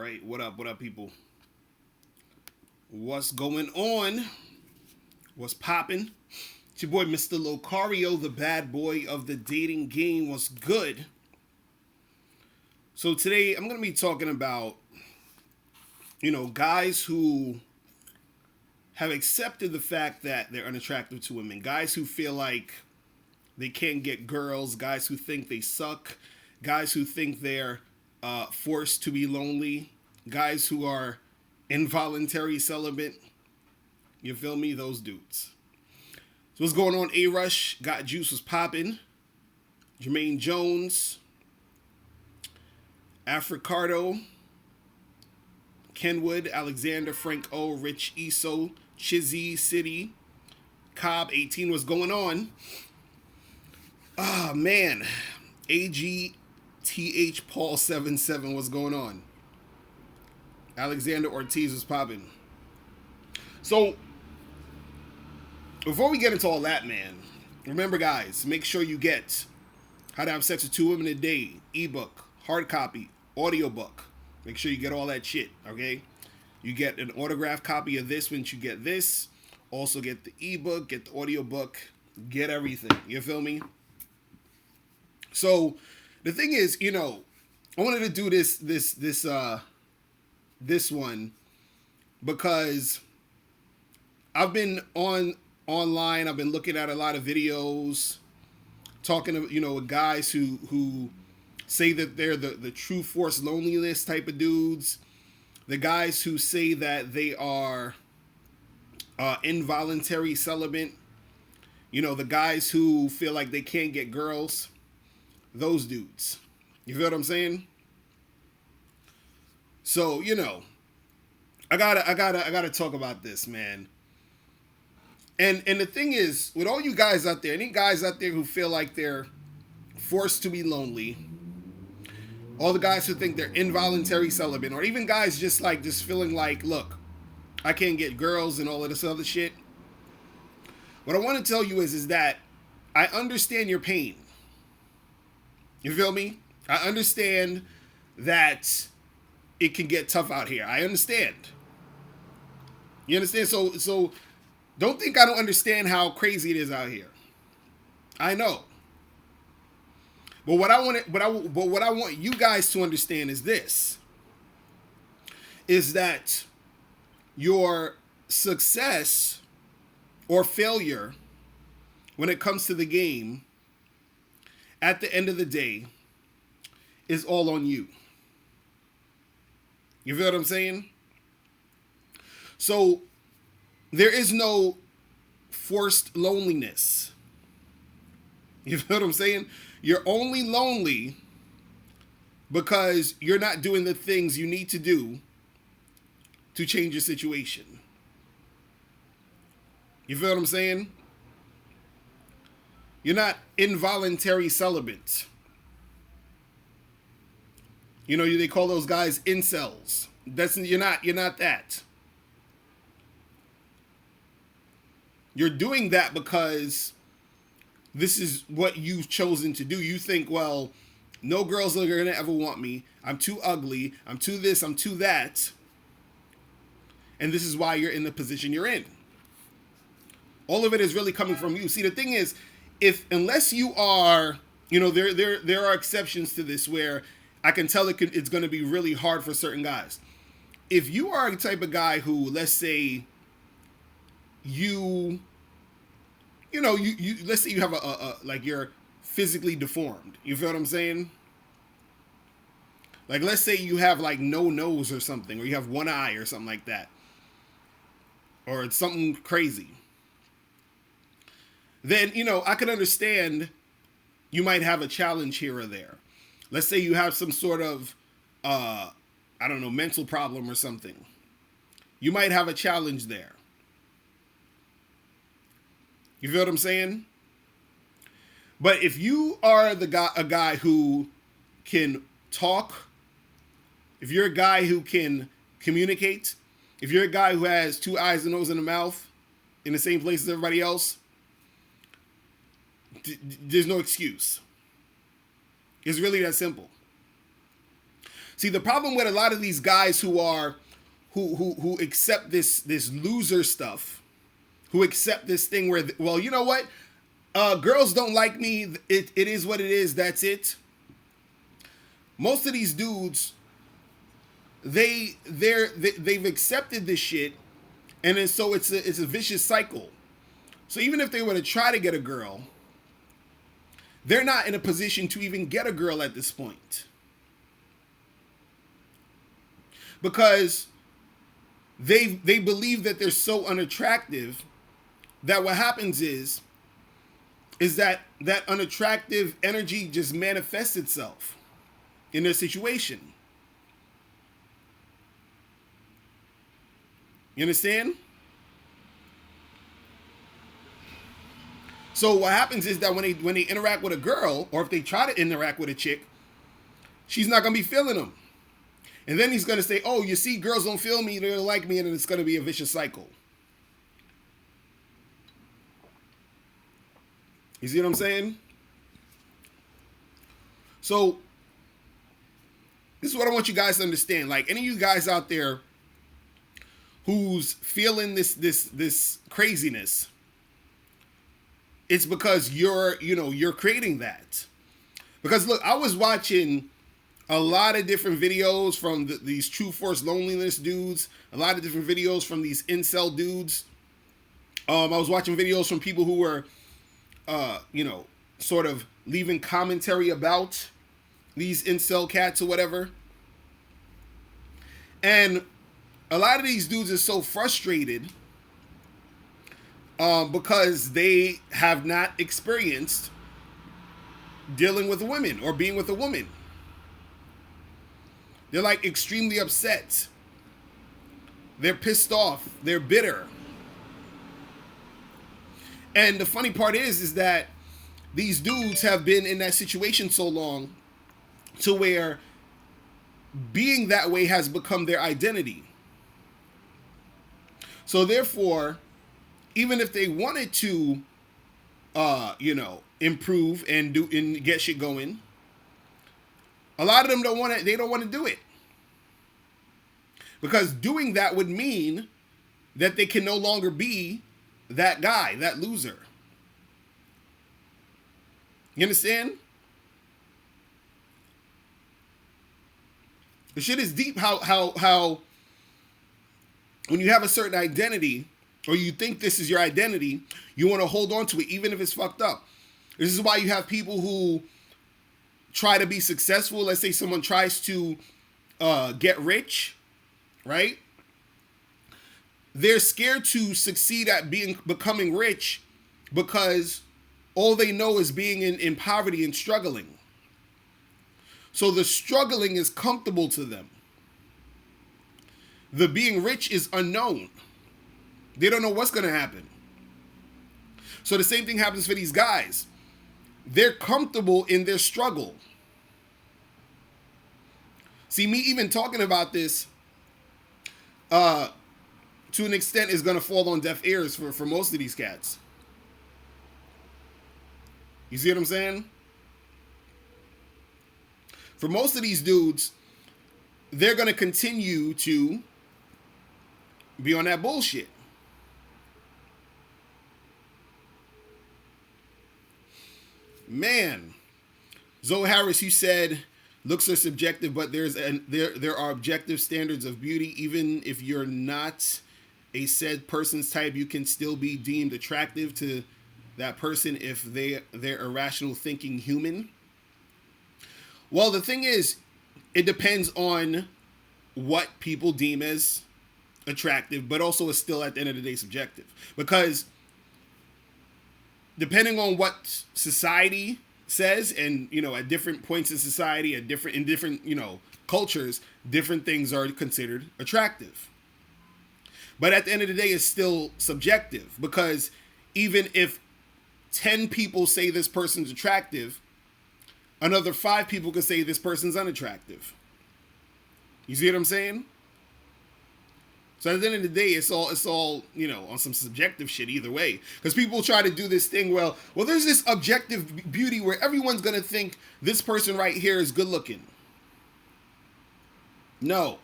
right, what up, people? What's going on? What's popping? It's your boy, Mr. Locario, the bad boy of the dating game. What's good? So today I'm gonna be talking about, guys who have accepted the fact that they're unattractive to women, guys who feel like they can't get girls, guys who think they suck, guys who think they're forced to be lonely, guys who are involuntary celibate. You feel me? Those dudes. So what's going on? A Rush, Got Juice was popping. Jermaine Jones, Africardo, Kenwood, Alexander, Frank O, Rich Eso, Chizzy City, Cobb 18. What's going on? Ah, man. AGTH Paul 77. What's going on? Alexander Ortiz was popping. So, before we get into all that, man, remember, guys, make sure you get How to Have Sex with Two Women a Day ebook, hard copy, audiobook. Make sure you get all that shit, okay? You get an autographed copy of this once you get this. Also get the ebook, get the audiobook, get everything. You feel me? So, the thing is, I wanted to do this one because I've been online. I've been looking at a lot of videos, talking to with guys who say that they're the true force loneliness type of dudes, the guys who say that they are involuntary celibate, the guys who feel like they can't get girls, those dudes. You feel what I'm saying? So, I gotta talk about this, man. And the thing is, with all you guys out there, any guys out there who feel like they're forced to be lonely, all the guys who think they're involuntary celibate, or even guys just feeling like, look, I can't get girls and all of this other shit. What I want to tell you is that I understand your pain. You feel me? I understand that it can get tough out here. I understand. You understand? So don't think I don't understand how crazy it is out here. I know. But what I want you guys to understand is this. Is that your success or failure when it comes to the game, at the end of the day, is all on you. You feel what I'm saying? So, there is no forced loneliness. You feel what I'm saying? You're only lonely because you're not doing the things you need to do to change your situation. You feel what I'm saying? You're not involuntary celibate. They call those guys incels. You're not that. You're doing that because this is what you've chosen to do. You think, well, no girls are going to ever want me. I'm too ugly. I'm too this. I'm too that. And this is why you're in the position you're in. All of it is really coming from you. See, the thing is, unless you are, there are exceptions to this where I can tell it's going to be really hard for certain guys. If you are a type of guy who, let's say, let's say you have like you're physically deformed. You feel what I'm saying? Like, let's say you have like no nose or something, or you have one eye or something like that, or it's something crazy. Then, I can understand you might have a challenge here or there. Let's say you have some sort of, mental problem or something. You might have a challenge there. You feel what I'm saying? But if you are a guy who can talk, if you're a guy who can communicate, if you're a guy who has two eyes, a nose, and a mouth in the same place as everybody else, there's no excuse. It's really that simple. See, the problem with a lot of these guys who accept this loser stuff, who accept this thing where, well, you know what? Girls don't like me. It is what it is. That's it. Most of these dudes, they've accepted this shit, and then so it's a vicious cycle. So even if they were to try to get a girl, they're not in a position to even get a girl at this point, because they believe that they're so unattractive that what happens is that unattractive energy just manifests itself in their situation. You understand? So what happens is that when they interact with a girl, or if they try to interact with a chick, she's not gonna be feeling them. And then he's gonna say, "Oh, you see, girls don't feel me, they don't like me," and then it's gonna be a vicious cycle. You see what I'm saying? So this is what I want you guys to understand. Like, any of you guys out there who's feeling this craziness, it's because you're creating that. Because look, I was watching a lot of different videos from these True Force Loneliness dudes, a lot of different videos from these incel dudes. I was watching videos from people who were, sort of leaving commentary about these incel cats or whatever. And a lot of these dudes are so frustrated because they have not experienced dealing with women or being with a woman. They're like extremely upset. They're pissed off. They're bitter. And the funny part is that these dudes have been in that situation so long to where being that way has become their identity. So therefore, even if they wanted to, improve and get shit going, a lot of them don't want to do it, because doing that would mean that they can no longer be that guy, that loser. You understand? The shit is deep. How when you have a certain identity, or you think this is your identity, you want to hold on to it even if it's fucked up. This is why you have people who try to be successful. Let's say someone tries to get rich, right? They're scared to succeed at becoming rich because all they know is being in poverty and struggling. So the struggling is comfortable to them. The being rich is unknown. They don't know what's going to happen. So the same thing happens for these guys. They're comfortable in their struggle. See, me even talking about this, to an extent, is going to fall on deaf ears for most of these cats. You see what I'm saying? For most of these dudes, they're going to continue to be on that bullshit. Man, Zoe Harris, you said looks are subjective, but there are objective standards of beauty. Even if you're not a said person's type, you can still be deemed attractive to that person if they're irrational thinking human. Well, the thing is, it depends on what people deem as attractive, but also it's still at the end of the day subjective, because depending on what society says, and at different points in society, in different cultures, different things are considered attractive. But at the end of the day, it's still subjective, because even if 10 people say this person's attractive, another 5 people could say this person's unattractive. You see what I'm saying? So at the end of the day, it's all on some subjective shit either way. Because people try to do this thing, well, there's this objective beauty where everyone's going to think this person right here is good looking. No,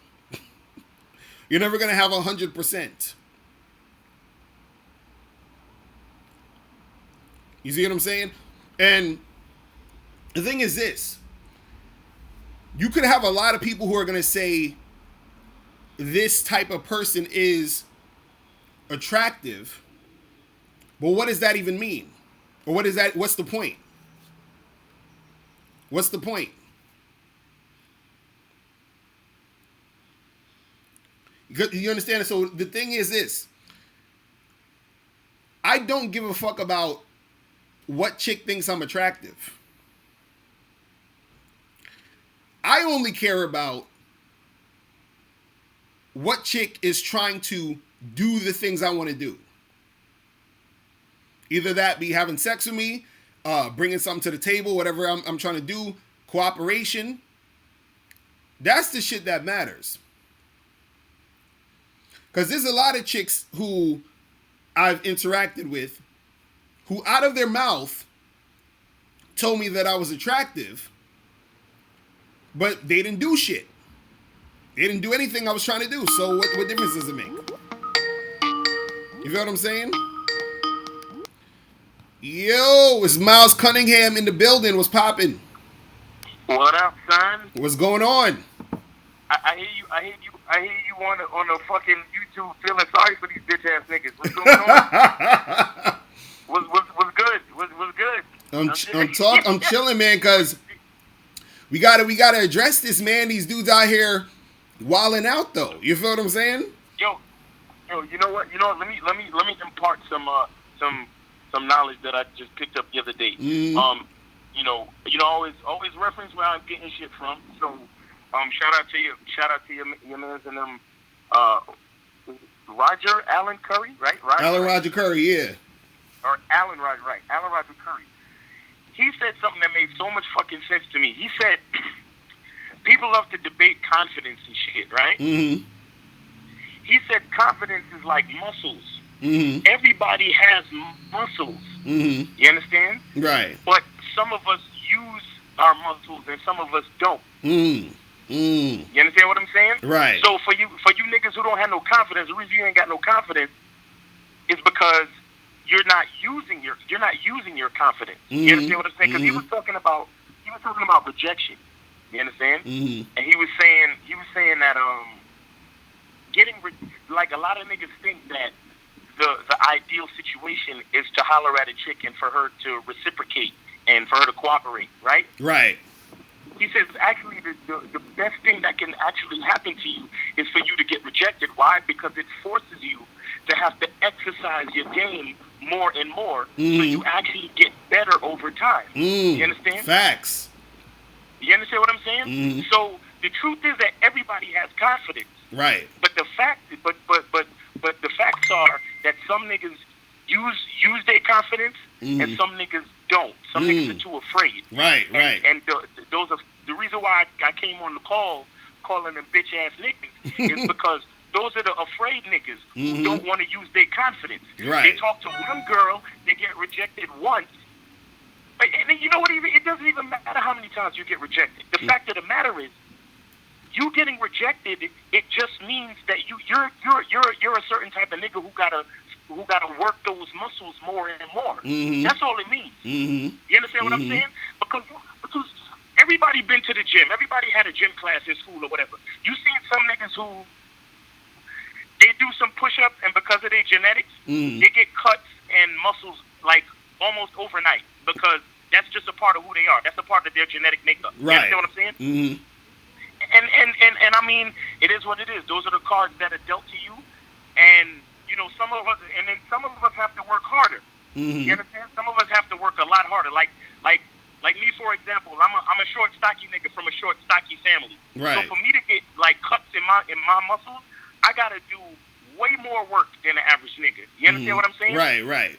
you're never gonna have 100%. You see what I'm saying? And the thing is this: you could have a lot of people who are gonna say this type of person is attractive, but what does that even mean? Or what is that? What's the point? What's the point? You understand? So the thing is this: I don't give a fuck about what chick thinks I'm attractive. I only care about what chick is trying to do the things I want to do. Either that be having sex with me, bringing something to the table, whatever I'm trying to do, cooperation. That's the shit that matters. Because there's a lot of chicks who I've interacted with who out of their mouth told me that I was attractive, but they didn't do shit. They didn't do anything I was trying to do. So what difference does it make? You feel what I'm saying? Yo, it's Miles Cunningham in the building. What's popping? What up, son? What's going on? I hear you on the fucking YouTube feeling sorry for these bitch ass niggas. What's going on? what's good? What's good? I'm chilling, man, cause we gotta address this, man. These dudes out here wilding out, though. You feel what I'm saying? Yo, you know what? Let me impart some knowledge that I just picked up the other day. Mm. Always reference where I'm getting shit from. So, shout out to your mans and them. Alan Curry, right? Roger Curry, yeah. Or Alan Roger, right? Alan Roger Curry. He said something that made so much fucking sense to me. He said, people love to debate confidence and shit, right? Mm-hmm. He said confidence is like muscles. Mm-hmm. Everybody has muscles. Mm-hmm. You understand? Right. But some of us use our muscles and some of us don't. Mm. Mm. You understand what I'm saying? Right. So for you niggas who don't have no confidence, the reason you ain't got no confidence is because you're not using your confidence. Mm-hmm. You understand what I'm saying? Because mm-hmm. he was talking about rejection. You understand? Mm-hmm. And he was saying that like a lot of niggas think that the ideal situation is to holler at a chick and for her to reciprocate and for her to cooperate, right? Right. He says actually the best thing that can actually happen to you is for you to get rejected. Why? Because it forces you to have to exercise your game more and more, mm-hmm. so you actually get better over time. You understand? Facts. You understand what I'm saying? Mm-hmm. So the truth is that everybody has confidence. Right. But the facts are that some niggas use their confidence, mm-hmm. and some niggas don't. Some niggas are too afraid. Right. And those are the reason why I came on the call calling them bitch ass niggas is because those are the afraid niggas mm-hmm. who don't want to use their confidence. Right. They talk to one girl, they get rejected once. And you know what? It doesn't even matter how many times you get rejected. The fact of the matter is, you getting rejected, it just means that you're a certain type of nigga who gotta work those muscles more and more. Mm-hmm. That's all it means. Mm-hmm. You understand what I'm saying? Because everybody been to the gym. Everybody had a gym class in school or whatever. You seen some niggas who they do some push-ups and because of their genetics, they get cuts and muscles like almost overnight because that's just a part of who they are. That's a part of their genetic makeup. Right. You understand what I'm saying? Mm-hmm. And I mean, it is what it is. Those are the cards that are dealt to you, and some of us have to work harder. Mm-hmm. You understand? Some of us have to work a lot harder. Like me, for example, I'm a short, stocky nigga from a short, stocky family. Right. So for me to get like cuts in my muscles, I gotta do way more work than the average nigga. You understand what I'm saying? Right.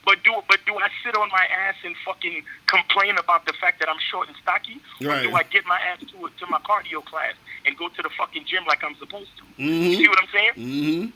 But do I sit on my ass and fucking complain about the fact that I'm short and stocky? Right. Or do I get my ass to my cardio class and go to the fucking gym like I'm supposed to? Mm-hmm. You see what I'm saying? Mm-hmm.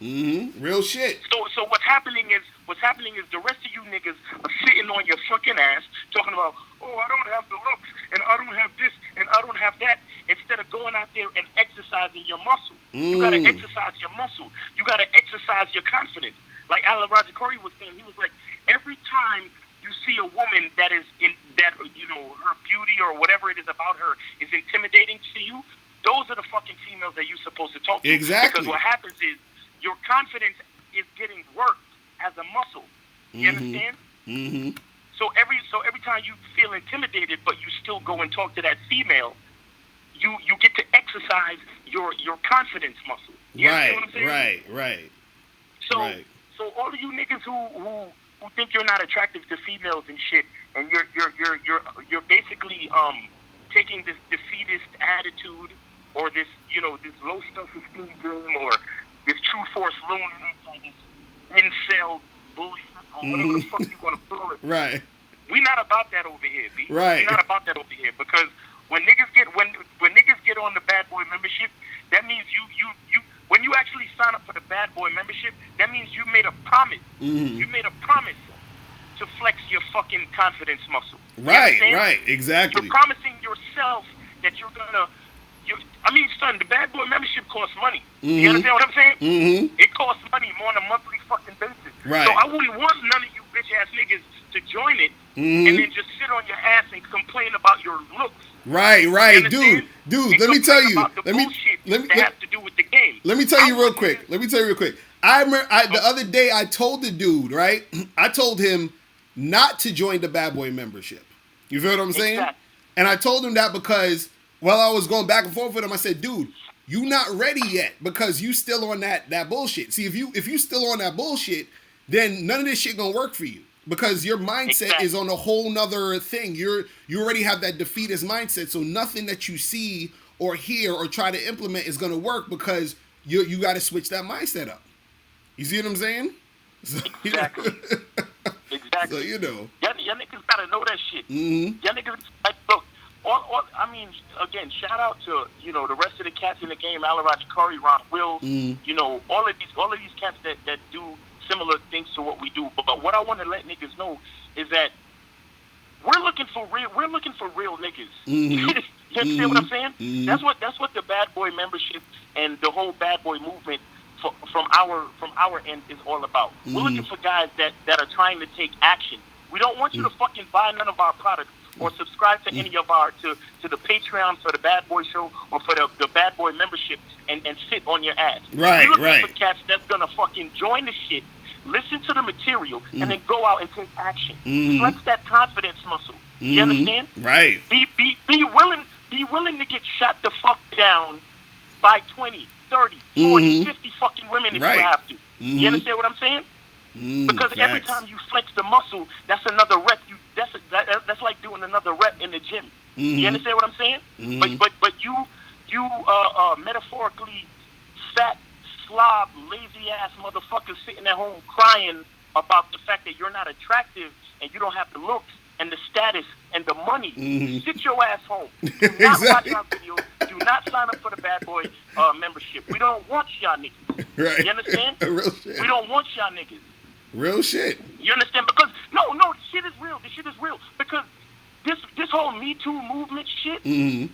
Real shit. So what's happening is the rest of you niggas are sitting on your fucking ass talking about, oh, I don't have the looks and I don't have this and I don't have that, instead of going out there and exercising your muscle. You gotta exercise your muscle. You gotta exercise your confidence. Like Alan Roger Corey was saying, he was like, every time you see a woman that is in that, her beauty or whatever it is about her is intimidating to you, those are the fucking females that you're supposed to talk to. Exactly. Because what happens is your confidence is getting worked as a muscle. You understand? So every time you feel intimidated, but you still go and talk to that female, you get to exercise your confidence muscle. You understand what I'm saying? Right. So all of you niggas who think you're not attractive to females and shit, and you're basically taking this defeatist attitude, or this this low self-esteem dream, or this true force loneliness, or this incel bullshit, or whatever the fuck you want to call it. Right. We not about that over here, B. Right. We not about that over here, because when niggas get on the bad boy membership, that means you when you actually sign up for the bad boy membership, that means you made a promise. You made a promise to flex your fucking confidence muscle. Right, exactly. You're promising yourself that you're gonna. Son, the bad boy membership costs money. You understand what I'm saying? It costs money on a monthly fucking basis. Right. So I wouldn't want none of you bitch ass niggas to join it and then just sit on your ass and complain about your looks. Right, dude. Let me tell you. Let me have to do with the game. Let me tell you real quick. I remember the other day I told the dude, right? I told him not to join the bad boy membership. You feel what I'm saying? Exactly. And I told him that because while I was going back and forth with him, I said, dude, you not ready yet because you still on that bullshit. See, if you still on that bullshit, then none of this shit gonna work for you. Because your mindset is on a whole nother thing. You already have that defeatist mindset, so nothing that you see or hear or try to implement is gonna work because you got to switch that mindset up. You see what I'm saying? So, exactly. So y'all niggas gotta know that shit. Y'all niggas look. Again, shout out to the rest of the cats in the game, Alan Roger Curry, Ron Wills, all of these cats that do similar things to what we do. But what I want to let niggas know is that we're looking for real niggas. You understand what I'm saying? That's what the bad boy membership and the whole bad boy movement from our end is all about. We're looking for guys that are trying to take action. We don't want you to fucking buy none of our products or subscribe to any of our to the Patreon for the Bad Boy Show or for the Bad Boy membership and sit on your ass. Right. We're looking for cats that's gonna fucking join the shit, listen to the material, and then go out and take action. Flex that confidence muscle. You understand? Right. Be willing to get shot the fuck down by 20, 30, 40, 50 fucking women if you have to. You understand what I'm saying? Because every time you flex the muscle, that's another rep. That's like doing another rep in the gym. You understand what I'm saying? But you metaphorically fat, slob, lazy ass motherfuckers sitting at home crying about the fact that you're not attractive and you don't have the looks and the status and the money. Sit your ass home. Do not watch our videos. Do not sign up for the Bad Boy membership. We don't want y'all niggas. Right. You understand? Real shit. We don't want y'all niggas. Real shit. You understand? Because no, the shit is real. The shit is real. Because this whole Me Too movement shit, and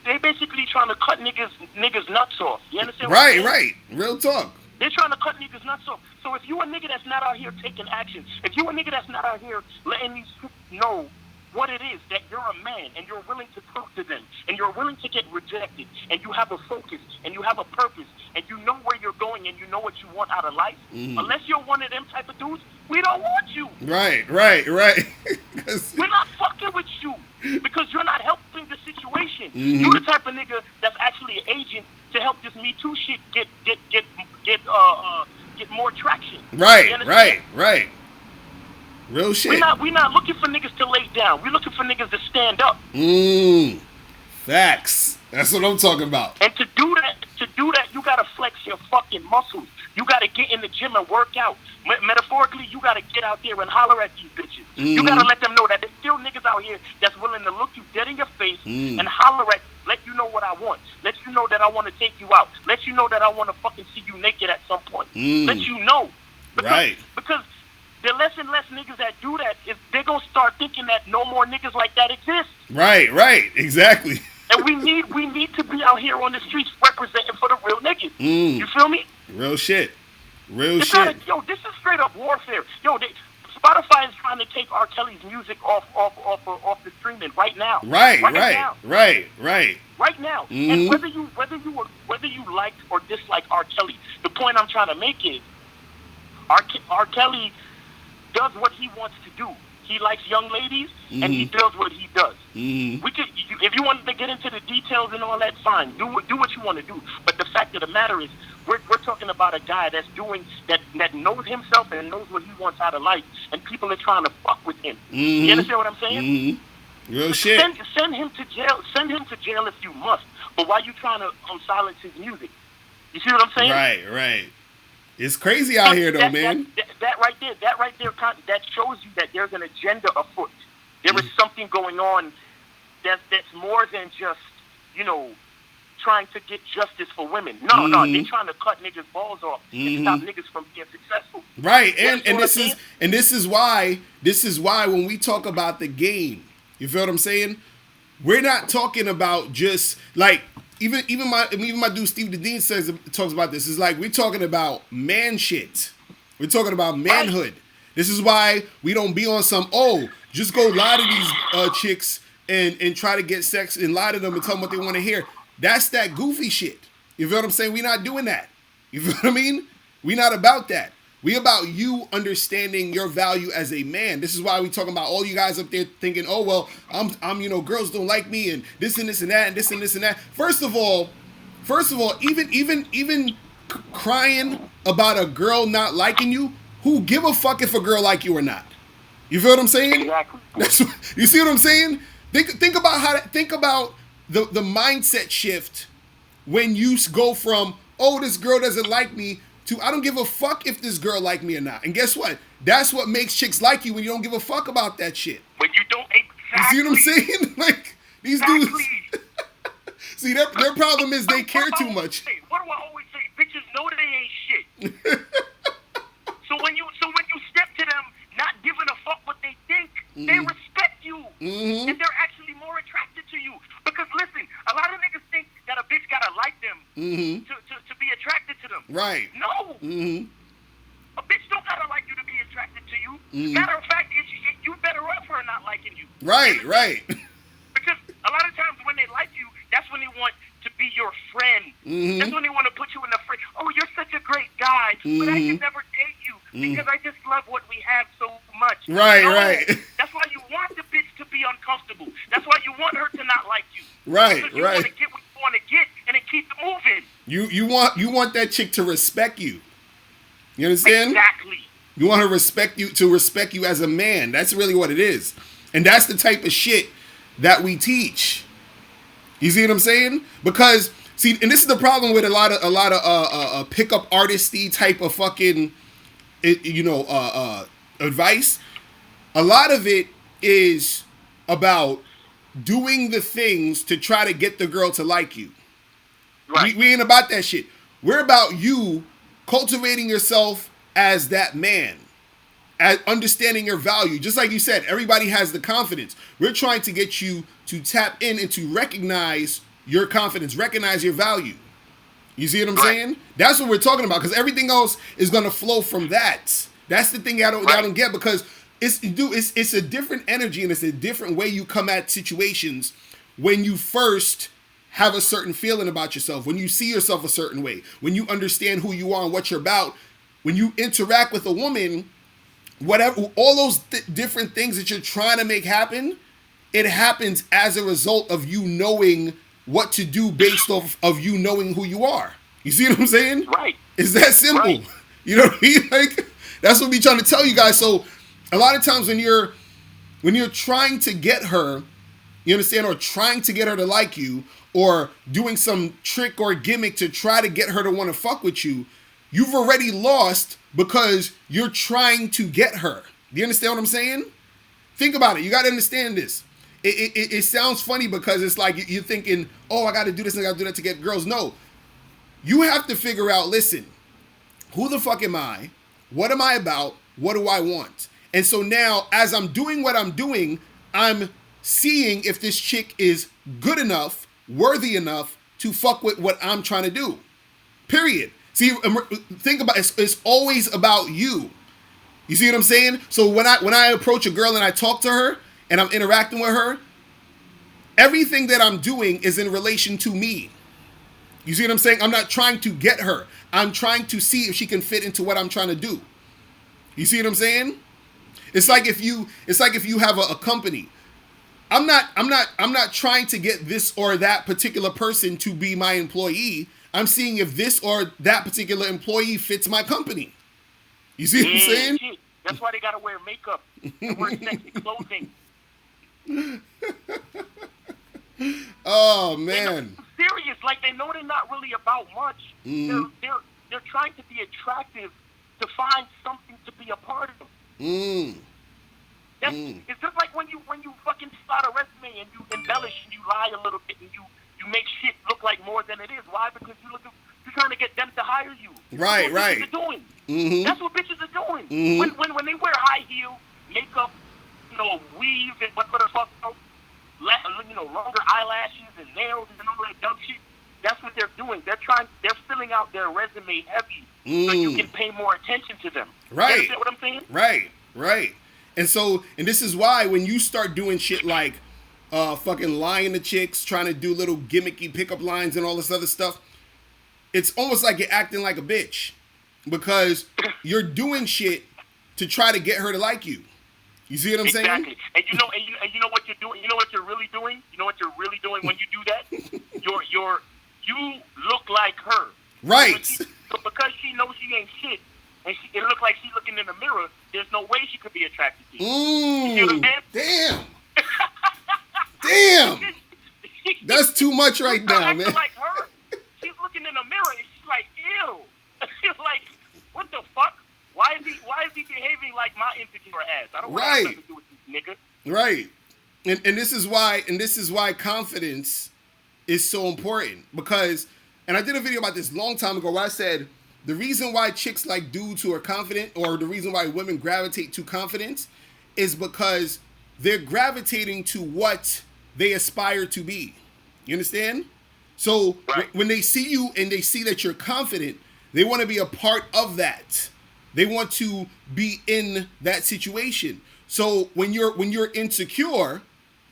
they basically trying to cut niggas nuts off. You understand? Right. Real talk. They're trying to cut niggas nuts off. So if you a nigga that's not out here taking action, if you a nigga that's not out here letting these people know what it is that you're a man and you're willing to talk to them and you're willing to get rejected and you have a focus and you have a purpose and you know where you're going and you know what you want out of life, unless you're one of them type of dudes, we don't want you. Right. We're not fucking with you because you're not helping the situation. You're the type of nigga that's actually an agent to help this Me Too shit get more traction. Right. Real shit. We not looking for niggas to lay down. We're looking for niggas to stand up. Facts. That's what I'm talking about. And to do that, you gotta flex your fucking muscles. You gotta get in the gym and work out. Metaphorically, you gotta get out there and holler at these bitches. You gotta let them know that there's still niggas out here that's willing to look you dead in your face and holler at, let you know what I want. Let you you know that I want to take you out. Let you know that I want to fucking see you naked at some point. Let you know. Because the less and less niggas that do that, they're going to start thinking that no more niggas like that exist. Right, exactly. And we need to be out here on the streets representing for the real niggas. You feel me? Real shit. This is straight up warfare. Spotify is trying to take R. Kelly's music off the streaming right now. Right now. And whether you like or dislike R. Kelly, the point I'm trying to make is R. Kelly does what he wants to do. He likes young ladies, and he does what he does. If you want to get into the details and all that, fine. Do what you want to do. But the fact of the matter is, we're talking about a guy that's doing that knows himself and knows what he wants out of life, and people are trying to fuck with him. You understand what I'm saying? Real shit. Send him to jail. Send him to jail if you must. But why you trying to silence his music? You see what I'm saying? Right. It's crazy out here, though, man. That right there, that shows you that there's an agenda afoot. There is something going on that's more than just, trying to get justice for women. No, they're trying to cut niggas' balls off and stop niggas from being successful. Right, and this is why when we talk about the game, you feel what I'm saying? We're not talking about just like even my dude Steve the Dean talks about this. It's like we're talking about man shit. We're talking about manhood. Right. This is why we don't be on some just go lie to these chicks and try to get sex and lie to them and tell them what they want to hear. That's that goofy shit. You feel what I'm saying? We're not doing that. You feel what I mean? We're not about that. We about you understanding your value as a man. This is why we talking about all you guys up there thinking, oh well, I'm girls don't like me and this and this and that and this and this and that. First of all, even crying about a girl not liking you, who give a fuck if a girl like you or not? You feel what I'm saying? Exactly. You see what I'm saying? Think about the mindset shift when you go from, oh, this girl doesn't like me, to I don't give a fuck if this girl like me or not. And guess what? That's what makes chicks like you, when you don't give a fuck about that shit. When you don't, exactly. You see what I'm saying? Like, these dudes. See, their problem is they care too much. What do I always say? Bitches know they ain't shit. So when you step to them not giving a fuck what they think, they respect you. And they're actually more attracted to you. Because listen, a lot of niggas think that a bitch gotta like them to be attracted to them. Right. No. A bitch don't gotta like you to be attracted to you. Matter of fact, you better off her not liking you. Right. Because a lot of times when they like you, that's when they want to be your friend. That's when they want to put you in the friend. Oh, you're such a great guy, but I can never date you because I just love what we have so much. Right. That's why you want the bitch to be uncomfortable. That's why you want her to not like you. Right. Because you want to get what you want to get and then keep it moving. You want that chick to respect you. You understand? Exactly. You want her to respect you as a man. That's really what it is, and that's the type of shit that we teach. You see what I'm saying? Because and this is the problem with a lot of pickup artisty type of fucking advice. A lot of it is about doing the things to try to get the girl to like you. Right. We ain't about that shit. We're about you cultivating yourself as that man, as understanding your value. Just like you said, everybody has the confidence. We're trying to get you to tap in and to recognize your confidence, recognize your value. You see what I'm saying? That's what we're talking about, because everything else is going to flow from that. That's the thing I don't get, because it's a different energy and it's a different way you come at situations when you first have a certain feeling about yourself, when you see yourself a certain way, when you understand who you are and what you're about, when you interact with a woman, whatever, all those different things that you're trying to make happen, it happens as a result of you knowing what to do based off of you knowing who you are. You see what I'm saying? Right. It's that simple. Right. You know what I mean? Like, that's what we're trying to tell you guys. So a lot of times when you're trying to get her, you understand, or trying to get her to like you, or doing some trick or gimmick to try to get her to want to fuck with you, you've already lost because you're trying to get her. Do you understand what I'm saying? Think about it. You got to understand this. it sounds funny because it's like you're thinking, oh, I got to do this and I got to do that to get girls. No, you have to figure out. Listen, who the fuck am I? What am I about? What do I want? And so now, as I'm doing what I'm doing, I'm seeing if this chick is good enough, worthy enough to fuck with what I'm trying to do. Period. See, think about it. It's always about you. You see what I'm saying? So when I approach a girl and I talk to her and I'm interacting with her, everything that I'm doing is in relation to me. You see what I'm saying? I'm not trying to get her. I'm trying to see if she can fit into what I'm trying to do. You see what I'm saying? It's like if you have a company. I'm not trying to get this or that particular person to be my employee. I'm seeing if this or that particular employee fits my company. You see what I'm saying? Shit. That's why they gotta wear makeup and wear sexy clothing. Oh man. They're serious, like they know they're not really about much. They're trying to be attractive to find something to be a part of. It's just like when you fucking start a resume and you embellish and you lie a little bit and you make shit look like more than it is. Why? Because you're trying to get them to hire you. Right, right. That's what bitches are doing. That's what bitches are doing. When they wear high heel, makeup, weave and what the fuck, longer eyelashes and nails and all that dumb shit. That's what they're doing. They're filling out their resume heavy so you can pay more attention to them. Right. You understand what I'm saying? Right, right. And this is why when you start doing shit like fucking lying to chicks, trying to do little gimmicky pickup lines and all this other stuff, it's almost like you're acting like a bitch because you're doing shit to try to get her to like you. You see what I'm saying? Exactly. And you know what you're doing. You know what you're really doing. You know what you're really doing when you do that. You look like her. Right. So because she knows she ain't shit, and it looks like she's looking in the mirror, there's no way she could be attracted to you. You see what I'm saying? Damn. Damn. That's too much right now, man. Like her, she's looking in the mirror and she's like, ew. She's like, what the fuck? Why is he behaving like my insecure ass? I don't want nothing to do with this nigga. Right. And this is why confidence is so important because, and I did a video about this a long time ago where I said the reason why chicks like dudes who are confident, or the reason why women gravitate to confidence, is because they're gravitating to what they aspire to be. You understand? So when they see you and they see that you're confident, they want to be a part of that. They want to be in that situation. So when you're insecure,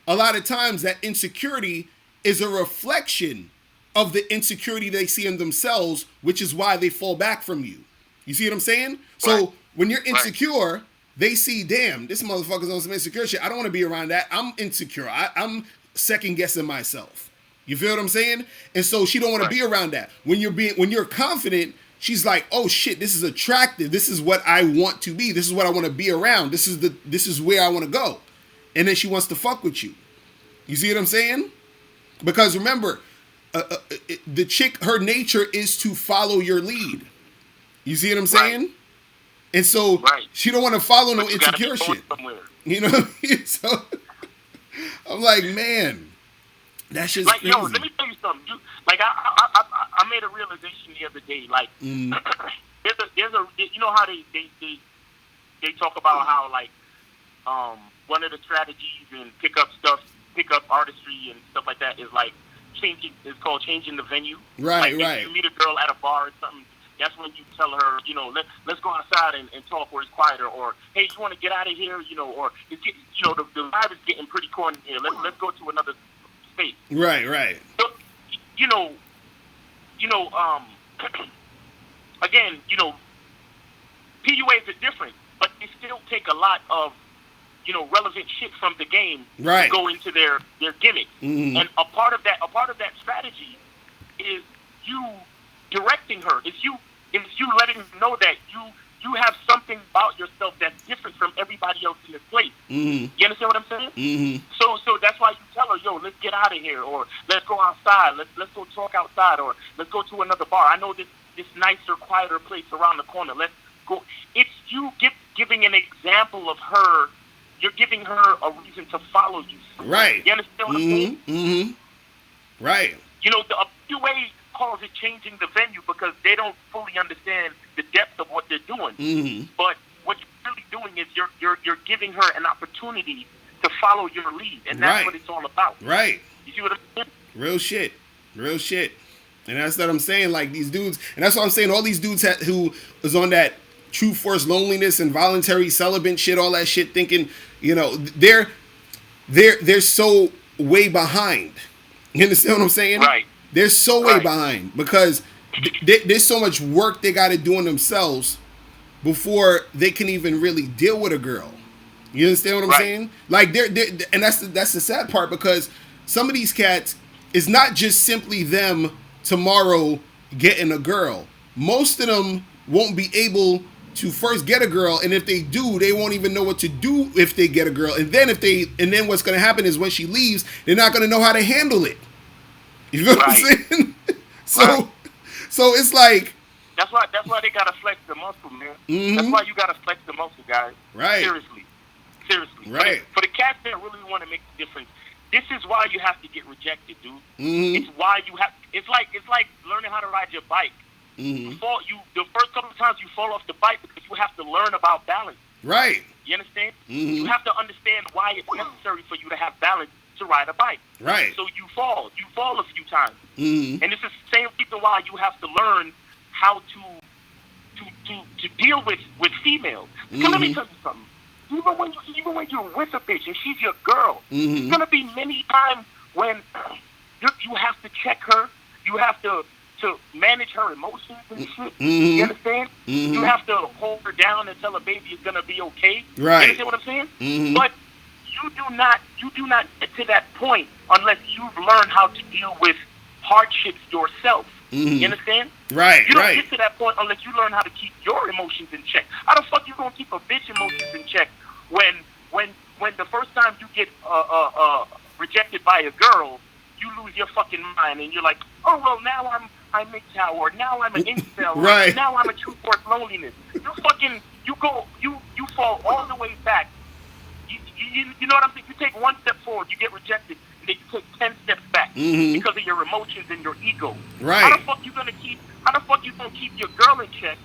a lot of times that insecurity is a reflection of the insecurity they see in themselves, which is why they fall back from you. You see what I'm saying? So when you're insecure, they see, damn, this motherfucker's on some insecure shit. I don't want to be around that. I'm insecure. I'm second guessing myself. You feel what I'm saying? And so she don't want to be around that. When you're confident, she's like, oh shit, this is attractive. This is what I want to be. This is what I want to be around. This is where I want to go. And then she wants to fuck with you. You see what I'm saying? Because remember, the chick, her nature is to follow your lead. You see what I'm saying? And so she don't want to follow no insecure shit. You know? So I'm like, man, that shit's like, crazy. yo, let me tell you something. I made a realization the other day. Like, there's a you know how they talk about how like one of the strategies in pickup artistry and stuff like that is like it's called changing the venue. Right, like, right. If you meet a girl at a bar or something, that's when you tell her, let's go outside and talk where it's quieter, or hey, you want to get out of here, or it's the vibe is getting pretty corny here. Let's go to another space. Right, right. So, again, PUAs are different, but they still take a lot of relevant shit from the game to go into their gimmick. And a part of that strategy is you directing her. It's you letting her know that you have something about yourself that's different from everybody else in this place. You understand what I'm saying? So that's why you tell her, yo, let's get out of here, or let's go outside, let's go talk outside, or let's go to another bar. I know this nicer, quieter place around the corner. Let's go. It's you giving an example of her you're giving her a reason to follow you. Right. You understand what I'm saying? Right. You know, a few ways calls it changing the venue because they don't fully understand the depth of what they're doing. But what you're really doing is you're giving her an opportunity to follow your lead, and that's what it's all about. Right. You see what I'm saying? Real shit. And that's what I'm saying. Like these dudes, and that's what I'm saying. All these dudes who was on that true force loneliness and voluntary celibate shit, all that shit, thinking, you know, they're so way behind. You understand what I'm saying? Right. They're so way behind because there's so much work they got to do on themselves before they can even really deal with a girl. You understand what I'm saying? Like they're and that's the sad part because some of these cats is not just simply them tomorrow getting a girl. Most of them won't be able to first get a girl, and if they do, they won't even know what to do if they get a girl. And then what's going to happen is when she leaves, they're not going to know how to handle it. You know what I'm saying? So it's like that's why they gotta flex the muscle, man. That's why you gotta flex the muscle, guys. Right. Seriously. Right. For the cats that really want to make the difference, this is why you have to get rejected, dude. It's why you have. It's like learning how to ride your bike. The first couple of times you fall off the bike because you have to learn about balance. Right. You understand? You have to understand why it's necessary for you to have balance to ride a bike. Right. So you fall a few times, and it's the same reason why you have to learn how to deal with females. So let me tell you something. Even when you're with a bitch and she's your girl, there's gonna be many times when you have to check her, you have to manage her emotions and shit. You understand? You have to hold her down and tell her baby it's gonna be okay. Right. You understand what I'm saying? But you do not get to that point unless you've learned how to deal with hardships yourself. You understand? Right. You don't get to that point unless you learn how to keep your emotions in check. How the fuck you gonna keep a bitch emotions in check when the first time you get rejected by a girl, you lose your fucking mind and you're like, oh well, now I'm MGTOW, or now I'm an incel, right. Or now I'm a true force loneliness. You fall all the way back. You know what I'm saying? You take one step forward, you get rejected, and then you take 10 steps back because of your emotions and your ego. Right. How the fuck you gonna keep your girl in check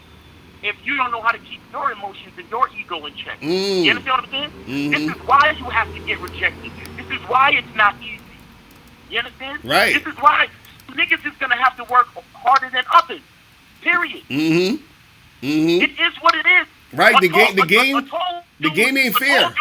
if you don't know how to keep your emotions and your ego in check? You understand what I'm saying? This is why you have to get rejected. This is why it's not easy. You understand? Right. This is why niggas is gonna have to work harder than others. Period. It is what it is. Right. The game ain't fair.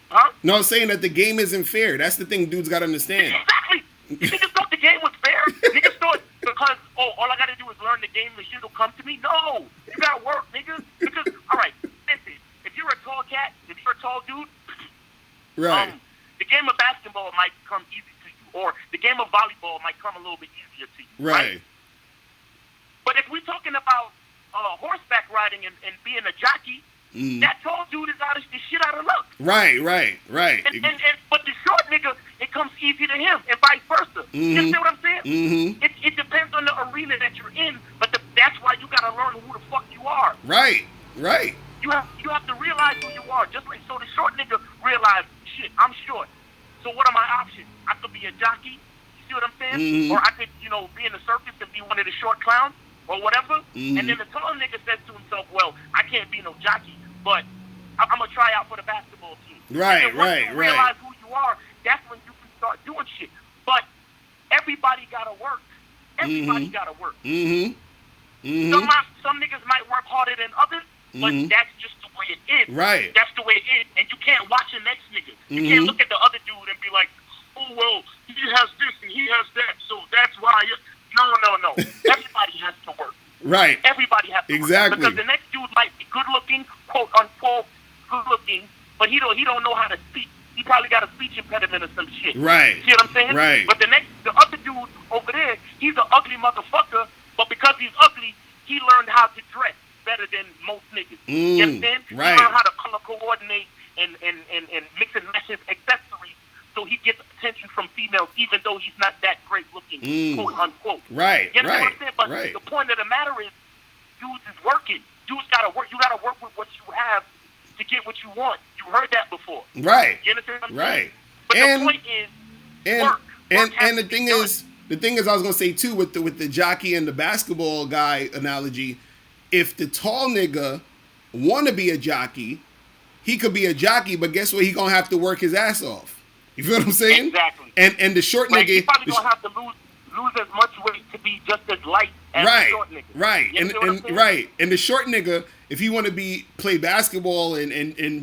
Huh? No, I'm saying that the game isn't fair. That's the thing dudes gotta understand. Exactly. You niggas thought the game was fair? Niggas thought because, all I gotta do is learn the game, the shit will come to me? No. You gotta work, niggas. Because, alright, listen, if you're a tall cat, if you're a tall dude, right. The game of basketball might come easy to you, or the game of volleyball might come a little bit easier to you. Right. But if we're talking about horseback riding and being a jockey, that tall dude is the shit out of luck. Right. But the short nigga, it comes easy to him, and vice versa. You see what I'm saying? It depends on the arena that you're in, but that's why you gotta learn who the fuck you are. Right. You have to realize who you are. Just like so, the short nigga realized, shit, I'm short. So what are my options? I could be a jockey. You see what I'm saying? Or I could, be in the circus and be one of the short clowns or whatever. And then the tall nigga says to himself, well, I can't be no jockey, but I'm gonna try out for the basketball team. Right. Once you realize who you are, that's when you can start doing shit. But everybody gotta work. Everybody gotta work. Some niggas might work harder than others, but that's just the way it is. Right. That's the way it is. And you can't watch the next nigga. You can't look at the other dude and be like, oh, well, he has this and he has that, so that's why. No. Everybody has to work. Right. Everybody has to work. Because the next dude might be good looking, quote unquote, good looking, but he don't know how to speak. He probably got a speech impediment or some shit. Right. See what I'm saying? Right. But the other dude over there, he's an ugly motherfucker, but because he's ugly, he learned how to dress better than most niggas. You understand? Right. He learned how to color coordinate and mix and match his accessories so he gets attention from females even though he's not that great looking, quote unquote. Right. You understand what I'm saying? But the point of the matter is, dudes is working. Dudes gotta work. You gotta work with what you have to get what you want. You heard that before. Right. You understand what I'm saying? Right. But And the point is, and work. Work has and the to be thing done. is, I was gonna say too with the jockey and the basketball guy analogy, if the tall nigga wanna be a jockey, he could be a jockey, but guess what? He gonna have to work his ass off. You feel what I'm saying? Exactly. And the short Like, he nigga, probably gonna have to lose as much weight to be just as light as the right, short nigga. right, You understand what I'm saying? right, and the short nigga, if he want to play basketball and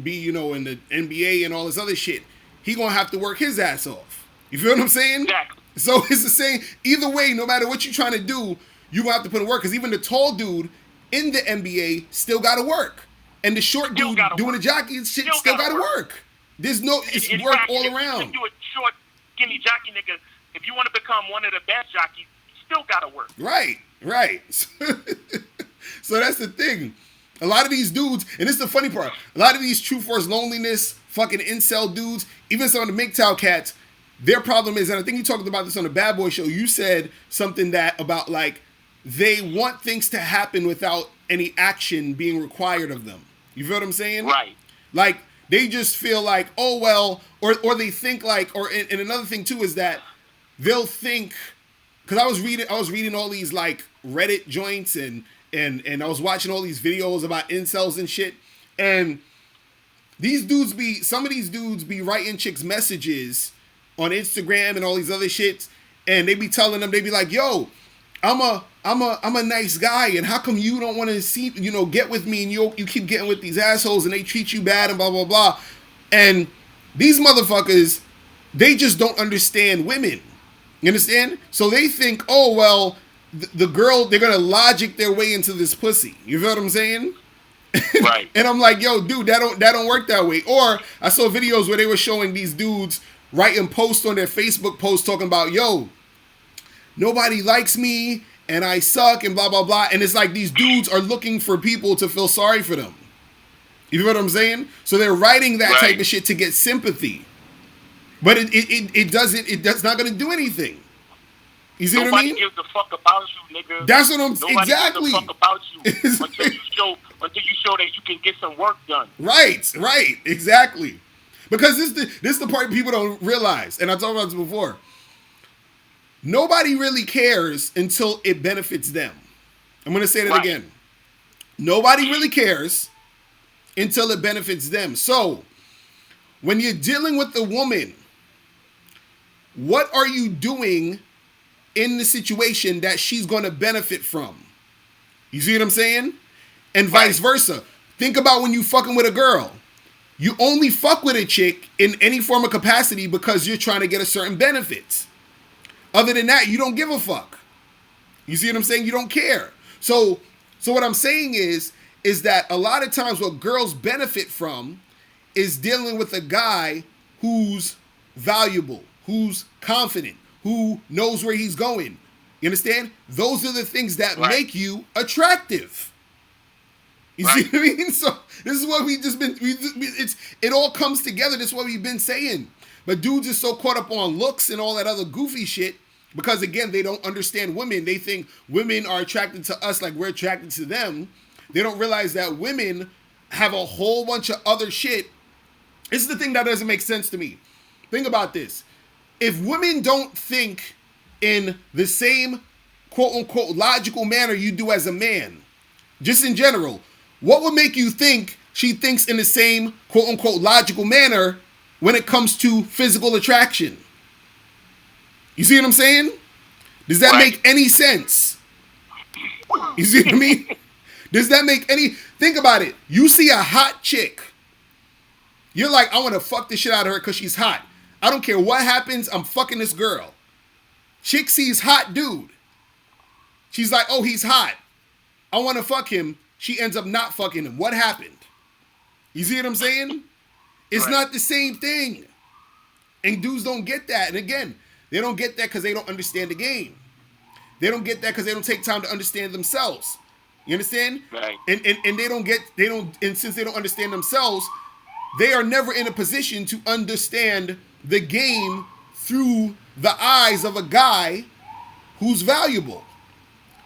be in the NBA and all this other shit, he gonna have to work his ass off. You feel what I'm saying? Exactly. So it's the same. Either way, no matter what you're trying to do, you gonna have to put in work. Because even the tall dude in the NBA still got to work, and the short Still dude gotta doing work. the jockey shit Still still got gotta to work. work. There's no, it's In work fact, all if around. you a short, skinny jockey nigga, if you want to become one of the best jockeys, you still gotta work. Right, right. So that's the thing. A lot of these dudes, and this is the funny part, a lot of these True Force Loneliness, fucking incel dudes, even some of the MGTOW cats, their problem is, and I think you talked about this on the Bad Boy Show, you said something that about like, they want things to happen without any action being required of them. You feel what I'm saying? Right. Like, they just feel like, oh, well, or they think like, and another thing too is that they'll think, because I was reading all these like Reddit joints and I was watching all these videos about incels and shit, and some of these dudes be writing chicks messages on Instagram and all these other shits, and they be telling them, they be like, yo, I'm a nice guy, and how come you don't want to see, get with me, and you keep getting with these assholes and they treat you bad and blah blah blah. And these motherfuckers, they just don't understand women. You understand? So they think, oh well, the girl, they're gonna logic their way into this pussy. You feel what I'm saying? Right. And I'm like, yo, dude, that don't work that way. Or I saw videos where they were showing these dudes writing posts on their Facebook posts talking about, yo, nobody likes me and I suck and blah blah blah. And it's like these dudes are looking for people to feel sorry for them. You know what I'm saying? So they're writing that type of shit to get sympathy. But it's not gonna do anything. You see what I mean? Nobody gives a fuck about you, nigga. That's what I'm Nobody gives a fuck about you It's until you show that you can get some work done. Right, exactly. Because this is the part people don't realize, and I talked about this before. Nobody really cares until it benefits them. I'm going to say that again. Nobody really cares until it benefits them. So, when you're dealing with a woman, what are you doing in the situation that she's going to benefit from? You see what I'm saying? And vice versa. Think about when you fucking with a girl. You only fuck with a chick in any form of capacity because you're trying to get a certain benefit. Other than that, you don't give a fuck. You see what I'm saying? You don't care. So what I'm saying is that a lot of times what girls benefit from is dealing with a guy who's valuable, who's confident, who knows where he's going. You understand? Those are the things that make you attractive. You see what I mean? So this is what it all comes together. This is what we've been saying. But dudes are so caught up on looks and all that other goofy shit because, again, they don't understand women. They think women are attracted to us like we're attracted to them. They don't realize that women have a whole bunch of other shit. This is the thing that doesn't make sense to me. Think about this. If women don't think in the same quote-unquote logical manner you do as a man, just in general, what would make you think she thinks in the same quote-unquote logical manner when it comes to physical attraction? You see what I'm saying? Does that make any sense? You see what I mean? Does that make any... Think about it. You see a hot chick. You're like, I want to fuck the shit out of her because she's hot. I don't care what happens, I'm fucking this girl. Chick sees hot dude. She's like, oh, he's hot. I want to fuck him. She ends up not fucking him. What happened? You see what I'm saying? It's not the same thing. And dudes don't get that. And again, they don't get that because they don't understand the game. They don't get that because they don't take time to understand themselves. You understand? Right. And since they don't understand themselves, they are never in a position to understand the game through the eyes of a guy who's valuable.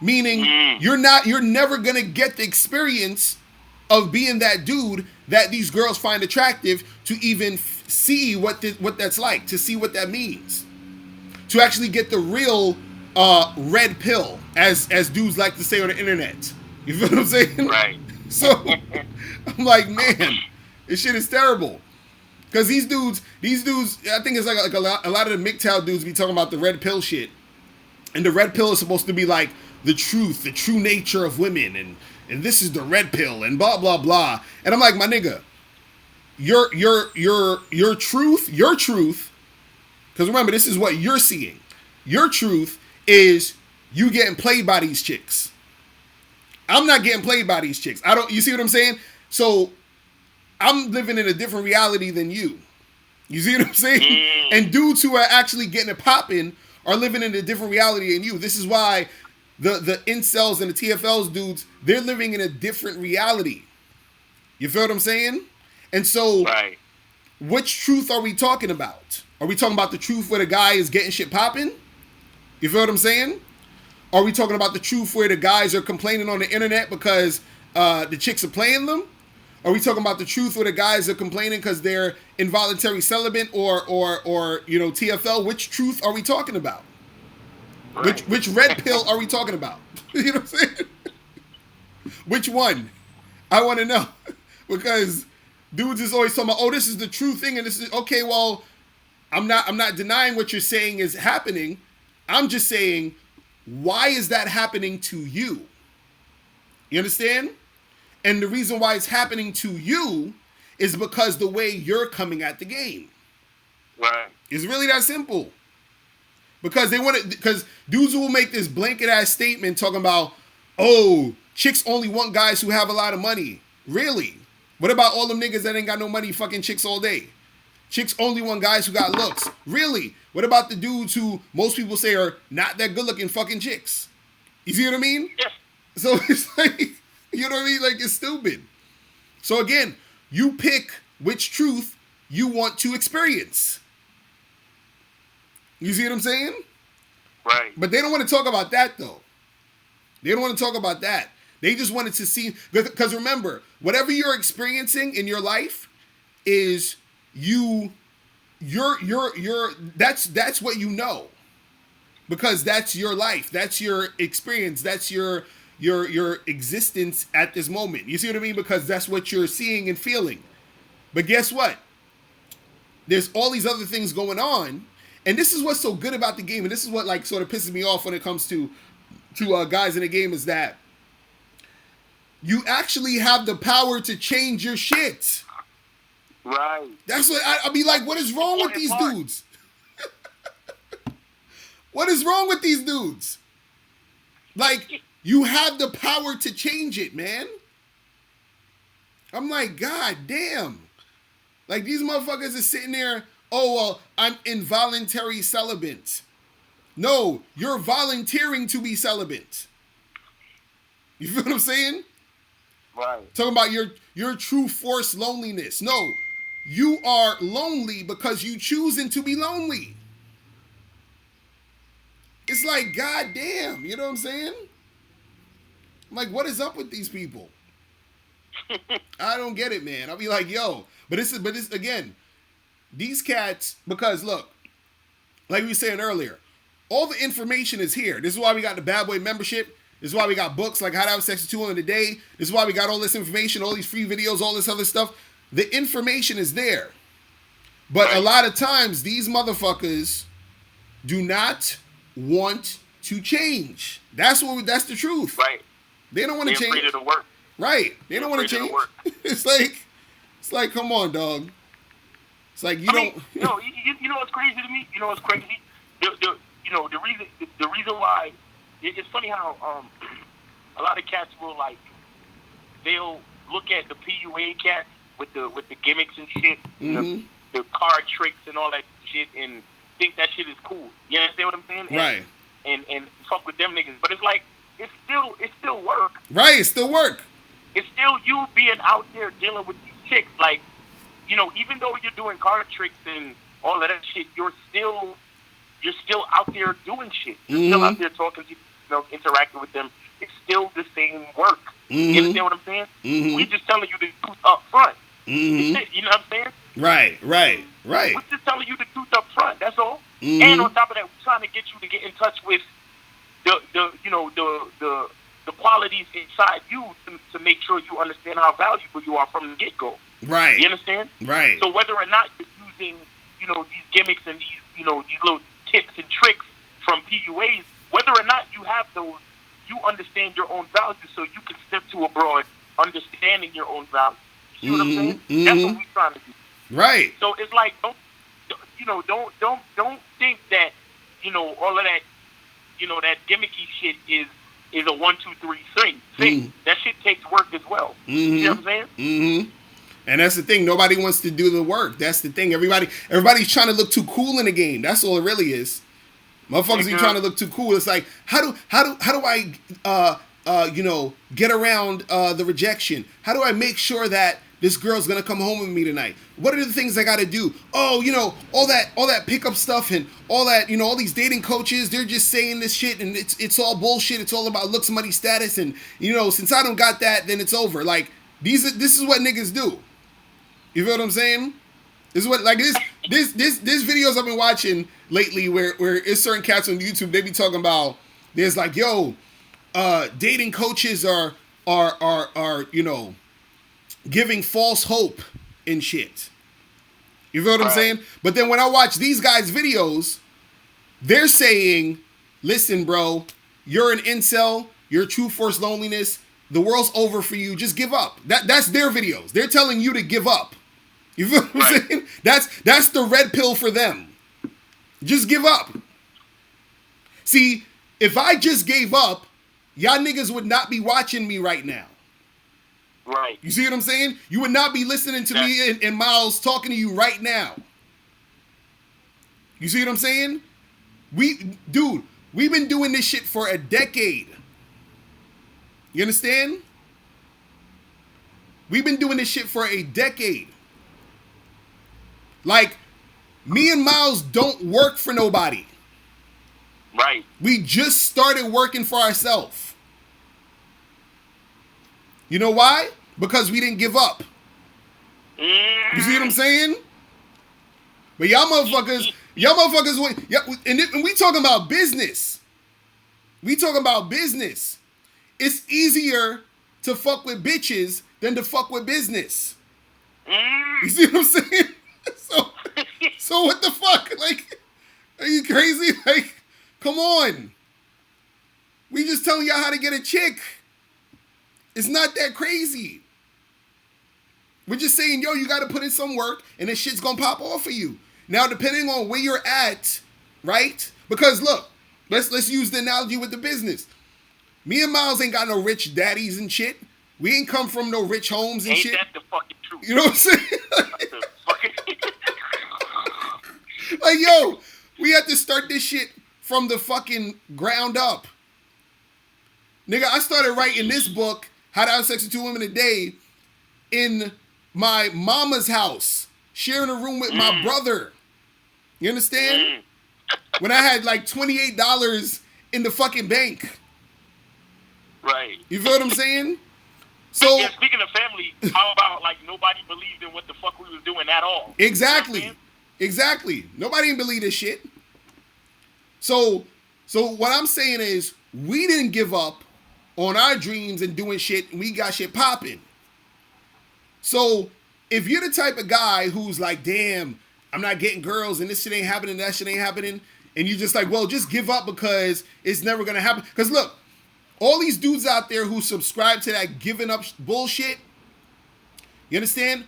Meaning, you're never gonna get the experience of being that dude that these girls find attractive to even see what that's like, to see what that means, to actually get the real red pill, as dudes like to say on the internet. You feel what I'm saying? Right. So I'm like, man, this shit is terrible. Because these dudes, I think it's like a lot of the MGTOW dudes be talking about the red pill shit, and the red pill is supposed to be like the truth, the true nature of women, and this is the red pill, and blah blah blah. And I'm like, my nigga, your truth, because remember, this is what you're seeing. Your truth is you getting played by these chicks. I'm not getting played by these chicks. You see what I'm saying? So I'm living in a different reality than you. You see what I'm saying? And dudes who are actually getting it popping are living in a different reality than you. This is why the incels and the TFLs dudes, they're living in a different reality. You feel what I'm saying? And so, right. Which truth are we talking about? Are we talking about the truth where the guy is getting shit popping? You feel what I'm saying? Are we talking about the truth where the guys are complaining on the internet because the chicks are playing them? Are we talking about the truth where the guys are complaining because they're involuntary celibate or TFL? Which truth are we talking about? Right. Which red pill are we talking about? You know what I'm saying? Which one? I want to know. Because dudes is always talking about, oh, this is the true thing, and this is okay. Well, I'm not denying what you're saying is happening. I'm just saying, why is that happening to you? You understand? And the reason why it's happening to you is because the way you're coming at the game. Right. It's really that simple. Because because dudes will make this blanket ass statement talking about, oh, chicks only want guys who have a lot of money. Really? What about all them niggas that ain't got no money fucking chicks all day? Chicks only want guys who got looks. Really? What about the dudes who most people say are not that good looking fucking chicks? You see what I mean? Yes. So it's like, you know what I mean? Like, it's stupid. So again, you pick which truth you want to experience. You see what I'm saying? Right. But they don't want to talk about that, though. They don't want to talk about that. They just wanted to see, because remember, whatever you're experiencing in your life is that's what you know. Because that's your life. That's your experience. That's your existence at this moment. You see what I mean? Because that's what you're seeing and feeling. But guess what? There's all these other things going on. And this is what's so good about the game. And this is what like sort of pisses me off when it comes to guys in the game, is that you actually have the power to change your shit. Right. That's what I'll be like, what is wrong with these dudes? What is wrong with these dudes? Like, you have the power to change it, man. I'm like, God damn. Like, these motherfuckers are sitting there, oh, well, I'm involuntary celibate. No, you're volunteering to be celibate. You feel what I'm saying? Right. Talking about your true forced loneliness. No, you are lonely because you choosing to be lonely. It's like, God damn, you know what I'm saying? I'm like, what is up with these people? I don't get it, man. I'll be like, yo, but this again, these cats, because look, like we were saying earlier, all the information is here. This is why we got the Bad Boy membership. This is why we got books like How to Have Sex with 2 Women a Day. This is why we got all this information, all these free videos, all this other stuff. The information is there. But a lot of times, these motherfuckers do not want to change. That's the truth. Right. They don't want to change. They're afraid of the work. Right. They don't want to change. It's like, come on, dog. It's like you don't. You know what's crazy to me? You know what's crazy? The reason why it's funny how a lot of cats will they'll look at the PUA cats with the gimmicks and shit, mm-hmm. the card tricks and all that shit, and think that shit is cool. You understand what I'm saying? Right. And fuck with them niggas, but it's like it's still work. Right. It's still work. It's still you being out there dealing with these chicks. Like, even though you're doing card tricks and all of that shit, you're still out there doing shit. You're mm-hmm. still out there talking to, interacting with them. It's still the same work. Mm-hmm. You understand what I'm saying? Mm-hmm. We just telling you the truth up front. You know what I'm saying? Right. We're just telling you the truth up front. That's all. And on top of that, we're trying to get you to get in touch with the qualities inside you to make sure you understand how valuable you are from the get go. Right. You understand? Right. So whether or not you're using these gimmicks and these little tips and tricks from PUAs, whether or not you have those, you understand your own value, so you can step to abroad understanding your own value. You see what I'm saying? That's what we're trying to do. Right. So it's like don't think that all of that that gimmicky shit is a 1, 2, 3 thing. That shit takes work as well. You know what I'm saying? And that's the thing. Nobody wants to do the work. That's the thing. Everybody's trying to look too cool in the game. That's all it really is. Motherfuckers be trying to look too cool. It's like, how do I get around the rejection? How do I make sure that this girl's gonna come home with me tonight? What are the things I gotta do? Oh, all that pickup stuff and all that, all these dating coaches, they're just saying this shit and it's all bullshit. It's all about looks, money, status, and since I don't got that, then it's over. Like this is what niggas do. You feel what I'm saying? This is what this videos I've been watching lately where it's certain cats on YouTube, they be talking about there's like, dating coaches are giving false hope and shit. You feel what I'm saying? But then when I watch these guys' videos, they're saying, listen, bro, you're an incel, you're true force loneliness, the world's over for you, just give up. That's their videos. They're telling you to give up. You feel what I'm saying? That's the red pill for them. Just give up. See, if I just gave up, y'all niggas would not be watching me right now. Right. You see what I'm saying? You would not be listening to me and Miles talking to you right now. You see what I'm saying? We've been doing this shit for a decade. You understand? We've been doing this shit for a decade. Like, me and Miles don't work for nobody. Right. We just started working for ourselves. You know why? Because we didn't give up. You see what I'm saying? But y'all motherfuckers, and we talking about business. We talking about business. It's easier to fuck with bitches than to fuck with business. You see what I'm saying? So what the fuck? Like, are you crazy? Like, come on. We just telling y'all how to get a chick. It's not that crazy. We're just saying, you got to put in some work and this shit's going to pop off for you. Now, depending on where you're at, right? Because look, let's use the analogy with the business. Me and Miles ain't got no rich daddies and shit. We ain't come from no rich homes and shit. Ain't that the fucking truth? You know what I'm saying? Like, we had to start this shit from the fucking ground up. Nigga, I started writing this book, How to Have Sex with 2 Women a Day, in my mama's house, sharing a room with my brother. You understand? When I had like $28 in the fucking bank. Right. You feel what I'm saying? So, yeah, speaking of family, how about like nobody believed in what the fuck we was doing at all? Exactly. You know Exactly. Nobody didn't believe this shit. So what I'm saying is, we didn't give up on our dreams and doing shit, and we got shit popping. So if you're the type of guy who's like, damn, I'm not getting girls, and this shit ain't happening, that shit ain't happening, and you're just like, well, just give up because it's never gonna happen. Because look, all these dudes out there who subscribe to that giving up bullshit, you understand?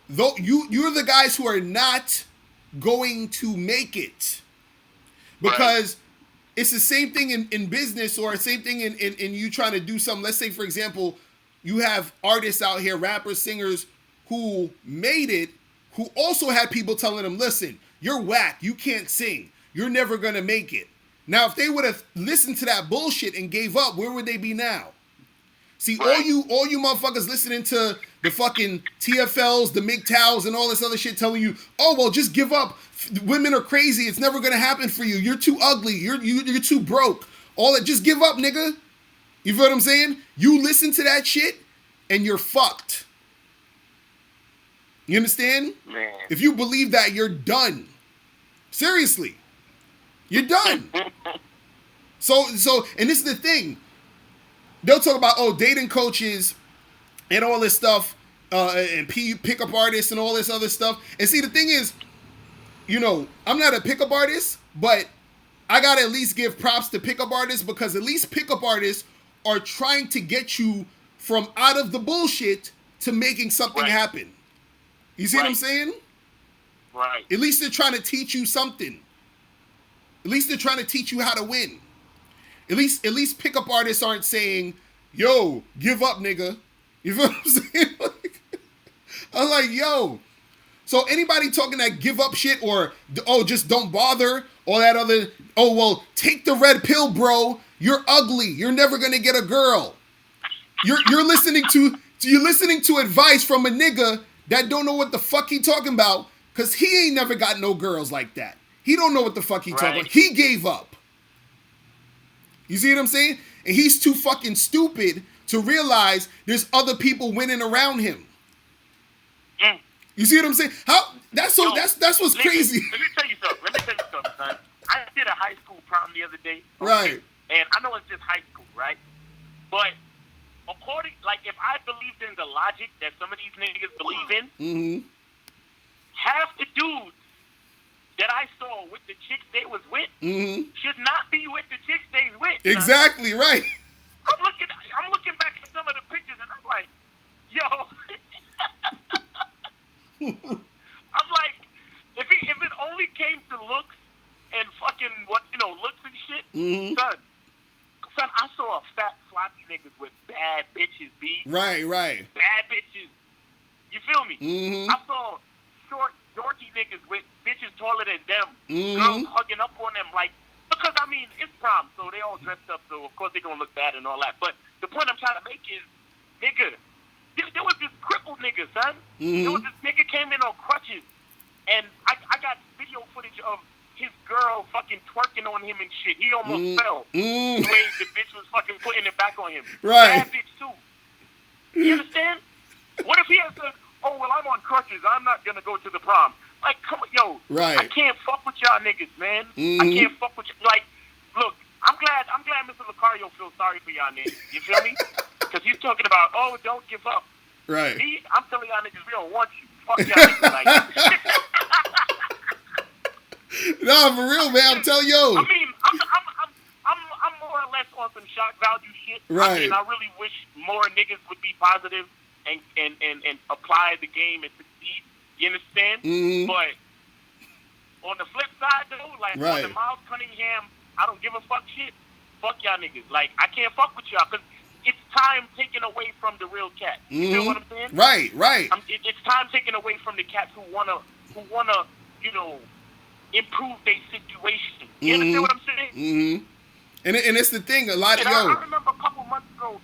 Though you're the guys who are not going to make it, because it's the same thing in business, or the same thing in you trying to do something. Let's say, for example, you have artists out here, rappers, singers, who made it, who also had people telling them, listen, you're whack, you can't sing, you're never gonna make it. Now, if they would have listened to that bullshit and gave up, where would they be now? See, all you motherfuckers listening to the fucking TFLs, the MGTOWs, and all this other shit telling you, oh, well, just give up. Women are crazy. It's never gonna happen for you. You're too ugly. You're too broke. All that. Just give up, nigga. You feel what I'm saying? You listen to that shit, and you're fucked. You understand? Man. If you believe that, you're done. Seriously. You're done. So, and this is the thing. They'll talk about, dating coaches and all this stuff, and pickup artists and all this other stuff. And see, the thing is, I'm not a pickup artist, but I gotta at least give props to pickup artists, because at least pickup artists are trying to get you from out of the bullshit to making something happen. You see what I'm saying? Right. At least they're trying to teach you something. At least they're trying to teach you how to win. At least pickup artists aren't saying, "Yo, give up, nigga." You feel what I'm saying? I'm like, yo. So anybody talking that give up shit, or just don't bother, all that other, well, take the red pill, bro. You're ugly. You're never gonna get a girl. You're listening to advice from a nigga that don't know what the fuck he talking about, because he ain't never got no girls like that. He don't know what the fuck he talking about. He gave up. You see what I'm saying? And he's too fucking stupid to realize there's other people winning around him. You see what I'm saying? That's what's crazy. Let me tell you something, son. I did a high school prom the other day. Okay? Right. And I know it's just high school, right? But if I believed in the logic that some of these niggas believe in, half the dudes that I saw with the chicks they was with should not be with the chicks they was with. Exactly, son. Right. I'm looking back at some of the pictures and I'm like, yo. I'm like, if it only came to looks and fucking looks and shit, son, I saw a fat floppy niggas with bad bitches, B. Right. Bad bitches. You feel me? I saw short, dorky niggas with bitches taller than them. Girls hugging up on them because it's prom, so they all dressed up, so of course they gonna look bad and all that. But the point I'm trying to make is, nigga, there was this crippled nigga, son. There was this nigga came in on crutches, and I got video footage of his girl fucking twerking on him and shit. He almost fell. The way the bitch was fucking putting it back on him. Right. Bad bitch too. You understand? What if he had said, "Oh well, I'm on crutches. I'm not gonna go to the prom." Like, come on, yo. Right. I can't fuck with y'all niggas, man. I can't fuck with you. Look, I'm glad Mr. Locario feels sorry for y'all niggas. You feel me? Because he's talking about, don't give up. Right. Me, I'm telling y'all niggas, we don't want you. Fuck y'all niggas. No, for real, man. I'm telling you. I'm more or less on some shock value shit. Right. I really wish more niggas would be positive and apply the game and succeed. You understand? But on the flip side, though, on the Miles Cunningham, I don't give a fuck shit. Fuck y'all niggas. I can't fuck with y'all because it's time taken away from the real cat. You feel what I'm saying? Right. It's time taken away from the cats who wanna improve their situation. You understand what I'm saying? And it's the thing, a lot of I remember a couple months ago,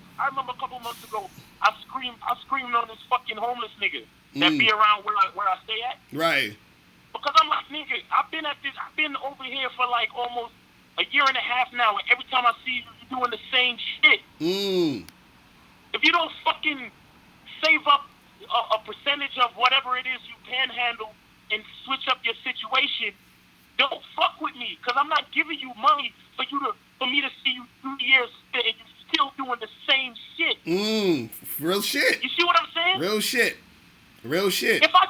I screamed on this fucking homeless nigga that be around where I stay at. Right. Because I'm like, nigga, I've been over here for almost a year and a half now, and every time I see you, you're doing the same shit. If you don't fucking save up a percentage of whatever it is you panhandle and switch up your situation, don't fuck with me, because I'm not giving you money for me to see you 2 years and you're still doing the same shit. Real shit. You see what I'm saying? Real shit. If I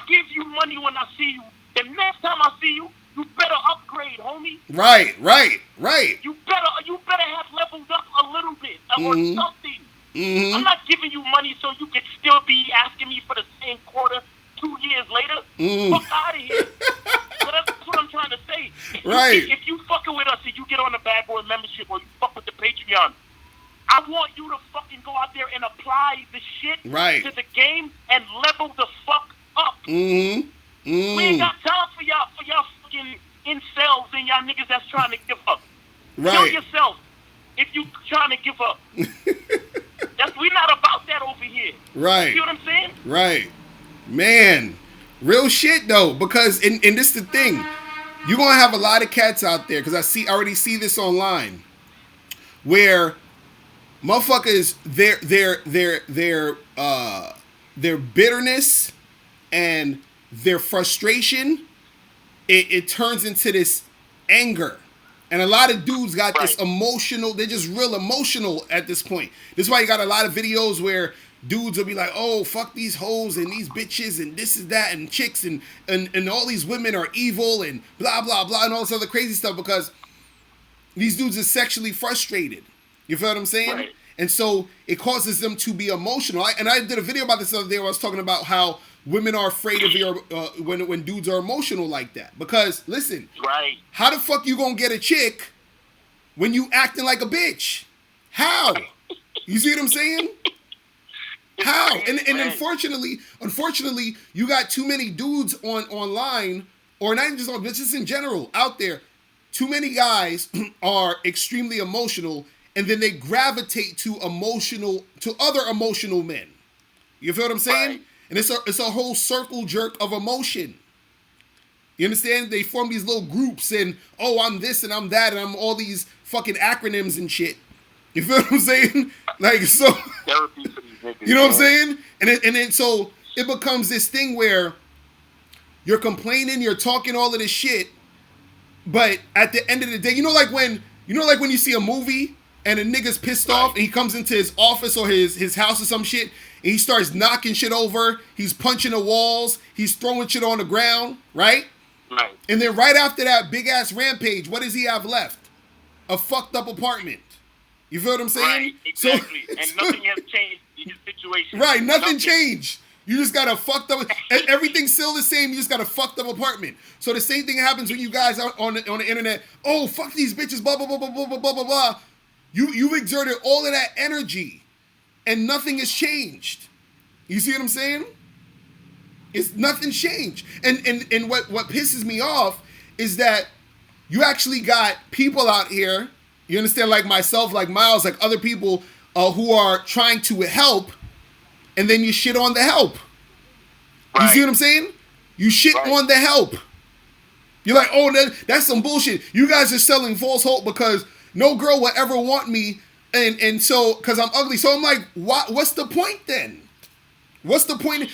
give you money when I see you, the next time I see you, you better upgrade, homie. Right. You better have leveled up a little bit or something. I'm not giving you money so you can still be asking me for the same quarter 2 years later. Fuck out of here. So that's what I'm trying to say. If you fucking with us and you get on the Bad Boy membership or you fuck with the Patreon, I want you to fucking go out there and apply the shit to the game and level the fuck up. We ain't got time for y'all fucking incels and y'all niggas that's trying to give up. Kill yourself if you trying to give up. We're not about that over here. Right. You see what I'm saying? Right. Man. Real shit though, because and this is the thing. You're gonna have a lot of cats out there, because I already see this online, where motherfuckers their bitterness and their frustration, it turns into this anger. And a lot of dudes got this Right. emotional, they're just real emotional at this point. This is why you got a lot of videos where dudes will be like, oh, fuck these hoes and these bitches and this is that and chicks and all these women are evil and blah, blah, blah, and all this other crazy stuff because these dudes are sexually frustrated. You feel what I'm saying? Right. And so it causes them to be emotional. And I did a video about this the other day where I was talking about how women are afraid of your when dudes are emotional like that. Because listen, Right. how the fuck you gonna get a chick when you acting like a bitch? How? You see what I'm saying? How? And unfortunately, you got too many dudes online, or not even just on, but just in general out there. Too many guys are extremely emotional, and then they gravitate to other emotional men. You feel what I'm saying? Right. And it's a whole circle jerk of emotion. You understand? They form these little groups, and oh, I'm this and I'm that, and I'm all these fucking acronyms and shit. You feel what I'm saying? Like so. Therapy for these niggas. You know what I'm saying? And then so it becomes this thing where you're complaining, you're talking all of this shit, but at the end of the day, you know like when you see a movie and a nigga's pissed off and he comes into his office or his house or some shit and he starts knocking shit over, he's punching the walls, he's throwing shit on the ground, right? Right. And then right after that big ass rampage, what does he have left? A fucked up apartment. You feel what I'm saying? Right, exactly. So, and nothing has changed in his situation. Right, nothing changed. You just got a fucked up. Everything's still the same. You just got a fucked up apartment. So the same thing happens when you guys are on the internet. Oh, fuck these bitches. Blah blah blah blah blah blah blah blah blah. You've exerted all of that energy, and nothing has changed. You see what I'm saying? It's nothing changed. And what pisses me off is that you actually got people out here. You understand, like myself, like Miles, like other people who are trying to help. And then you shit on the help. Right. You see what I'm saying? You shit on the help. You're like, oh, that's some bullshit. You guys are selling false hope because no girl will ever want me, and so because I'm ugly. So I'm like, what's the point then? What's the point?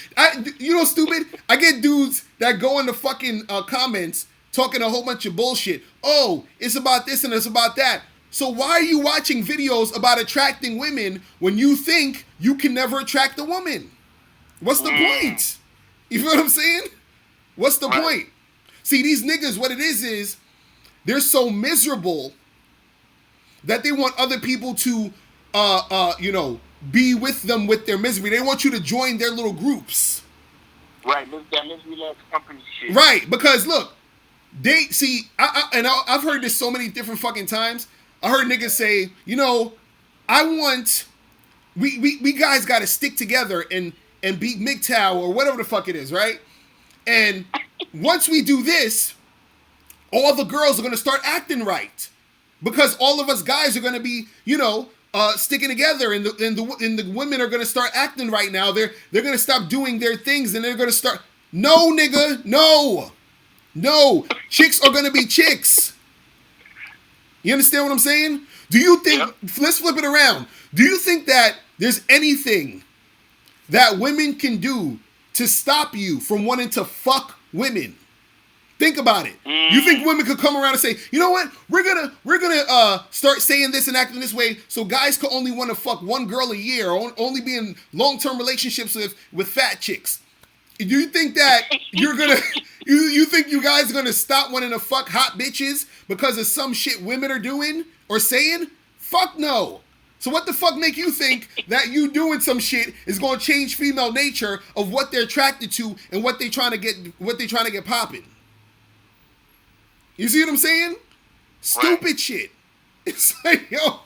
You know, stupid. I get dudes that go in the fucking comments talking a whole bunch of bullshit. Oh, it's about this and it's about that. So why are you watching videos about attracting women when you think you can never attract a woman? What's the point? You feel what I'm saying? What's the point? See, these niggas, what it is they're so miserable that they want other people to, be with them with their misery. They want you to join their little groups. Right, that misery loves company shit. Right, because look, I've heard this so many different fucking times. I heard niggas say, we guys got to stick together and beat MGTOW or whatever the fuck it is, right? And once we do this, all the girls are going to start acting right because all of us guys are going to be, sticking together, and the women are going to start acting right now. They're going to stop doing their things, and they're going to start. No, nigga, no. Chicks are going to be chicks. You understand what I'm saying? Do you think, let's flip it around. Do you think that there's anything that women can do to stop you from wanting to fuck women? Think about it. You think women could come around and say, you know what? We're gonna start saying this and acting this way so guys could only want to fuck one girl a year or only be in long-term relationships with fat chicks. Do you think that you're gonna you think you guys are gonna stop wanting to fuck hot bitches because of some shit women are doing or saying? Fuck no. So what the fuck make you think that you doing some shit is gonna change female nature of what they're attracted to and what they trying to get popping? You see what I'm saying? Stupid shit. It's like, yo,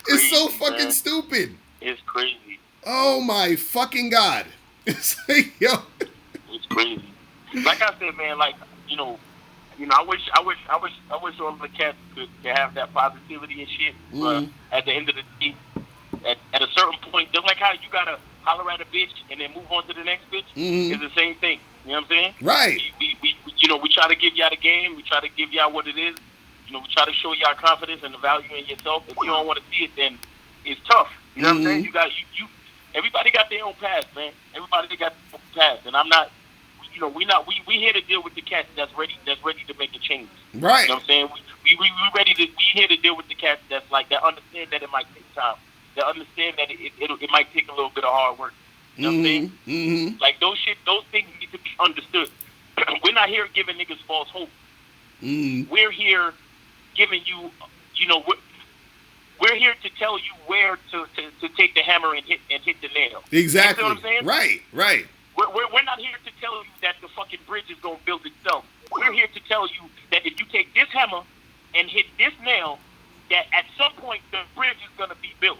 it's so fucking stupid. It's crazy. Oh my fucking God. It's like, yo. It's crazy. Like I said, man, I wish all of the cats could have that positivity and shit. But at the end of the day, at a certain point, just like how you gotta holler at a bitch and then move on to the next bitch, it's the same thing. You know what I'm saying? Right. We try to give y'all the game. We try to give y'all what it is. We try to show y'all confidence and the value in yourself. If you don't want to see it, then it's tough. You know what I'm saying? everybody got their own path, man. Everybody got their own path, and I'm not. We here to deal with the cats that's ready to make a change. Right. You know what I'm saying? We here to deal with the cats that's like that understand that it might take time. That understand that it might take a little bit of hard work. You know what I'm saying? Mm-hmm. Like those things need to be understood. We're not here giving niggas false hope. Mm-hmm. We're here giving you, we're here to tell you where to take the hammer and hit the nail. Exactly. You know what I'm saying? Right. We're not here to tell you that the fucking bridge is going to build itself. We're here to tell you that if you take this hammer and hit this nail, that at some point the bridge is going to be built.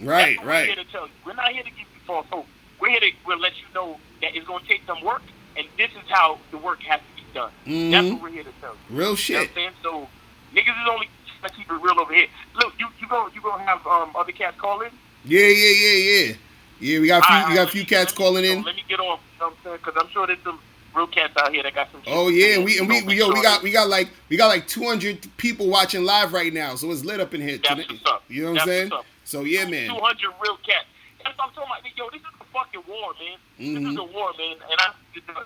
Right. We're here to tell you. We're not here to give you false hope. We're here to let you know that it's going to take some work, and this is how the work has to be done. That's what we're here to tell you. Real shit. You know what I'm saying? So niggas is only trying to keep it real over here. Look, you gonna have other cats call in? Yeah. Yeah, we got a few cats calling in. Let me get on. You know what I'm saying? Because I'm sure there's some real cats out here that got some shit. Oh yeah, we got like 200 people watching live right now, so it's lit up in here. That's what's up. You know what I'm saying? So yeah, man. 200 real cats. That's what I'm talking about. Yo, this is a fucking war, man. This is a war, man. And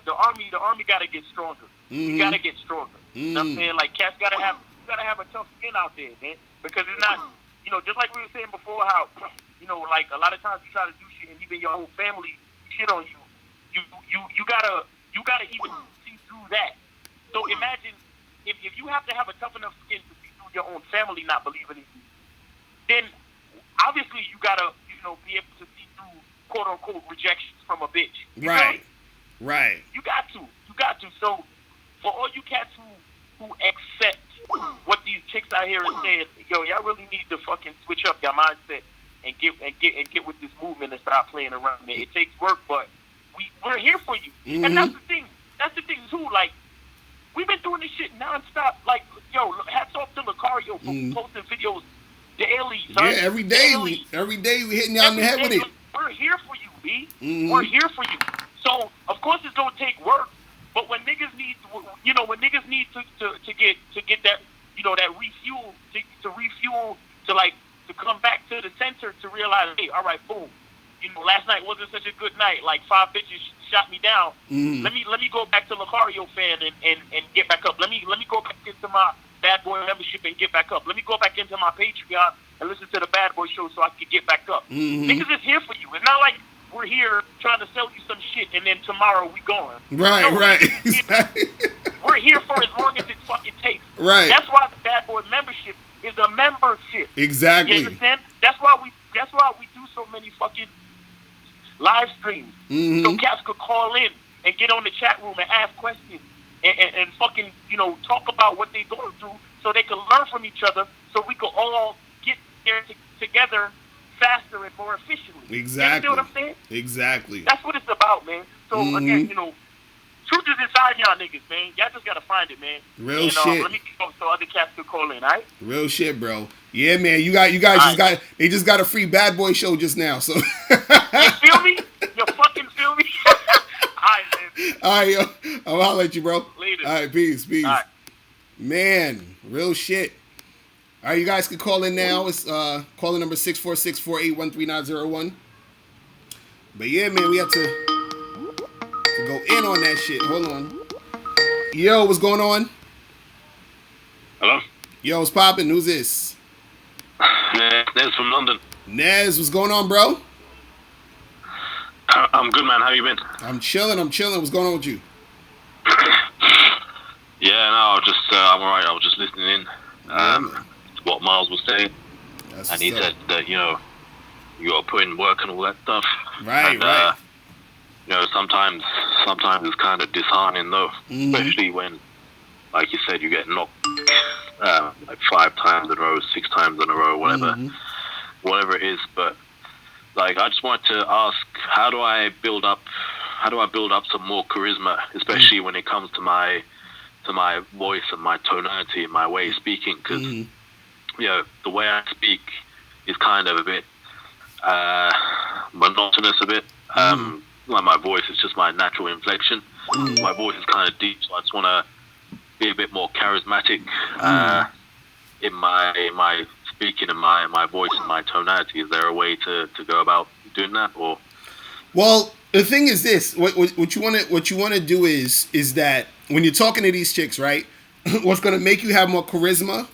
the army gotta get stronger. You gotta get stronger. You know what I'm saying? Like cats gotta have a tough skin out there, man. Because it's not, just like we were saying before, how like a lot of times you try to do shit and even your whole family shit on you. You gotta even see through that. So imagine if you have to have a tough enough skin to see through your own family not believing in you, then obviously you gotta be able to see through quote unquote rejections from a bitch. Right. You got to. So for all you cats who accept what these chicks out here are saying, yo, y'all really need to fucking switch up your mindset and get with this movement and stop playing around, man. It takes work, but we're here for you. And that's the thing. That's the thing too. Like we've been doing this shit nonstop. Like yo, hats off to Locario for posting videos daily. Son. Yeah, every day we hitting y'all in the head with it. We're here for you, B. We're here for you. So of course it's gonna take work, but when niggas need to get that that refuel to refuel to come back to the center to realize, hey, all right, boom. Last night wasn't such a good night. Like 5 bitches shot me down. Let me go back to Locario fan and get back up. Let me go back into my Bad Boy membership and get back up. Let me go back into my Patreon and listen to the Bad Boy show so I can get back up. Niggas is here for you. It's not like we're here trying to sell you some shit and then tomorrow we gone. Right. We're here for as long as it fucking takes. Right. That's why the Bad Boy membership is a membership. Exactly. You understand? That's why we do so many fucking live streams. So cats could call in and get on the chat room and ask questions and fucking, talk about what they're going through so they can learn from each other so we can all get there together faster and more efficiently. Exactly. You know what I'm saying? Exactly. That's what it's about, man. So again, truth is inside y'all niggas, man. Y'all just gotta find it, man. Real shit. Let me go so other cats can call in, alright? Real shit, bro. Yeah, man. You guys just got a free Bad Boy show just now. So you feel me? You fucking feel me? Alright, man. Alright, yo. I'll holler at you, bro. Later. Alright, peace. All right. Man, real shit. All right, you guys can call in now. It's calling number 646-481-3901. But yeah, man, we have to go in on that shit. Hold on. Yo, what's going on? Hello? Yo, what's poppin'? Who's this? Nez from London. Nez, what's going on, bro? I'm good, man. How you been? I'm chilling. What's going on with you? Yeah, no, I'm alright. I was just listening in to what Miles was saying. And he said that, you got to put in work and all that stuff. Right. Sometimes it's kind of disheartening, though. Especially when, like you said, you get knocked like 5 times in a row, 6 times in a row, whatever it is. But like, I just wanted to ask, how do I build up some more charisma, especially when it comes to my voice and my tonality and my way of speaking? Because the way I speak is kind of a bit monotonous, a bit. Like my voice is just my natural inflection. My voice is kind of deep, so I just want to be a bit more charismatic in my speaking in my voice and my tonality. Is there a way to go about doing that, or? Well, the thing is this: what you want to do is that when you're talking to these chicks, right? What's going to make you have more charisma,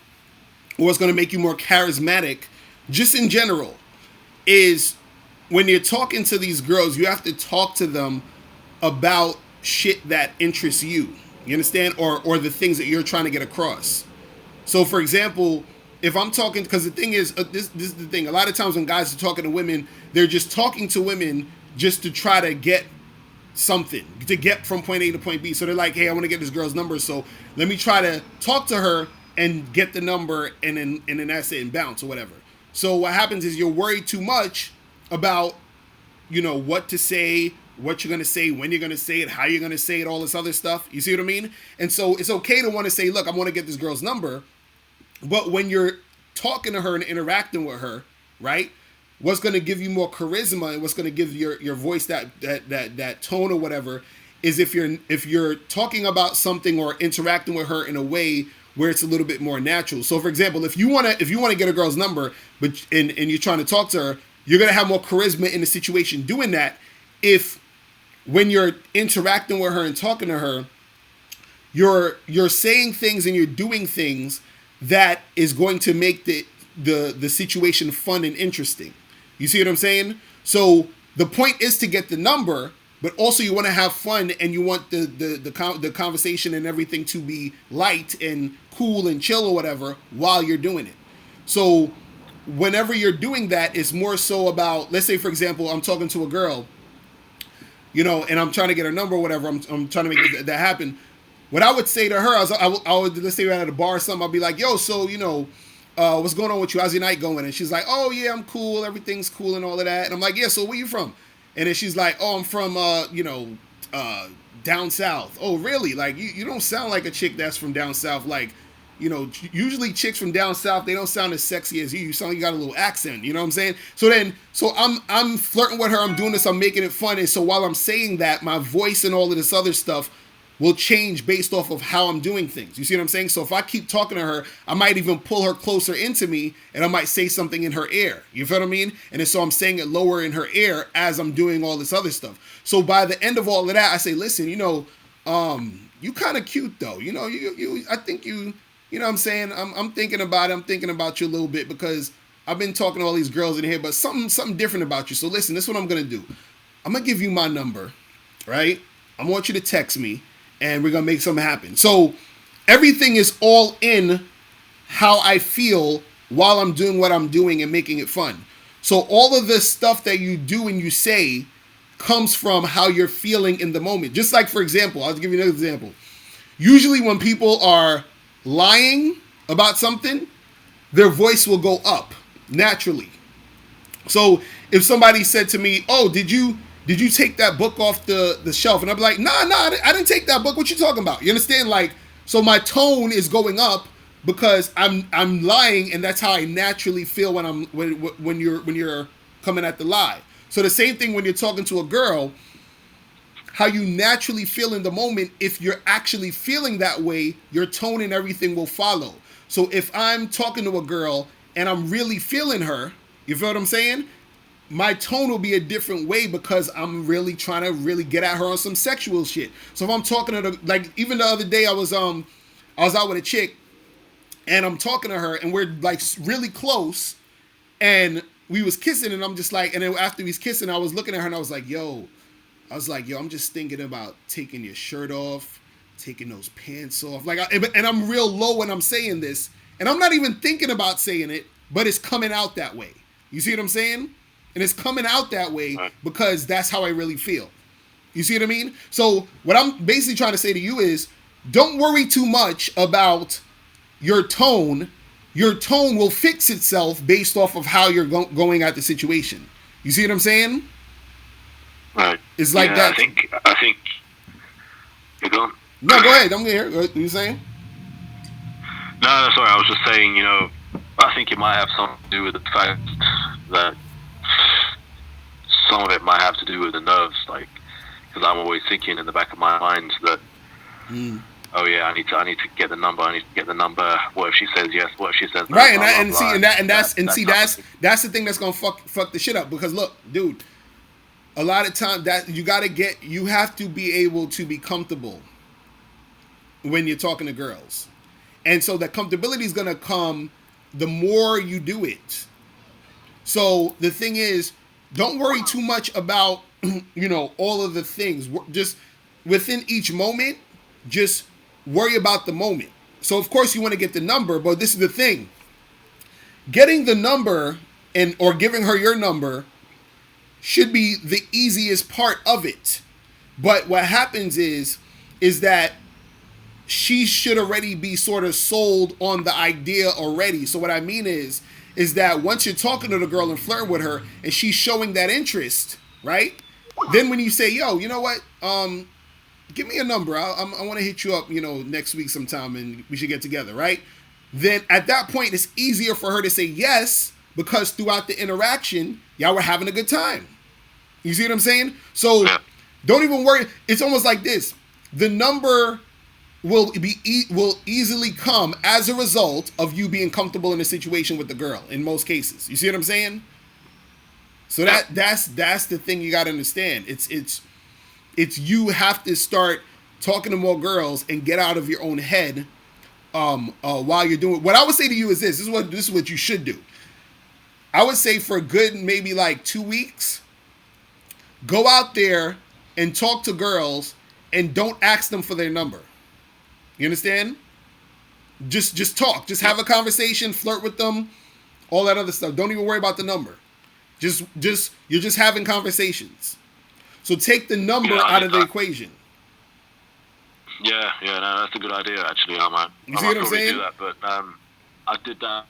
or what's going to make you more charismatic, just in general, is when you're talking to these girls, you have to talk to them about shit that interests you. You understand? Or the things that you're trying to get across. So, for example, if I'm talking, because the thing is, this is the thing. A lot of times when guys are talking to women, they're just talking to women just to try to get something, to get from point A to point B. So they're like, hey, I want to get this girl's number, so let me try to talk to her and get the number, and then that's it, and bounce or whatever. So what happens is you're worried too much about, what to say, what you're going to say, when you're going to say it, how you're going to say it, all this other stuff. You see what I mean? And so it's okay to want to say, look, I want to get this girl's number. But when you're talking to her and interacting with her, right, what's going to give you more charisma and what's going to give your voice that tone or whatever is if you're talking about something or interacting with her in a way where it's a little bit more natural. So, for example, if you want to get a girl's number, but and you're trying to talk to her, you're going to have more charisma in the situation doing that if when you're interacting with her and talking to her, you're saying things and you're doing things that is going to make the situation fun and interesting. You see what I'm saying? So the point is to get the number, but also you want to have fun and you want the conversation and everything to be light and cool and chill or whatever while you're doing it. So whenever you're doing that, it's more so about, let's say, for example, I'm talking to a girl, and I'm trying to get her number or whatever. I'm trying to make that happen. What I would say to her, I would let's say we're at a bar or something, I'll be like, yo, so, what's going on with you? How's your night going? And she's like, oh, yeah, I'm cool. Everything's cool and all of that. And I'm like, yeah, so where you from? And then she's like, oh, I'm from, down south. Oh, really? Like, you don't sound like a chick that's from down south. Like, usually chicks from down south, they don't sound as sexy as you. You sound like you got a little accent. You know what I'm saying? So I'm flirting with her. I'm doing this. I'm making it fun. And so while I'm saying that, my voice and all of this other stuff will change based off of how I'm doing things. You see what I'm saying? So if I keep talking to her, I might even pull her closer into me and I might say something in her ear. You feel what I mean? And so I'm saying it lower in her ear as I'm doing all this other stuff. So by the end of all of that, I say, listen, you kind of cute though. I think you know what I'm saying? I'm thinking about it. I'm thinking about you a little bit because I've been talking to all these girls in here, but something different about you. So listen, this is what I'm going to do. I'm going to give you my number, right? I want you to text me. And we're going to make something happen. So everything is all in how I feel while I'm doing what I'm doing and making it fun. So all of this stuff that you do and you say comes from how you're feeling in the moment. Just like, for example, I'll give you another example. Usually when people are lying about something, their voice will go up naturally. So if somebody said to me, oh, did you take that book off the shelf? And I'm like, nah, I didn't take that book. What you talking about? You understand? Like, so my tone is going up because I'm lying, and that's how I naturally feel when you're coming at the lie. So the same thing when you're talking to a girl, how you naturally feel in the moment, if you're actually feeling that way, your tone and everything will follow. So if I'm talking to a girl and I'm really feeling her, you feel what I'm saying? My tone will be a different way because I'm really trying to really get at her on some sexual shit. So if I'm talking to her, like even the other day I was out with a chick and I'm talking to her and we're like really close and we was kissing and I'm just like, and then after we was kissing, I was looking at her and I was like, yo, I'm just thinking about taking your shirt off, taking those pants off. Like, and I'm real low when I'm saying this and I'm not even thinking about saying it, but it's coming out that way. You see what I'm saying? And it's coming out that way because that's how I really feel. You see what I mean? So what I'm basically trying to say to you is don't worry too much about your tone. Your tone will fix itself based off of how you're going at the situation. You see what I'm saying? Right. It's like that. I think. You go. No, go ahead. I'm here. What are you saying? No, sorry. I was just saying, I think it might have something to do with the fact that some of it might have to do with the nerves, like, because I'm always thinking in the back of my mind that, oh yeah, I need to get the number. What if she says yes? What if she says no? Right, Blah, blah, and blah, see, that's that's the thing that's gonna fuck the shit up. Because look, dude, a lot of time that you have to be able to be comfortable when you're talking to girls, and so that comfortability is gonna come the more you do it. So the thing is, don't worry too much about all of the things. Just within each moment, just worry about the moment. So of course you want to get the number, but this is the thing: getting the number or giving her your number should be the easiest part of it. But what happens is that she should already be sort of sold on the idea already. So what I mean is that once you're talking to the girl and flirting with her and she's showing that interest, right? Then when you say, yo, you know what? Give me a number. I want to hit you up, next week sometime and we should get together, right? Then at that point, it's easier for her to say yes because throughout the interaction, y'all were having a good time. You see what I'm saying? So don't even worry. It's almost like this. The number will easily come as a result of you being comfortable in a situation with the girl in most cases. You see what I'm saying? So that's the thing you got to understand. It's you have to start talking to more girls and get out of your own head while you're doing. What I would say to you is this. This is what you should do. I would say for a good maybe like 2 weeks, go out there and talk to girls and don't ask them for their number. You understand? Just talk. Just have a conversation, flirt with them, all that other stuff. Don't even worry about the number. You're just having conversations. So take the number out of the equation. Yeah, no, that's a good idea. Actually, I might probably do that. But I did that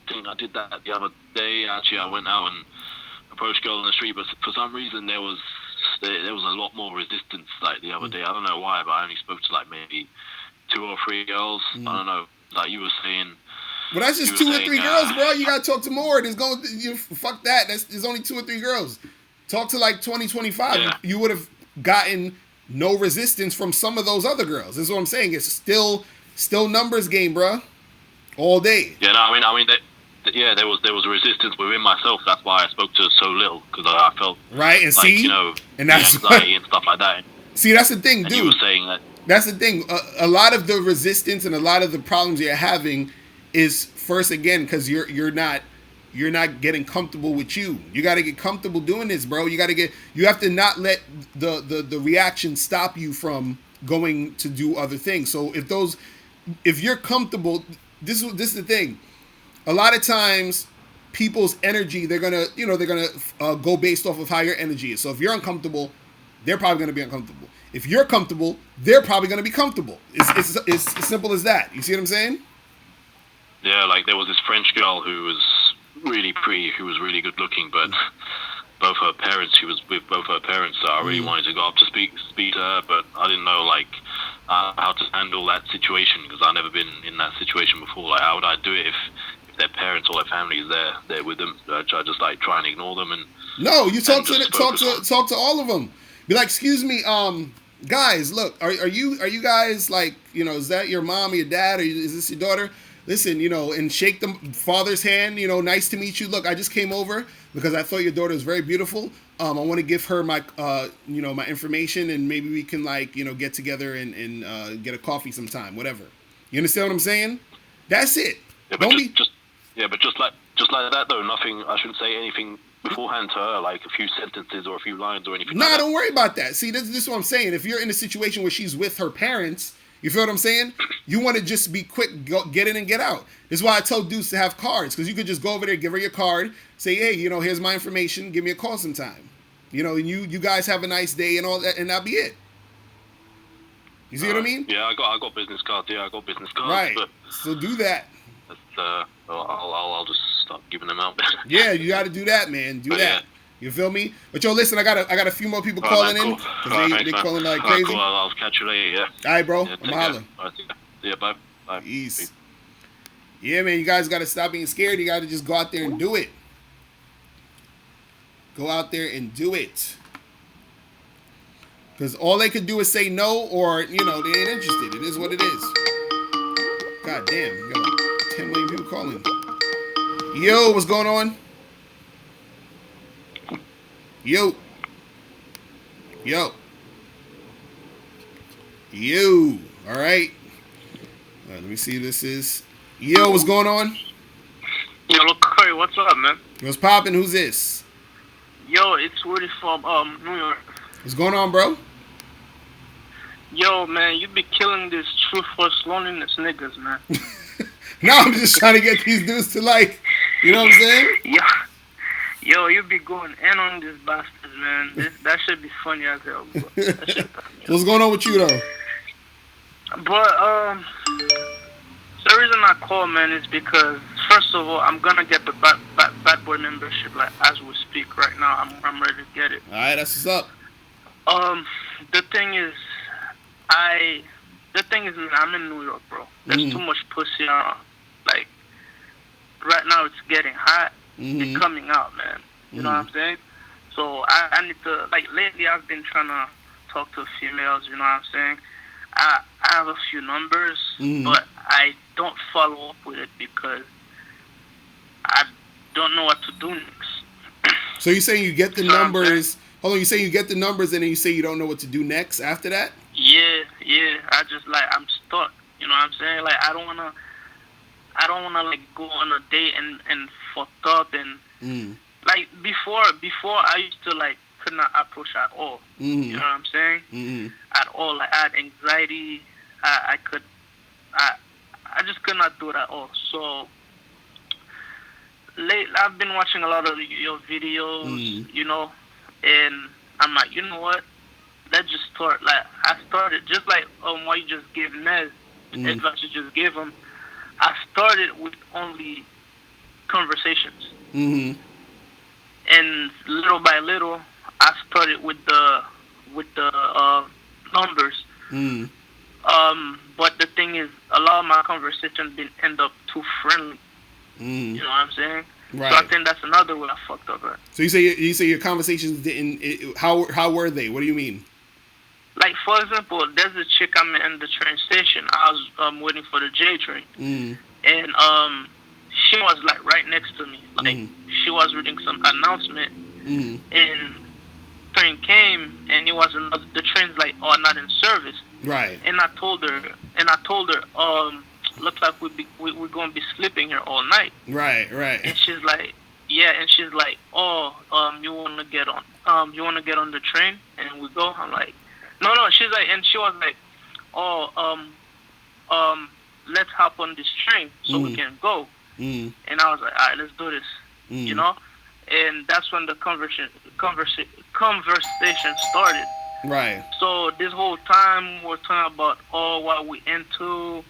the other day. Actually, I went out and approached a girl on the street, but for some reason there was a lot more resistance. Like the other day, I don't know why, but I only spoke to like maybe 2 or 3 girls. I don't know. Like you were saying. Well, that's just 2 or 3 girls, bro. You gotta talk to more. Fuck that. There's only 2 or 3 girls. Talk to like 20, 25. Yeah. You would have gotten no resistance from some of those other girls. That's what I'm saying. It's still numbers game, bro. All day. Yeah, no, I mean, there was resistance within myself. That's why I spoke to so little, because I felt right. And like, and that's anxiety and stuff like that. See, that's the thing, dude. You were saying that. That's the thing. A lot of the resistance and a lot of the problems you're having is first again because you're not getting comfortable with you. You got to get comfortable doing this, bro. You have to not let the reaction stop you from going to do other things. So if you're comfortable, this is the thing. A lot of times, people's energy they're gonna go based off of how your energy is. So if you're uncomfortable, they're probably gonna be uncomfortable. If you're comfortable, they're probably gonna be comfortable. It's as simple as that. You see what I'm saying? Yeah, like there was this French girl who was really pretty, who was really good looking, but she was with both her parents, so I really wanted to go up to speak to her, but I didn't know how to handle that situation because I've never been in that situation before. Like, how would I do it if their parents or their family is there with them? I just like try and ignore them and no, you talk to all of them. Be like, excuse me, guys, look, are you guys like, is that your mom or your dad or is this your daughter? Listen, and shake the father's hand, nice to meet you. Look, I just came over because I thought your daughter is very beautiful. I want to give her my, my information and maybe we can get together and get a coffee sometime, whatever. You understand what I'm saying? That's it. Yeah, but just like that though, nothing, I shouldn't say anything beforehand to her, like a few sentences or a few lines or anything. Nah, don't worry about that. See, this is what I'm saying. If you're in a situation where she's with her parents, you feel what I'm saying? You want to just be quick, get in and get out. This is why I told dudes to have cards, because you could just go over there, give her your card, say, hey, here's my information, give me a call sometime. And you guys have a nice day and all that, and that'll be it. You see what I mean? Yeah, I got business cards. Yeah, I got business cards. Right. But so do that. I'll just start giving them out. Yeah, you got to do that, man. Do that. Yeah. You feel me? But yo, listen, I got a few more people calling in because they calling like crazy. Cool. I'll catch you later. Yeah. All right, bro. I'm hollering. Yeah, bye. Peace. Yeah, man. You guys got to stop being scared. You got to just go out there and do it. Go out there and do it. Because all they could do is say no, or they ain't interested. It is what it is. God damn. 10 million people calling. Yo, what's going on? Yo. Yo. Yo. All right. Let me see. This is. Yo, what's going on? Yo, Locario, what's up, man? What's popping? Who's this? Yo, it's Woody from New York. What's going on, bro? Yo, man, you be killing these truth versus loneliness niggas, man. No, I'm just trying to get these dudes to like, you know what I'm saying? Yo, you be going in on these bastards, man. That should be funny as hell, bro. What's going on with you, though? But, the reason I call, man, is because, first of all, I'm gonna get the bad boy membership, like, as we speak right now. I'm ready to get it. Alright, that's what's up. The thing is, man, I'm in New York, bro. There's too much pussy around. Like, right now it's getting hot. It's coming out, man. You know what I'm saying? So I need to, like, lately I've been trying to talk to females, you know what I'm saying? I have a few numbers, but I don't follow up with it because I don't know what to do next. So you're saying you get the numbers. Hold on, you say you get the numbers and then you say you don't know what to do next after that? Yeah. I just, like, I'm stuck. You know what I'm saying? Like, I don't wanna like go on a date and fuck up and like before I used to like could not approach at all. You know what I'm saying? At all. Like, I had anxiety. I just could not do it at all. So I've been watching a lot of your videos, you know, and I'm like, you know what? Let's just start. Like, I started just like what you just gave Nez, advice you just gave him. I started with only conversations, and little by little, I started with the numbers. But the thing is, a lot of my conversations didn't end up too friendly. You know what I'm saying? Right. So I think that's another way I fucked up. Right? So you say your conversations didn't. How were they? What do you mean? Like, for example, there's a chick I'm in the train station. I was waiting for the J train, and she was like right next to me. Like, she was reading some announcement, and train came, and it was another. The train's like, oh, not in service. Right. And I told her, looks like we're gonna be sleeping here all night. Right. And she's like, yeah, and she's like, oh, you wanna get on the train, and we go. I'm like, no. She's like, and she was like, oh, let's hop on this train so we can go. And I was like, all right, let's do this. You know, and that's when the conversation started. Right. So this whole time we're talking about what we into,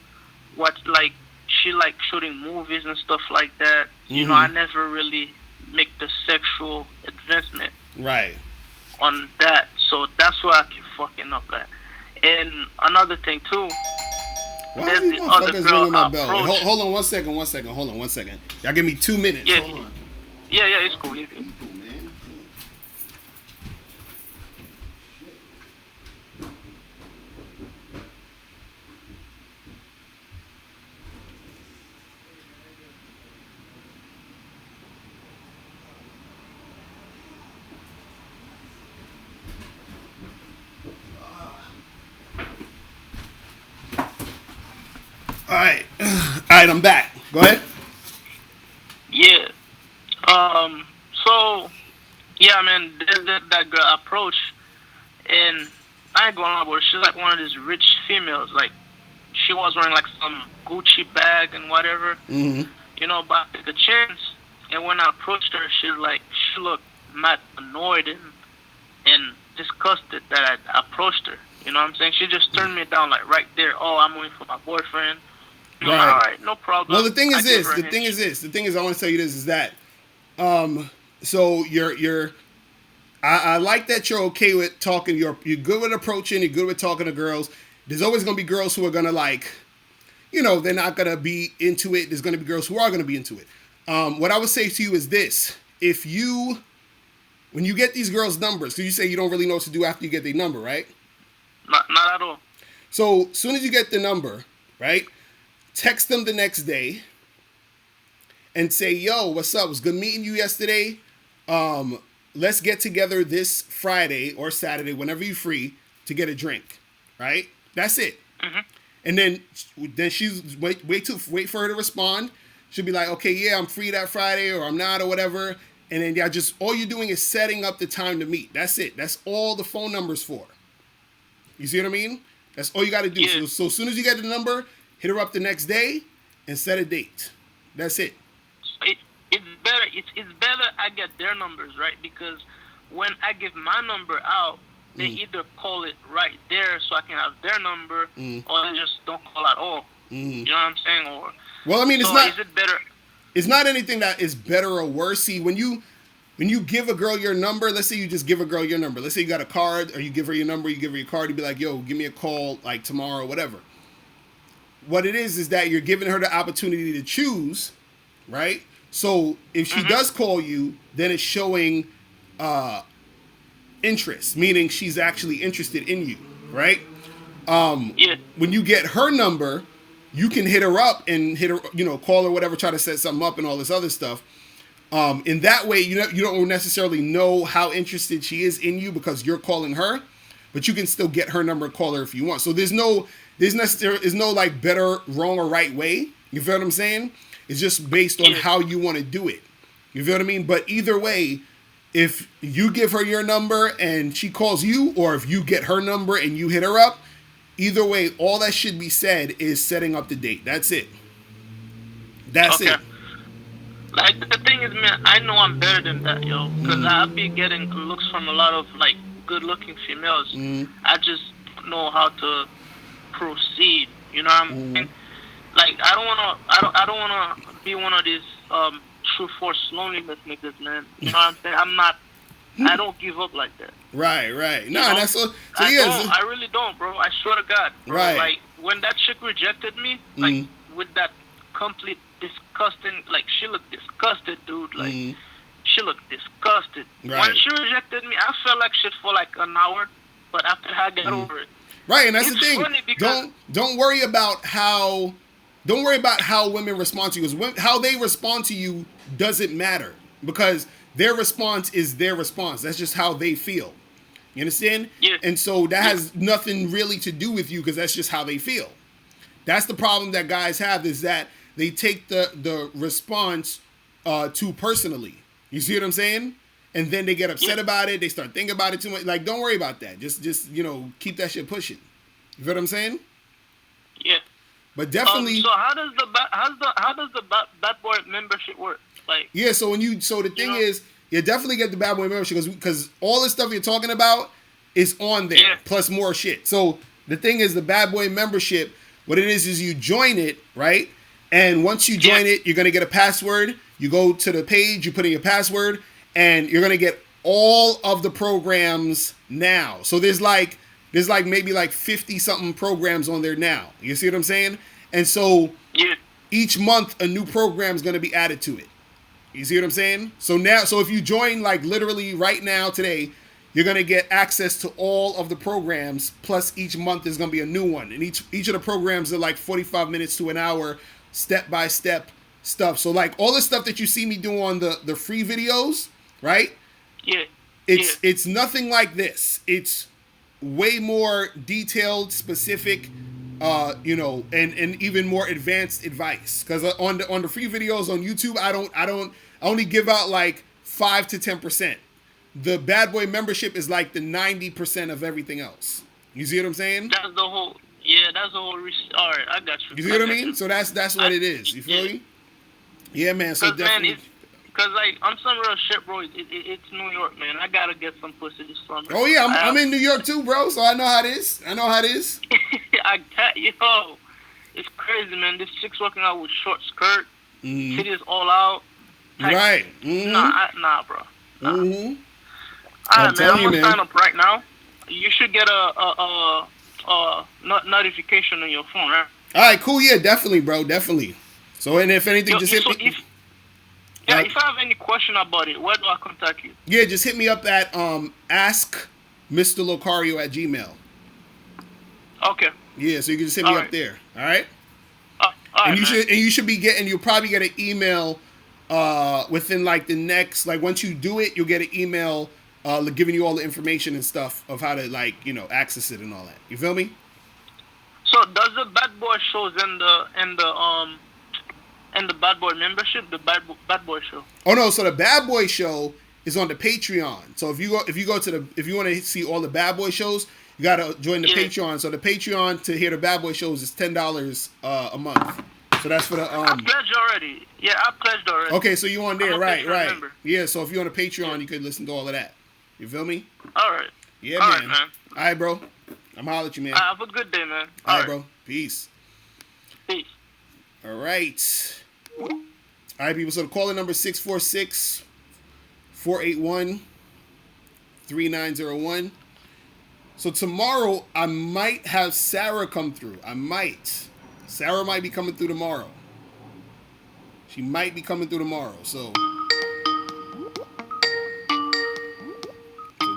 what, like, she like shooting movies and stuff like that. You know, I never really make the sexual advancement. Right. On that, so that's why I keep fucking up at. And another thing too, Why there's these the other motherfuckers girl ringing my I bell? approached. Hold on one second. Hold on one second. Y'all give me 2 minutes. Yeah. Hold on. Yeah, it's cool. It's cool. All right, I'm back. Go ahead. Yeah. So, yeah, man, there's that girl approach, and I ain't going on about her. She's like one of these rich females. Like, she was wearing like some Gucci bag and whatever. You know, but I took a chance, and when I approached her, she looked mad annoyed and disgusted that I approached her. You know what I'm saying? She just turned me down, like, right there. Oh, I'm waiting for my boyfriend. Right. All right, no problem. Well, the thing is, I want to tell you this is that, so I like that you're okay with talking. You're good with approaching. You're good with talking to girls. There's always gonna be girls who are gonna, like, you know, they're not gonna be into it. There's gonna be girls who are gonna be into it. What I would say to you is this: when you get these girls' numbers, because you say you don't really know what to do after you get their number, right? Not at all. So as soon as you get the number, right, text them the next day, and say, yo, what's up? It was good meeting you yesterday. Let's get together this Friday or Saturday, whenever you're free, to get a drink. Right? That's it. Mm-hmm. And then she's wait for her to respond. She'll be like, okay, yeah, I'm free that Friday, or I'm not, or whatever. And then all you're doing is setting up the time to meet. That's it. That's all the phone number's for. You see what I mean? That's all you got to do. Yeah. So as soon as you get the number, hit her up the next day and set a date. That's it. It's better. It's better I get their numbers, right? Because when I give my number out, they either call it right there so I can have their number, or they just don't call at all. You know what I'm saying? Or well, I mean, it's so not. Is it better? It's not anything that is better or worse. See, when you give a girl your number, let's say you just give a girl your number. Let's say you got a card, or you give her your number, you give her your card, you be like, yo, give me a call like tomorrow, whatever. What it is that you're giving her the opportunity to choose, right? So if she does call you, then it's showing interest, meaning she's actually interested in you, right? Yeah. When you get her number, you can hit her up and call her, whatever, try to set something up and all this other stuff. In that way, you don't necessarily know how interested she is in you because you're calling her, but you can still get her number and call her if you want. So there's no like better, wrong, or right way. You feel what I'm saying? It's just based on how you want to do it. You feel what I mean? But either way, if you give her your number and she calls you, or if you get her number and you hit her up, either way, all that should be said is setting up the date. That's it. That's it. Like, the thing is, man, I know I'm better than that, yo. Because I'll be getting looks from a lot of, like, good-looking females. I just don't know how to proceed. You know what I'm saying? Like, I don't wanna be one of these true force loneliness niggas, man. You know what I'm saying? I don't give up like that. Right. No, that's so I really don't, bro. I swear to God, bro. Right. Like, when that chick rejected me, like, with that complete disgusting, like, she looked disgusted, dude. Like, she looked disgusted. Right. When she rejected me, I felt like shit for like an hour, but after that, I got over it. Right, and that's the thing. Because don't worry about how women respond to you. Because how they respond to you doesn't matter, because their response is their response. That's just how they feel. You understand? Yeah. And so that has nothing really to do with you, because that's just how they feel. That's the problem that guys have, is that they take the response too personally. You see what I'm saying? And then they get upset about it. They start thinking about it too much. Like, don't worry about that. Just keep that shit pushing. You feel what I'm saying? Yeah. But definitely. So how does the bad boy membership work? Like. Yeah. So the thing is, you definitely get the bad boy membership because all the stuff you're talking about is on there, plus more shit. So the thing is, the bad boy membership, what it is you join it, right? And once you join it, you're gonna get a password. You go to the page, you put in your password, and you're gonna get all of the programs now. So there's maybe like 50 something programs on there now. You see what I'm saying? And so each month a new program is gonna be added to it. You see what I'm saying? So if you join like literally right now today, you're gonna get access to all of the programs. Plus each month is gonna be a new one, and each of the programs are like 45 minutes to an hour, step by step stuff. So like all the stuff that you see me do on the free videos, right? Yeah. It's nothing like this. It's way more detailed, specific, and even more advanced advice. Because on the free videos on YouTube, I only give out like 5 to 10%. The bad boy membership is like the 90% of everything else. You see what I'm saying? That's the whole. Yeah, that's the whole. All right, I got you. You see what I mean? So that's what it is. You feel me? Yeah, man. So definitely. Because like on some real shit, bro. It's New York, man. I gotta get some pussy this summer. Oh yeah, I'm in New York too, bro. So I know how it is. Yo, it's crazy, man. This chick's working out with short skirt, titties all out. Right. Nah, bro. Nah. All right, I'm man. I'm gonna man. sign up right now. You should get a notification on your phone, right? All right, cool. Yeah, definitely, bro. Definitely. So, and if anything, just hit me. If I have any question about it, where do I contact you? Yeah, just hit me up at askmrlocario@gmail. Okay. Yeah, so you can just hit me up there. All right. All right, And you should be getting. You'll probably get an email within like the next, like once you do it, you'll get an email giving you all the information and stuff of how to like access it and all that. You feel me? So does the Bad Boy shows in the Bad Boy membership, the Bad Boy show? Oh no, so the Bad Boy show is on the Patreon. So if you want to see all the Bad Boy shows, you gotta join the Patreon. So the Patreon to hear the Bad Boy shows is $10 a month. So that's for the I pledged already. Yeah, I pledged already. Okay, so you on there, right? Member. Yeah, so if you're on the Patreon, you could listen to all of that. You feel me? All right. Yeah, all man. Right, man. All right, bro. I'm holler at you, man. Have a good day, man. All right, bro. Peace. Peace. All right. All right, people. So the calling number 646-481-3901. So tomorrow, I might have Sarah come through. Sarah might be coming through tomorrow. She might be coming through tomorrow. So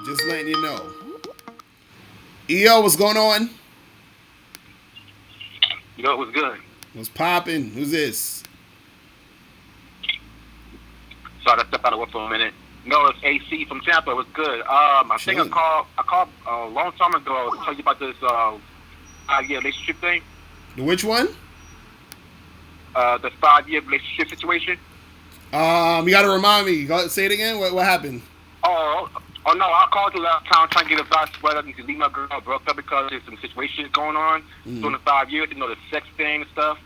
just letting you know. EO, what's going on? Yo, what's good? What's popping? Who's this? Sorry, I stepped out of work for a minute. No, it's AC from Tampa. It was good. I think I called a long time ago to tell you about this 5-year relationship thing. The which one? The 5-year relationship situation. You gotta remind me. Say it again. What happened? Oh no! I called you last time trying to get advice whether I need to leave my girl. I broke up because there's some situations going on during the 5 years. The sex thing and stuff.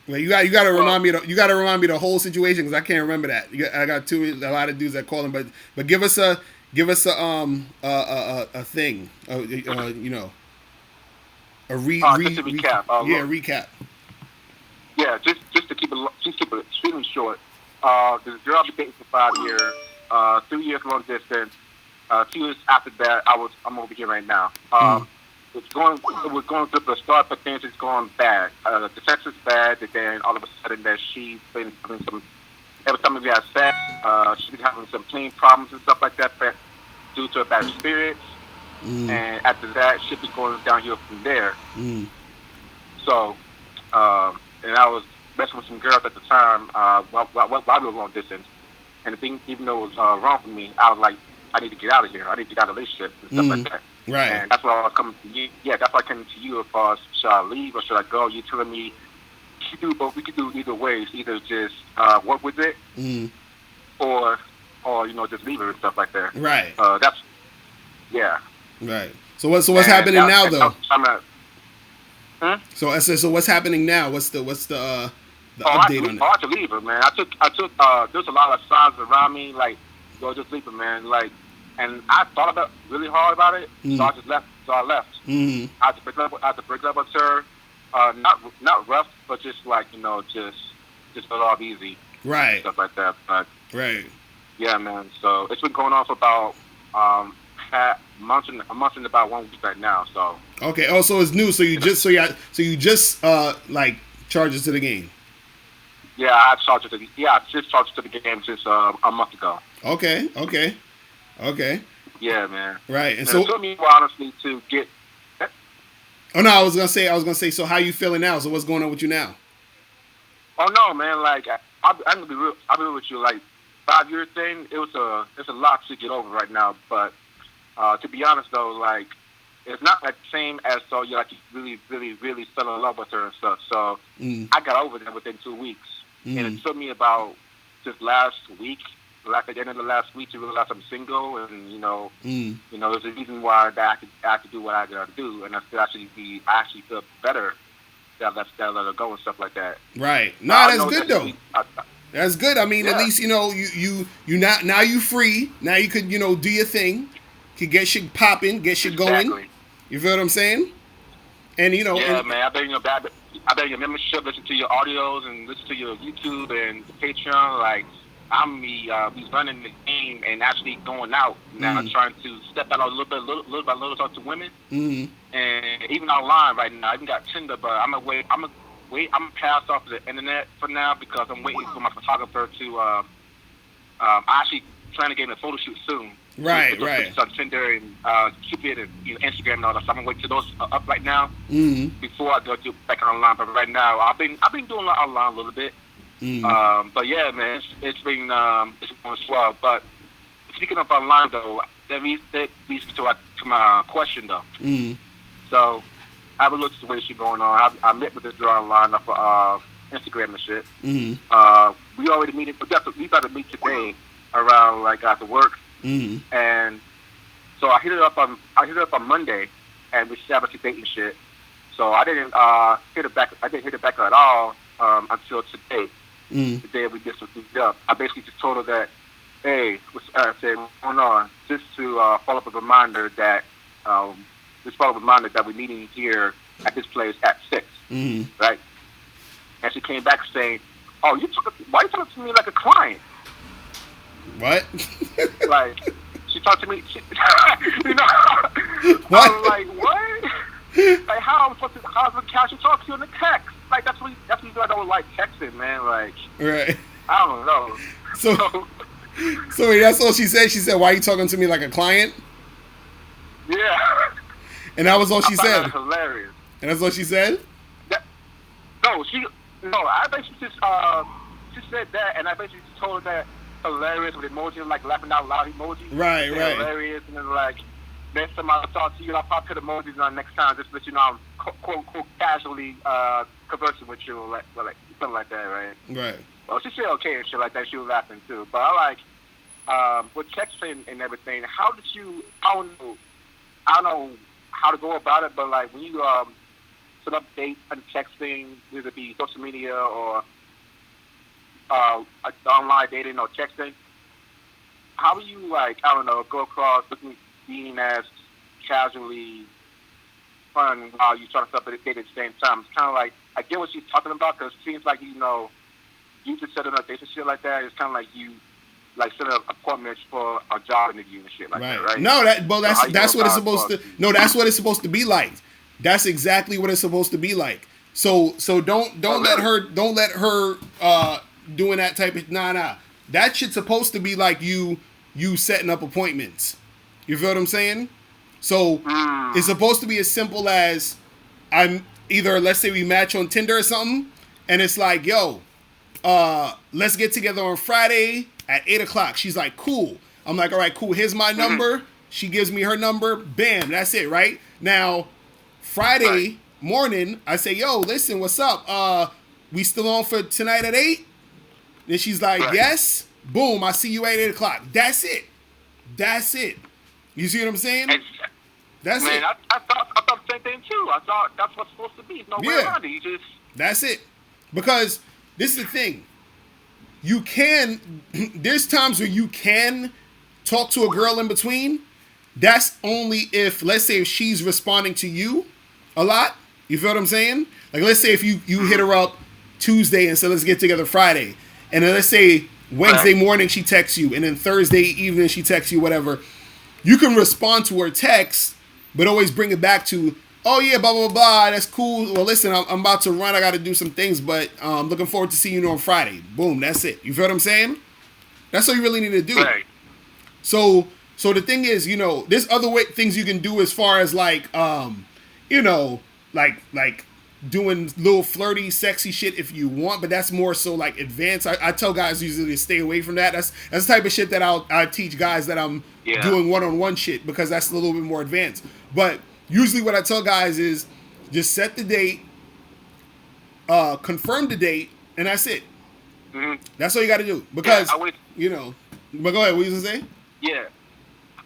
Well, you gotta remind me. You gotta remind me the whole situation because I can't remember that. I got a lot of dudes that call him, but give us a thing. A recap. Recap. Yeah, just to keep it extremely short. This girl I've been dating for 5 years. 3 years long distance. 2 years after that, I'm over here right now. It was going good for the start, but things is going bad. The sex is bad, and then all of a sudden that she's been having some. Every time we have sex, she's been having some clean problems and stuff like that due to her bad spirits. And after that, she'll be going downhill from there. So, and I was messing with some girls at the time while we were long distance. And the thing, even though it was wrong for me, I was like, I need to get out of here. I need to get out of the relationship and stuff like that. Right. And that's why I was coming to you. Yeah, that's why I came to you as far as should I leave or should I go? You're telling me you do both. We could do either ways. Either just work with it, or just leave it and stuff like that. Right. That's yeah. Right. So what's happening now though? So what's happening now? What's the update on it? I had to leave her, man. I took. There's a lot of signs around me, like, yo, just leave her, man. Like, and I thought about really hard about it, so I just left. So I left. I had to break up with her. Not rough, but just like just let it off easy. Right. Stuff like that. But right. Yeah, man. So it's been going on for about a month and about 1 week right now. So. Okay. Oh, so it's new. So you just like charges to the game. Yeah, I just charged to the game since a month ago. Okay. Yeah, man. Right, and so it took me honestly to get. Oh no, I was gonna say. So how you feeling now? So what's going on with you now? Oh no, man. Like I'm gonna be real. I'll be real with you. Like 5 year thing, it's a lot to get over right now. But to be honest though, like it's not like the same as so you really, really, really fell in love with her and stuff. So I got over that within 2 weeks. And it took me about just last week, like at the end of the last week, to realize I'm single, and there's a reason why that I have to do what I gotta do, and I actually feel better that I let her go and stuff like that. Right. No, that's good though. That's good. I mean, at least you now you free. Now you could do your thing, could get shit popping, get shit going. You feel what I'm saying? And yeah, man, I've been your membership, listen to your audios, and listen to your YouTube and the Patreon. Like, I'm running the game and actually going out now, trying to step out a little by little, talk to women, and even online right now. I even got Tinder, but I'm gonna pass off the internet for now because I'm waiting for my photographer to. I actually plan to get a photo shoot soon. Right. On Tinder and Cupid and Instagram and all that. So I'm gonna wait till those are up right now before I go back online. But right now, I've been doing online a little bit. But yeah, man, it's been swell. But speaking of online though, that leads to my question though. So I have a little situation going on. I met with this girl online off of Instagram and shit. We already meeting. We got to meet today around like after work. And so I hit it up on Monday, and we established a date and shit. So I didn't hit it back. I didn't hit it back at all until today. The day we just meet up. I basically just told her that, hey, what's going on? Just to follow up a reminder that we're meeting here at this place at 6, right? And she came back saying, "Oh, why you talking to me like a client?" What? Like, she talked to me, you know. What? I was like, what? Like, how's the casual talk to you in the text? Like, that's what I don't like texting, man. Like, Right. I don't know. So wait, that's all she said? She said, why are you talking to me like a client? Yeah. And that was all she I found said? that hilarious. And that's all she said? I basically just, she said that, and I basically just told her that hilarious with emoji, like laughing out loud emoji. Right. Hilarious, and then like, next time I'll talk to you, I'll probably put emojis on next time just to let you know I'm quote unquote casually conversing with you, like something like that, right? Right. Well, she said okay and shit like that. She was laughing too, but I like with texting and everything. How did you? I don't know how to go about it, but like when you set up dates and texting, whether it be social media or online dating or texting, how do you like? I don't know, go across being as casually fun while you trying to set up a date at the same time. It's kind of like I get what she's talking about because it seems like you just set up dates and shit like that. It's kind of like you like set up appointments for a job interview and shit like that, right? No, that's what it's supposed to. No, that's what it's supposed to be like. That's exactly what it's supposed to be like. So don't let her doing that type of nah. That shit's supposed to be like you setting up appointments. You feel what I'm saying? So it's supposed to be as simple as I'm either, let's say we match on Tinder or something, and it's like, yo, let's get together on Friday at 8:00. She's like, cool. I'm like, all right, cool. Here's my number. She gives me her number. Bam, that's it, right? Now, Friday morning, I say, yo, listen, what's up? We still on for tonight at 8? Then she's like, yes. Boom, I see you at 8:00. That's it. You see what I'm saying? That's it. I thought the same thing too. I thought that's what's supposed to be. No way around it. You just. That's it. Because this is the thing. You can. There's times where you can talk to a girl in between. That's only if, let's say, if she's responding to you a lot. You feel what I'm saying? Like, let's say if you hit her up Tuesday and said, let's get together Friday. And then let's say Wednesday morning she texts you. And then Thursday evening she texts you, whatever. You can respond to her text, but always bring it back to, oh yeah, blah, blah, blah, that's cool. Well, listen, I'm about to run. I got to do some things, but I'm looking forward to seeing you on Friday. Boom, that's it. You feel what I'm saying? That's all you really need to do. Right. So the thing is, there's other things you can do as far as like, like doing little flirty, sexy shit if you want, but that's more so like advanced. I tell guys usually to stay away from that. That's the type of shit that I teach guys that I'm doing one-on-one shit, because that's a little bit more advanced. But usually what I tell guys is just set the date, confirm the date, and that's it. Mm-hmm. That's all you got to do. Because, but go ahead, what you going to say? Yeah.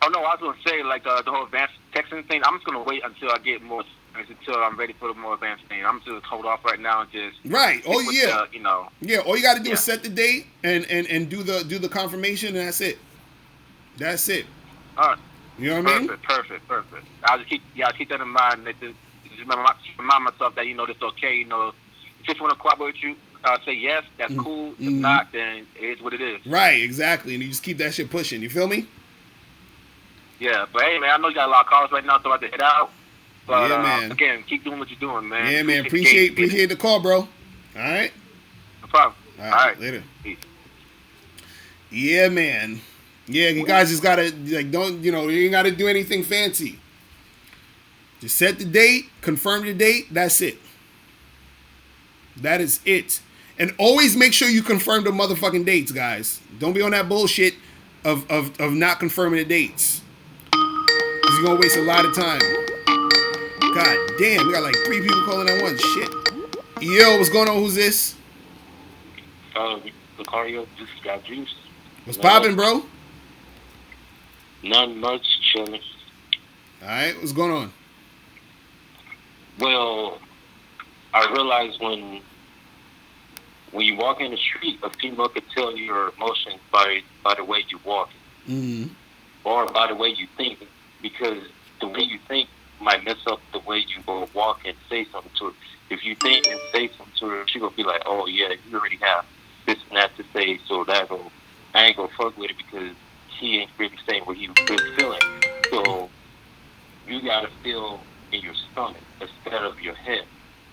Oh, no, I was going to say, like, the whole advanced texting thing, I'm just going to wait until I get more, until I'm ready for the more advanced thing. I'm just hold off right now and just... Right. Oh, yeah. Yeah, all you got to do is set the date and do the confirmation, and that's it. That's it. All right. You know what I mean? Perfect. I'll just keep that in mind. Just remind myself that, it's okay. If you just want to cooperate with you, say yes, that's cool. If not, then it is what it is. Right, exactly. And you just keep that shit pushing. You feel me? Yeah, but hey, man, I know you got a lot of calls right now, so I have to head out. But, yeah, man. Again, keep doing what you're doing, man. Yeah, man. Appreciate the call, bro. All right? No problem. All right. Later. Peace. Yeah, man. Yeah, you guys just gotta, like, you ain't gotta do anything fancy. Just set the date, confirm the date, that's it. That is it. And always make sure you confirm the motherfucking dates, guys. Don't be on that bullshit of not confirming the dates. Because you're gonna waste a lot of time. God damn, we got like 3 people calling at once. Shit. Yo, what's going on? Who's this? Locario, just got juice. What's poppin', bro? None much, chilling. Alright, what's going on? Well, I realized when you walk in the street, a female could tell your emotions by the way you walk, or by the way you think, because the way you think might mess up the way you go walk and say something to her. If you think and say something to her, she gonna be like, "Oh yeah, you already have this and that to say, so I ain't gonna fuck with it because he ain't really saying what he really feeling." So you gotta feel in your stomach instead of your head.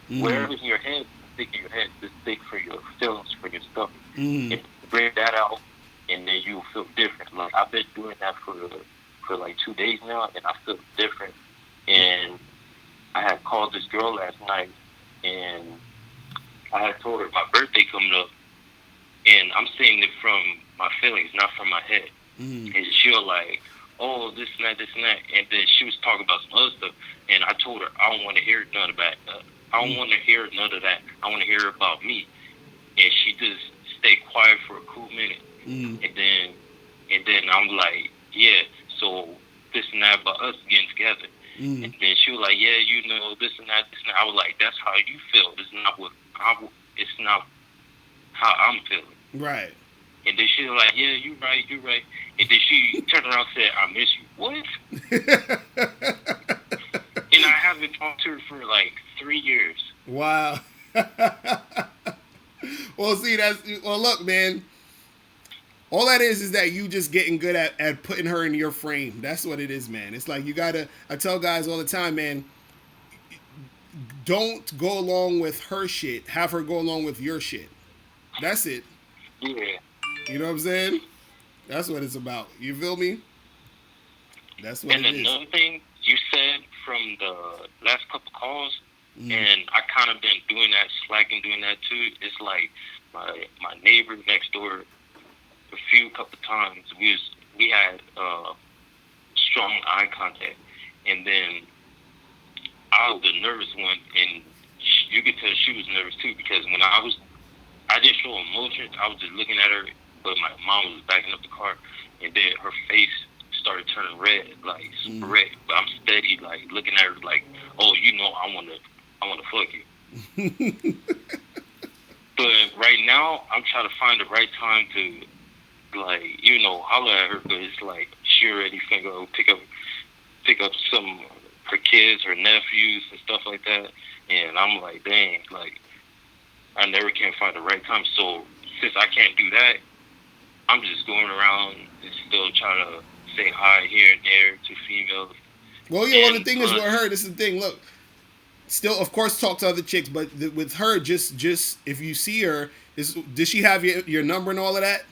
Wherever in your head, think in your head, just think for your feelings, for your stomach, and bring that out, and then you'll feel different. Like I've been doing that for like 2 days now, and I feel different. And I had called this girl last night, and I had told her my birthday coming up, and I'm saying it from my feelings, not from my head. And she was like, "Oh, this and that, this and that," and then she was talking about some other stuff, and I told her I don't want to hear none of that. I don't want to hear none of that. I want to hear about me. And she just stayed quiet for a cool minute, and then I'm like, "Yeah, so this and that about us getting together." And then she was like, "Yeah, you know, this and that, this and that." I was like, "That's how you feel. It's not how I'm feeling." Right. And then she was like, "Yeah, you're right. And then she turned around and said, "I miss you." What? And I haven't talked to her for like 3 years. Wow. Well, see, look, man. All that is that you just getting good at putting her in your frame. That's what it is, man. It's like I tell guys all the time, man, don't go along with her shit. Have her go along with your shit. That's it. Yeah. You know what I'm saying? That's what it's about. You feel me? That's what it is. And another thing you said from the last couple calls, and I kind of been doing that, slacking doing that too. It's like my neighbor next door. A couple times we had strong eye contact, and then I was the nervous one, and you could tell she was nervous too, because when I didn't show emotions. I was just looking at her, but my mom was backing up the car, and then her face started turning red, like super red. But I'm steady, like looking at her, like, "Oh, you know, I wanna fuck you." But right now, I'm trying to find the right time to, like, you know, holler at her, but it's like she already finna go pick up some her kids, her nephews, and stuff like that. And I'm like, dang, like I never can find the right time. So since I can't do that, I'm just going around and still trying to say hi here and there to females. Well, yeah. Well, the thing is with her, this is the thing. Look, still, of course, talk to other chicks, but with her, just if you see her, does she have your number and all of that?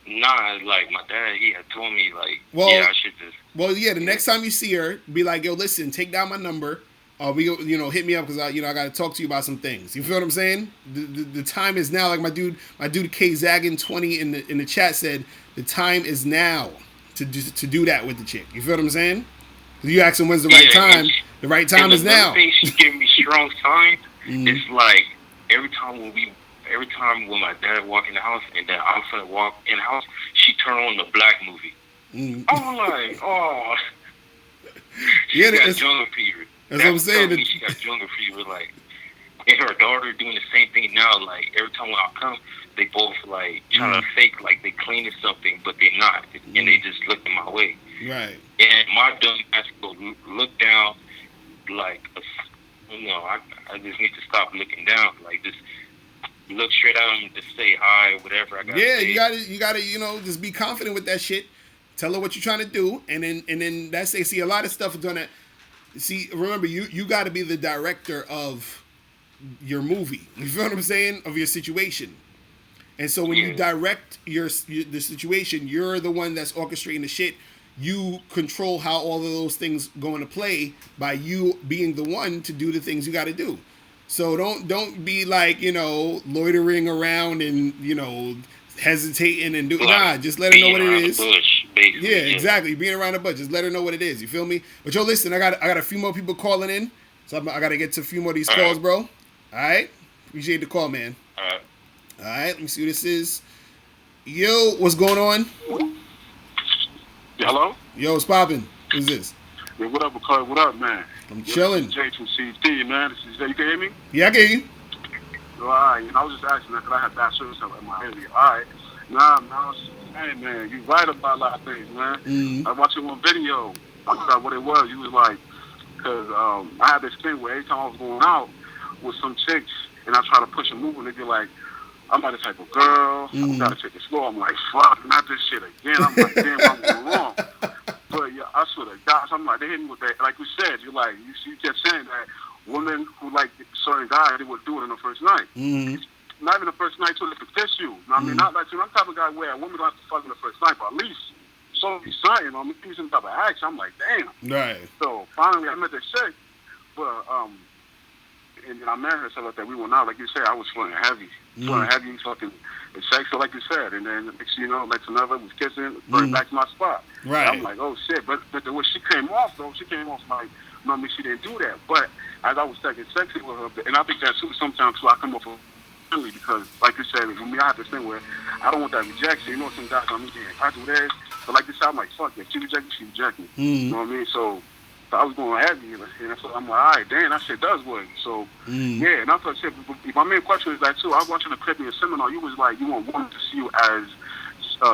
Nah, like my dad, he had told me, like, yeah, I should just. Well, yeah, the next time you see her, be like, "Yo, listen, take down my number. Hit me up because I got to talk to you about some things." You feel what I'm saying? The time is now. Like my dude K Zaggin 20 in the chat said, the time is now to do that with the chick. You feel what I'm saying? You ask him when's the right time. The right time is now. Thing she giving me strong signs. It's like every time when my dad walk in the house and then I'm finna walk in the house, she turn on the black movie. I'm like, oh, she got jungle fever. That's what I'm saying. She got jungle fever, like, and her daughter doing the same thing now. Like every time when I come, they both like trying to fake like they cleaning something, but they're not, and they just looking my way. Right. And my dumb ass go look down, like, I just need to stop looking down, like just look straight at them, just say hi, whatever I got. Yeah, you gotta, just be confident with that shit. Tell her what you're trying to do, and then that's it. See, a lot of stuff is done that. See, remember, you got to be the director of your movie. You feel what I'm saying? Of your situation. And so when you direct the situation, you're the one that's orchestrating the shit. You control how all of those things go into play by you being the one to do the things you got to do. So don't be like, loitering around and, hesitating and do Like just let her know being what it around the is. bush, Yeah, basically. Yeah. exactly. Being around the bush, just let her know what it is. You feel me? But yo, listen, I got a few more people calling in, so I got to get to a few more of these All right. calls, bro. All right, appreciate the call, man. All right. All right, let me see who this is. Yo, what's going on? Yeah, hello? Yo, what's popping? Who's this? Yeah, what up, Locario? What up, man? I'm This chilling. is Jay from CD, man. This is Jay. You can hear me? Yeah, I get you. All right. I was just asking that because I have bad service in my area. All right. Nah, man, I was just saying, man, you right about a lot of things, man. Mm-hmm. I was watching one video. I forgot what it was. You was like, because I had this thing where every time I was going out with some chicks and I try to push a move and they'd be like, I'm not the type of girl. I gotta take it slow. I'm like, fuck, not this shit again. I'm like, damn, I'm going wrong. But yeah, I swear to God, I'm like, they hit me with that. Like you said, you kept saying that women who like certain guys, they would do it on the first night. Mm-hmm. Not even the first night till they could kiss you. I mean, not like, I'm the type of guy where a woman don't have to fuck in the first night, but at least show me something. I mean, give me some type of action. I'm like, damn. Right. So finally, I met this chick, but and then I met her and stuff like that. We went out, like you said, I was feeling heavy, fucking sexual, like you said. And then next thing you know, next another was kissing, brought back to my spot. Right. And I'm like, oh shit. But the way she came off though, like, I mean, she didn't do that. But as I was second sexy with her, and I think that too, sometimes too, I come off friendly because, like you said, for me, I have this thing where I don't want that rejection. You know, some guys, I mean, I do this, but like you said, I'm like, fuck it. She reject me. You know what I mean? So I was going heavy, and so I'm like, all right, damn, that shit does work. So, yeah, and I thought, shit, my main question is that, too. I was watching a clip in your seminar. You was like, you want women to see you as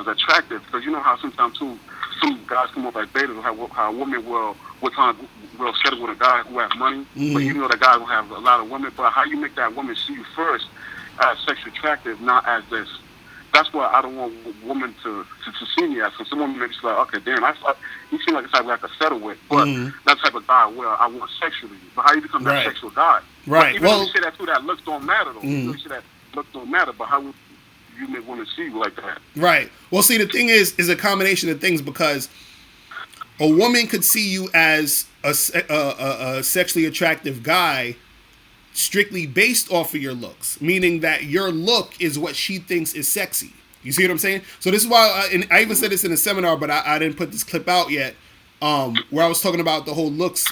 attractive, because you know how sometimes, too, some guys come off as beta, how a woman will settle with a guy who has money, but you know that guy will have a lot of women, but how you make that woman see you first as sexually attractive, not as this. That's why I don't want women to see me as. So some women maybe like, okay, damn, he seems like a type I could settle with, but that type of guy where I want sexually. But how you become that sexual guy? Right. Even though you say that too, that looks don't matter though. You say that looks don't matter, but how would you make women see you like that? Right. Well, see, the thing is a combination of things, because a woman could see you as a sexually attractive guy strictly based off of your looks, meaning that your look is what she thinks is sexy. You see what I'm saying? So this is why, and I even said this in a seminar, but I didn't put this clip out yet, where I was talking about the whole looks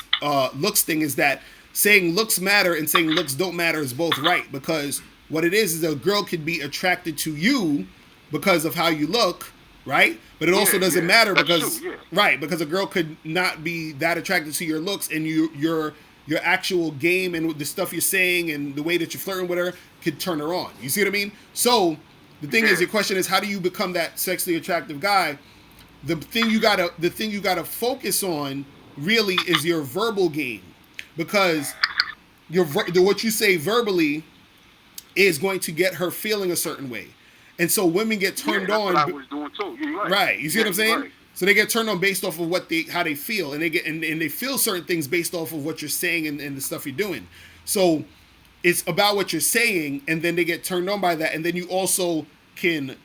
thing, is that saying looks matter and saying looks don't matter is both right, because what it is a girl could be attracted to you because of how you look, right? But it also doesn't matter because, right, because a girl could not be that attracted to your looks, and your actual game and the stuff you're saying and the way that you're flirting with her could turn her on. You see what I mean? So the thing is, your question is, how do you become that sexually attractive guy? The thing you gotta focus on really is your verbal game, because what you say verbally is going to get her feeling a certain way, and so women get turned on. That's what I was doing too. You're right. Right. You see what I'm saying? Right. So they get turned on based off of how they feel, and they feel certain things based off of what you're saying and the stuff you're doing. So it's about what you're saying, and then they get turned on by that, and then you also can,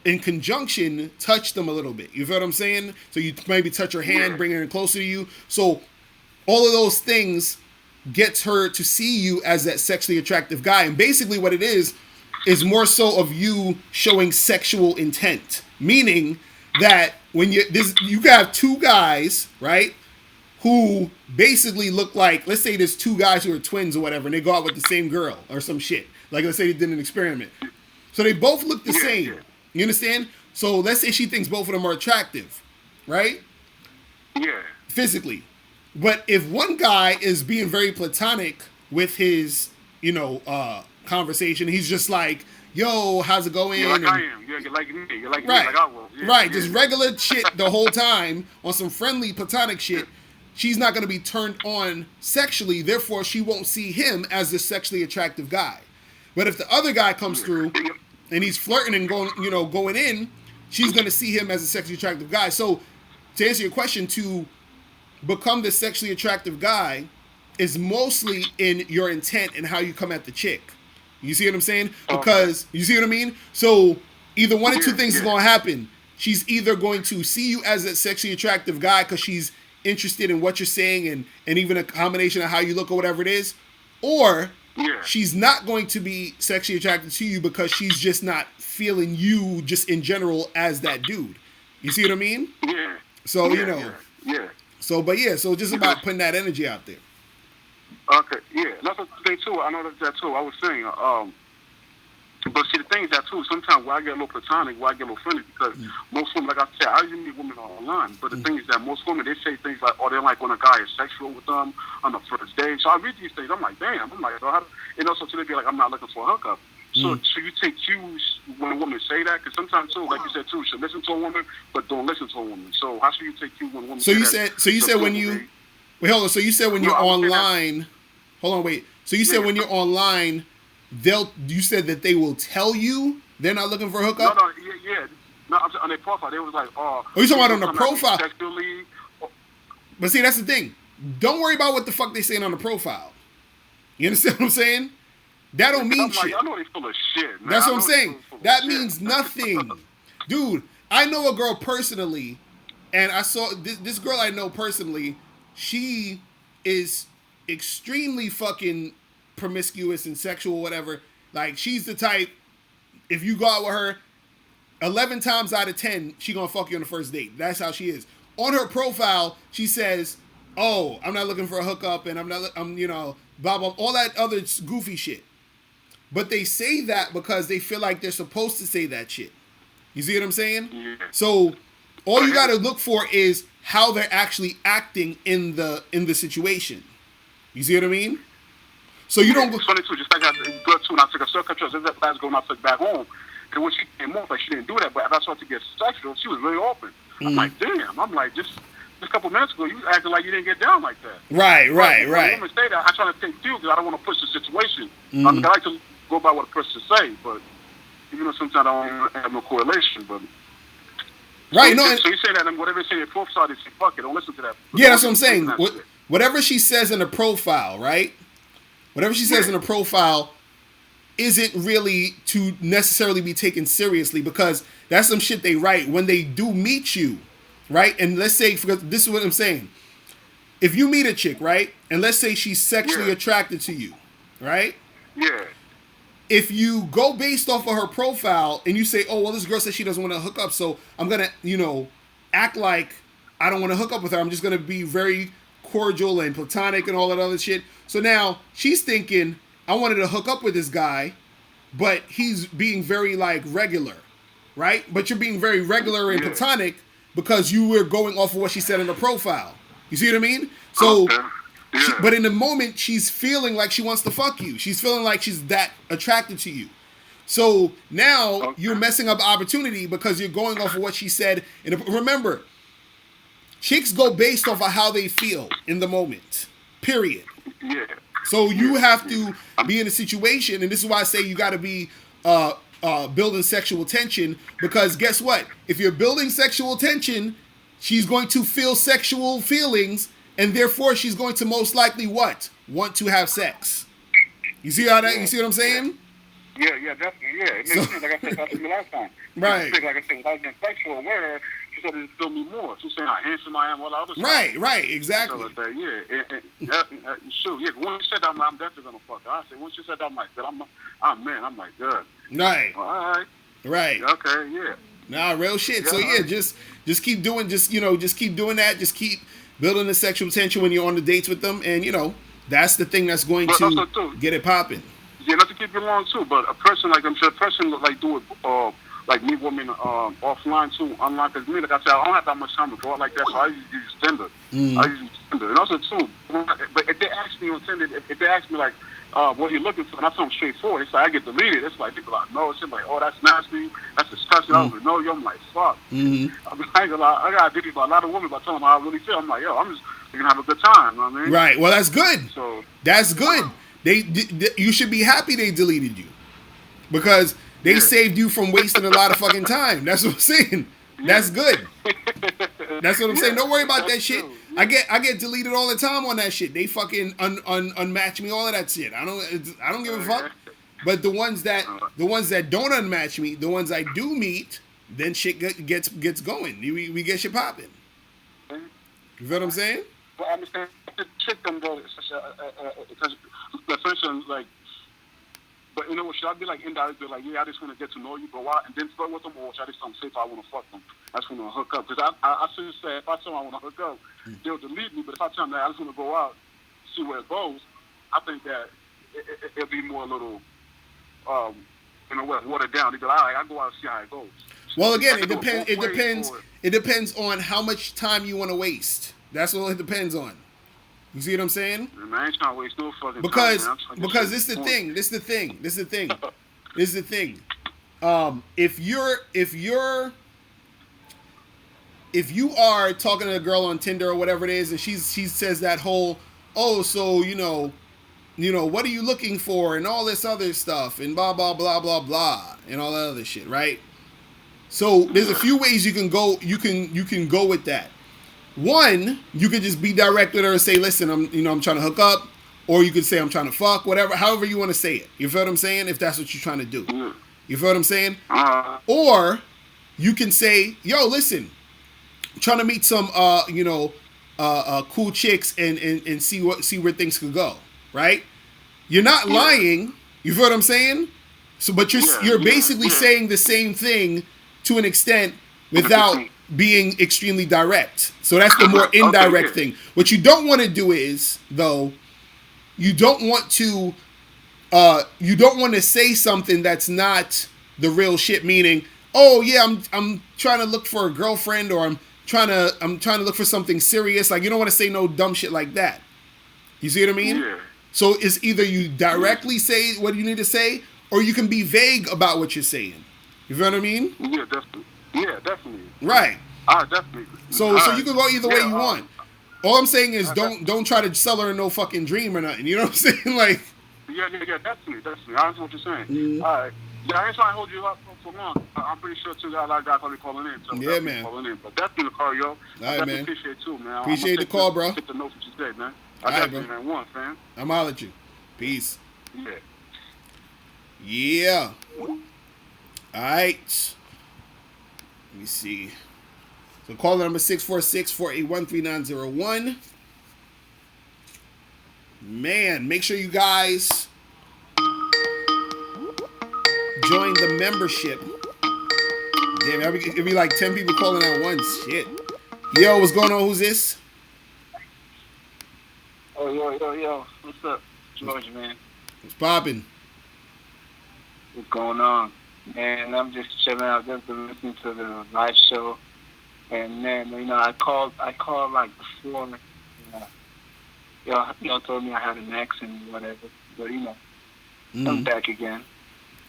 in conjunction, touch them a little bit. You feel what I'm saying? So you maybe touch her hand, bring her in closer to you. So all of those things gets her to see you as that sexually attractive guy, and basically what it is more so of you showing sexual intent, meaning that when you have two guys, right, who basically look like, let's say there's two guys who are twins or whatever, and they go out with the same girl or some shit. Like, let's say they did an experiment. So they both look the same. You understand? So let's say she thinks both of them are attractive, right? Yeah. Physically. But if one guy is being very platonic with his, conversation, he's just like, yo, how's it going? You're like I am. You're like me. You're like right. me, like I will. Yeah, right. Just regular shit the whole time on some friendly platonic shit. She's not going to be turned on sexually. Therefore, she won't see him as the sexually attractive guy. But if the other guy comes through and he's flirting and going in, she's going to see him as a sexually attractive guy. So to answer your question, to become the sexually attractive guy is mostly in your intent and how you come at the chick. You see what I'm saying? Because, you see what I mean? So either one of two things is going to happen. She's either going to see you as a sexually attractive guy because she's interested in what you're saying and even a combination of how you look or whatever it is, or Yeah. she's not going to be sexually attracted to you because she's just not feeling you just in general as that dude. You see what I mean? Yeah. So, yeah, you know. Yeah. So, but yeah, so just Because- about putting that energy out there. Okay. Yeah. That's the thing too. I know that too. I was saying. But see, the thing is that too. Sometimes where I get a little platonic, where I get a little friendly, because most women, like I said, I usually meet women online. But the thing is that most women, they say things like, "Oh, they like when a guy is sexual with them on the first date." So I read these things. I'm like, damn. I'm like, oh, and also to be like, I'm not looking for a hookup. So, so you take cues when a woman say that, because sometimes too, like you said too, you should listen to a woman, but don't listen to a woman. So how should you take cues when a woman? So say you that? said, so you said when you, wait, hold on. So you said when No, you're I would say that- online, hold on, wait. So you said Yeah. when you're online, you said that they will tell you they're not looking for a hookup? No, yeah. No, I'm saying on their profile, they was like, oh. Oh, you talking about on the come at me profile? Sexually. But see, that's the thing. Don't worry about what the fuck they saying on the profile. You understand what I'm saying? That don't mean I'm shit. like, I know they full of shit, man. That's I what I'm know they saying. full of That shit. means nothing. Dude, I know a girl personally, and I saw this girl I know personally. She is extremely fucking promiscuous and sexual, whatever. Like, she's the type, if you go out with her, 11 times out of 10, she gonna fuck you on the first date. That's how she is. On her profile, she says, oh, I'm not looking for a hookup, and I'm you know, blah, blah, all that other goofy shit. But they say that because they feel like they're supposed to say that shit. You see what I'm saying? Yeah. So all you gotta look for is how they're actually acting in the situation. You see what I mean? So you don't go. It's funny too, just like I go to when I took a circuit trust, that last girl when I took back home. And when she came off, like she didn't do that, but as I started to get sexual, she was really open. I'm like, damn. I'm like, just a couple minutes ago, you acted like you didn't get down like that. Right. When women say that, I try to take you because I don't want to push the situation. I mean, I like to go by what a person say, but even though sometimes I don't have no correlation, but. Right, so, no. So you say that, and whatever they say in your profile, they say, fuck it, don't listen to that. Yeah, that's what I'm saying. That shit. Whatever she says in the profile, right? Whatever she says in the profile isn't really to necessarily be taken seriously, because that's some shit they write when they do meet you, right? And let's say, because this is what I'm saying. If you meet a chick, right? And let's say she's sexually attracted to you, right? Yeah. If you go based off of her profile and you say, oh, well, this girl says she doesn't want to hook up, so I'm going to, you know, act like I don't want to hook up with her. I'm just going to be very cordial and platonic and all that other shit. So now she's thinking, I wanted to hook up with this guy, but he's being very, like, regular, right? But you're being very regular and platonic because you were going off of what she said in the profile. You see what I mean? So... Okay. Yeah. But in the moment, she's feeling like she wants to fuck you. She's feeling like she's that attracted to you. So now you're messing up opportunity because you're going off of what she said. And remember, chicks go based off of how they feel in the moment. Period. Yeah. So you have to be in a situation, and this is why I say you got to be building sexual tension, because guess what? If you're building sexual tension, she's going to feel sexual feelings. And therefore, she's going to most likely what? Want to have sex. You see how that? You see what I'm saying? Yeah, definitely. Yeah, it makes sense. Like I said, that's me last time. Right. Like I said, without getting sexual aware, she said it feel me more. She's saying how handsome I am, all the other stuff. Right, exactly. So like that, sure. Yeah, once you said that, I'm definitely gonna fuck her. I said, once you said that, I'm like, I'm like, good. Right. All right. Right. Okay. Yeah. Nah, real shit. Yeah. So yeah, just keep doing, just keep doing that. Just keep building the sexual tension when you're on the dates with them, and that's the thing that's going to get it popping. Yeah, not to keep you long too, but a person like I'm sure a person like do it like me women offline too, online. Because me, like I said, I don't have that much time to go out like that, so I usually use Tinder. And also too, but if they ask me on Tinder, if they ask me like, what are you looking for? And I tell them straightforward. It's like I get deleted. It's like people are like, no, it's like, oh, that's nasty. That's disgusting. I don't even know you. I'm like, fuck. I mean, I got delete by a lot of women by telling them how I really feel. I'm like, yo, I'm just gonna have a good time. You know what I mean? Right. Well, that's good. So that's good. You should be happy they deleted you, because they saved you from wasting a lot of fucking time. That's what I'm saying. That's good. That's what I'm saying. Don't worry about that shit. I get deleted all the time on that shit. They fucking unmatch me, all of that shit. I don't give a fuck. But the ones that don't unmatch me, the ones I do meet, then shit gets going. We get shit popping. You feel what I'm saying? But I understand the chick them though, because for instance, like But you know what? Should I be like indirectly like, yeah, I just want to get to know you, but why? And then flirt with them, or should I just say if I want to fuck them? I just want to hook up. Because I should say if I tell them I want to hook up, they'll delete me. But if I tell them that I just want to go out, see where it goes, I think that it'll be more a little, watered down. They go, all right, I go out and see how it goes. Well, again, it depends. It depends. It depends on how much time you want to waste. That's what it depends on. You see what I'm saying? Man, I ain't trying to waste no fucking because time, because this is the thing. This is the thing. This is the thing. This is the thing. If you are talking to a girl on Tinder or whatever it is, and she says that whole, oh, so you know, what are you looking for and all this other stuff and blah blah blah blah blah and all that other shit, right? So there's a few ways you can go. You can go with that. One, you could just be direct with her and say, listen, I'm trying to hook up, or you could say I'm trying to fuck, whatever, however you want to say it. You feel what I'm saying? If that's what you're trying to do. You feel what I'm saying? Or you can say, yo, listen, I'm trying to meet some cool chicks and see where things could go, right? You're not lying. You feel what I'm saying? So, but you're basically saying the same thing to an extent without being extremely direct. So that's the more indirect thing. What you don't want to do is, though, you don't want to say something that's not the real shit. Meaning, oh yeah, I'm trying to look for a girlfriend, or I'm trying to look for something serious. Like, you don't want to say no dumb shit like that. You see what I mean? Yeah. So it's either you directly say what you need to say, or you can be vague about what you're saying. You feel what I mean? Yeah, definitely. Yeah, definitely. Right. Definitely. So you can go either way you want. All I'm saying is don't try to sell her no fucking dream or nothing. You know what I'm saying? Like. Yeah, definitely. I understand what you're saying. Mm-hmm. All right. Yeah, I ain't trying to hold you up for long. I'm pretty sure too that a lot of guys will be calling in. So yeah, man. Calling in. But definitely, Locario. All right, man. Appreciate it too, man. Appreciate the call, bro. Take the notes what you said, man. All right, bro. Man. One, fam. I'm out at you. Peace. Yeah. Yeah. All right. Let me see. So call number 646-481-3901. Man, make sure you guys join the membership. Damn, it'd be like 10 people calling at once. Shit. Yo, what's going on? Who's this? Oh, yo. What's up, George, man? What's popping? What's going on? Man, I'm just chilling out. Just been listening to the live show. And, man, I called like before. Y'all told me I had an accent or whatever. But, I'm back again.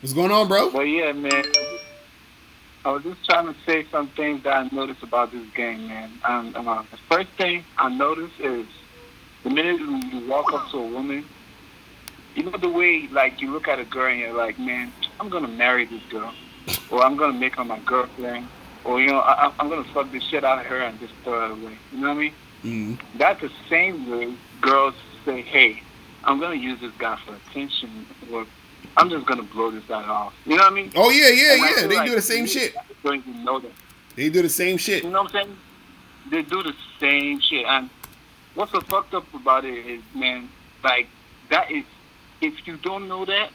What's going on, bro? But, yeah, man, I was just trying to say some things that I noticed about this game, man. The first thing I noticed is the minute you walk up to a woman, you know the way, like, you look at a girl and you're like, man, I'm going to marry this girl. Or I'm going to make her my girlfriend. Or, I'm going to fuck the shit out of her and just throw her away. You know what I mean? Mm-hmm. That's the same way girls say, hey, I'm going to use this guy for attention. Or I'm just going to blow this guy off. You know what I mean? Oh, yeah. They do the same shit. Don't even know that. They do the same shit. You know what I'm saying? They do the same shit. And what's so fucked up about it is, man, like, that is, if you don't know that,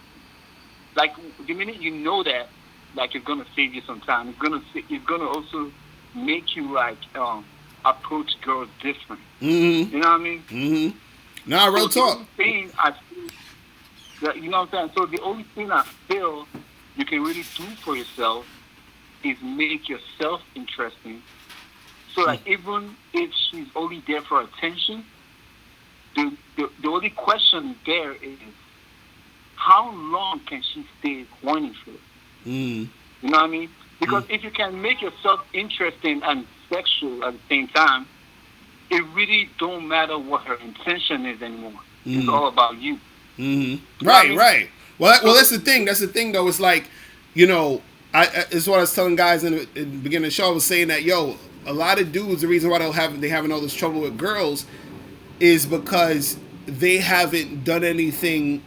like, the minute you know that, like, it's gonna save you some time. It's gonna also make you, like, approach girls different. Mm-hmm. You know what I mean? Mm-hmm. Nah, real talk. You know what I'm saying? So the only thing I feel you can really do for yourself is make yourself interesting. So that even if she's only there for attention, the only question there is, how long can she stay horny for? You know what I mean? Because if you can make yourself interesting and sexual at the same time, it really don't matter what her intention is anymore. It's all about you. Mm-hmm. Right. Well, that's the thing. That's the thing, though. It's like, it's what I was telling guys in the beginning of the show. I was saying that, a lot of dudes, the reason why they having all this trouble with girls is because they haven't done anything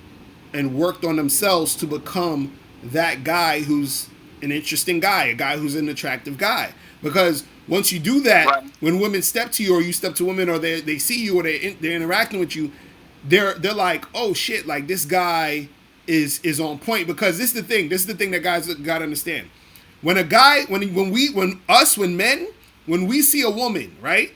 and worked on themselves to become that guy who's an interesting guy, a guy who's an attractive guy. Because once you do that, right, when women step to you, or you step to women, or they see you, or they're interacting with you, they're like, oh shit, like this guy is on point, because this is the thing. This is the thing that guys gotta understand. When a guy, when men, when we see a woman, right,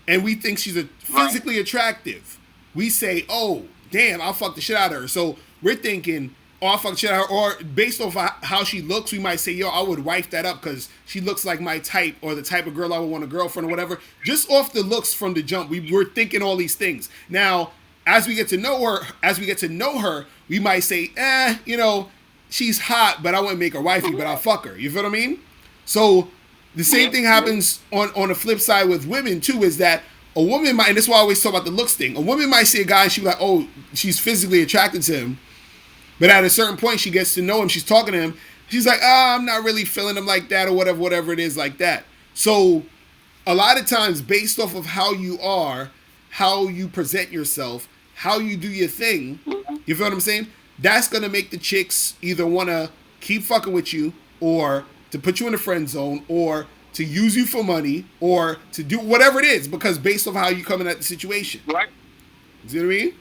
and we think she's physically attractive, we say, oh, damn, I'll fuck the shit out of her. So we're thinking, oh, I'll fuck the shit out of her. Or based off how she looks, we might say, yo, I would wife that up because she looks like my type, or the type of girl I would want a girlfriend or whatever. Just off the looks from the jump, we're thinking all these things. Now, as we get to know her, we might say, she's hot, but I wouldn't make her wifey, but I'll fuck her. You feel what I mean? So the same thing happens on the flip side with women too, is that a woman might, and this is why I always talk about the looks thing, a woman might see a guy and she's like, oh, she's physically attracted to him, but at a certain point she gets to know him, she's talking to him, she's like, I'm not really feeling him like that, or whatever it is like that. So a lot of times, based off of how you are, how you present yourself, how you do your thing, you feel what I'm saying? That's going to make the chicks either want to keep fucking with you, or to put you in the friend zone, or to use you for money, or to do whatever it is, because based off how you coming at the situation. Right. You see what I mean?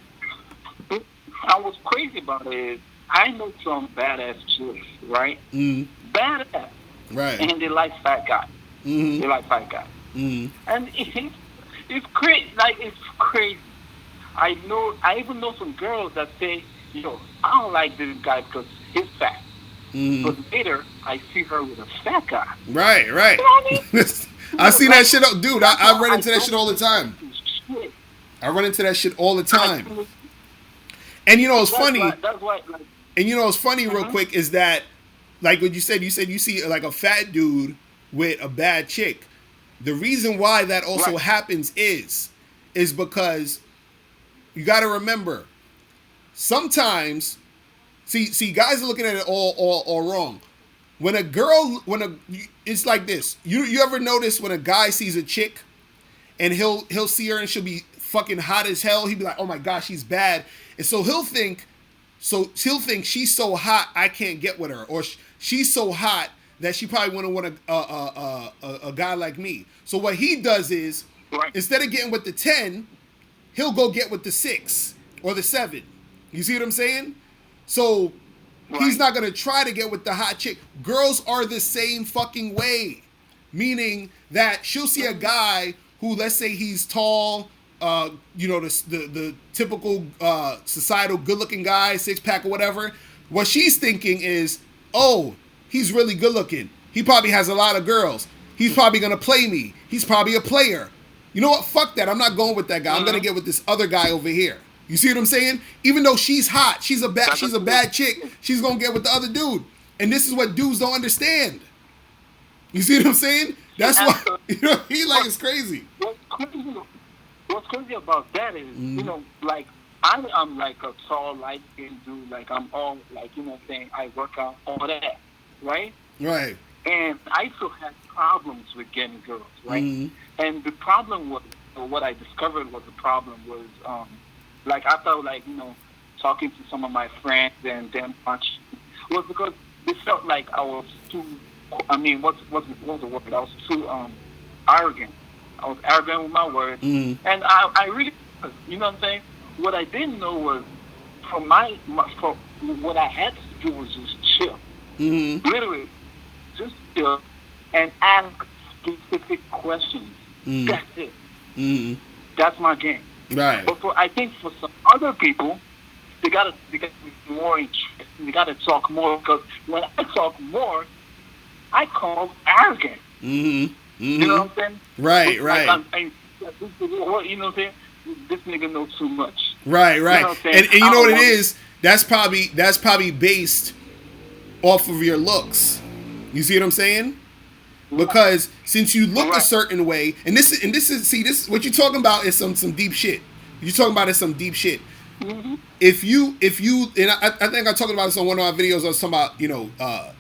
What's crazy about it is, I know some badass chicks, right? Mm-hmm. Badass. Right. And they like fat guys. Mm-hmm. They like fat guys. Mm-hmm. And it's crazy. Like, it's crazy. I even know some girls that say, yo, I don't like this guy because he's fat. Mm-hmm. But later, I see her with a fat guy. Right. You know what I mean? I see that shit, dude. I run into that shit all the time. Shit. I run into that shit all the time. And you know what's funny? That's why, and you know what's funny, real quick, is that, like what you said you see like a fat dude with a bad chick. The reason why that also happens is because you got to remember, sometimes, see, guys are looking at it all wrong. It's like this. You ever notice when a guy sees a chick, and he'll see her and she'll be fucking hot as hell. He'd be like, oh my gosh, she's bad, and so he'll think she's so hot I can't get with her, or she's so hot that she probably wouldn't want a guy like me. So what he does is, instead of getting with the 10, he'll go get with the 6 or the 7. You see what I'm saying? So he's not going to try to get with the hot chick. Girls are the same fucking way. Meaning that she'll see a guy who, let's say he's tall, the typical societal good-looking guy, 6-pack or whatever. What she's thinking is, oh, he's really good-looking. He probably has a lot of girls. He's probably going to play me. He's probably a player. You know what? Fuck that. I'm not going with that guy. I'm going to get with this other guy over here. You see what I'm saying? Even though she's hot, she's a bad chick, she's going to get with the other dude. And this is what dudes don't understand. You see what I'm saying? That's why, he like it's crazy. What's crazy about that is, like, I'm like a tall, light-skinned dude. Like, I'm all, like, saying, I work out, all that, right? Right. And I still had problems with getting girls, right? Mm-hmm. And the problem was, or what I discovered was the problem was, like, I felt like, talking to some of my friends and them watching, was because it felt like I was too, what's the word? I was too arrogant. I was arrogant with my words. Mm-hmm. And I really, you know what I'm saying? What I didn't know was, for what I had to do was just chill. Mm-hmm. Literally, just chill and ask specific questions. Mm-hmm. That's it. Mm-hmm. That's my game. Right. But I think for some other people, they gotta be more interested. They gotta talk more, because when I talk more, I call arrogant. Mm-hmm. Mm-hmm. You know what I'm saying? Right. Like, you know what I'm saying? This nigga knows too much. Right. You know what I'm saying? And you know what it is? That's probably based off of your looks. You see what I'm saying? Because since you look a certain way, and this is what you're talking about is some deep shit. You're talking about is some deep shit. Mm-hmm. If you, and I think I talked about this on one of our videos. I was talking about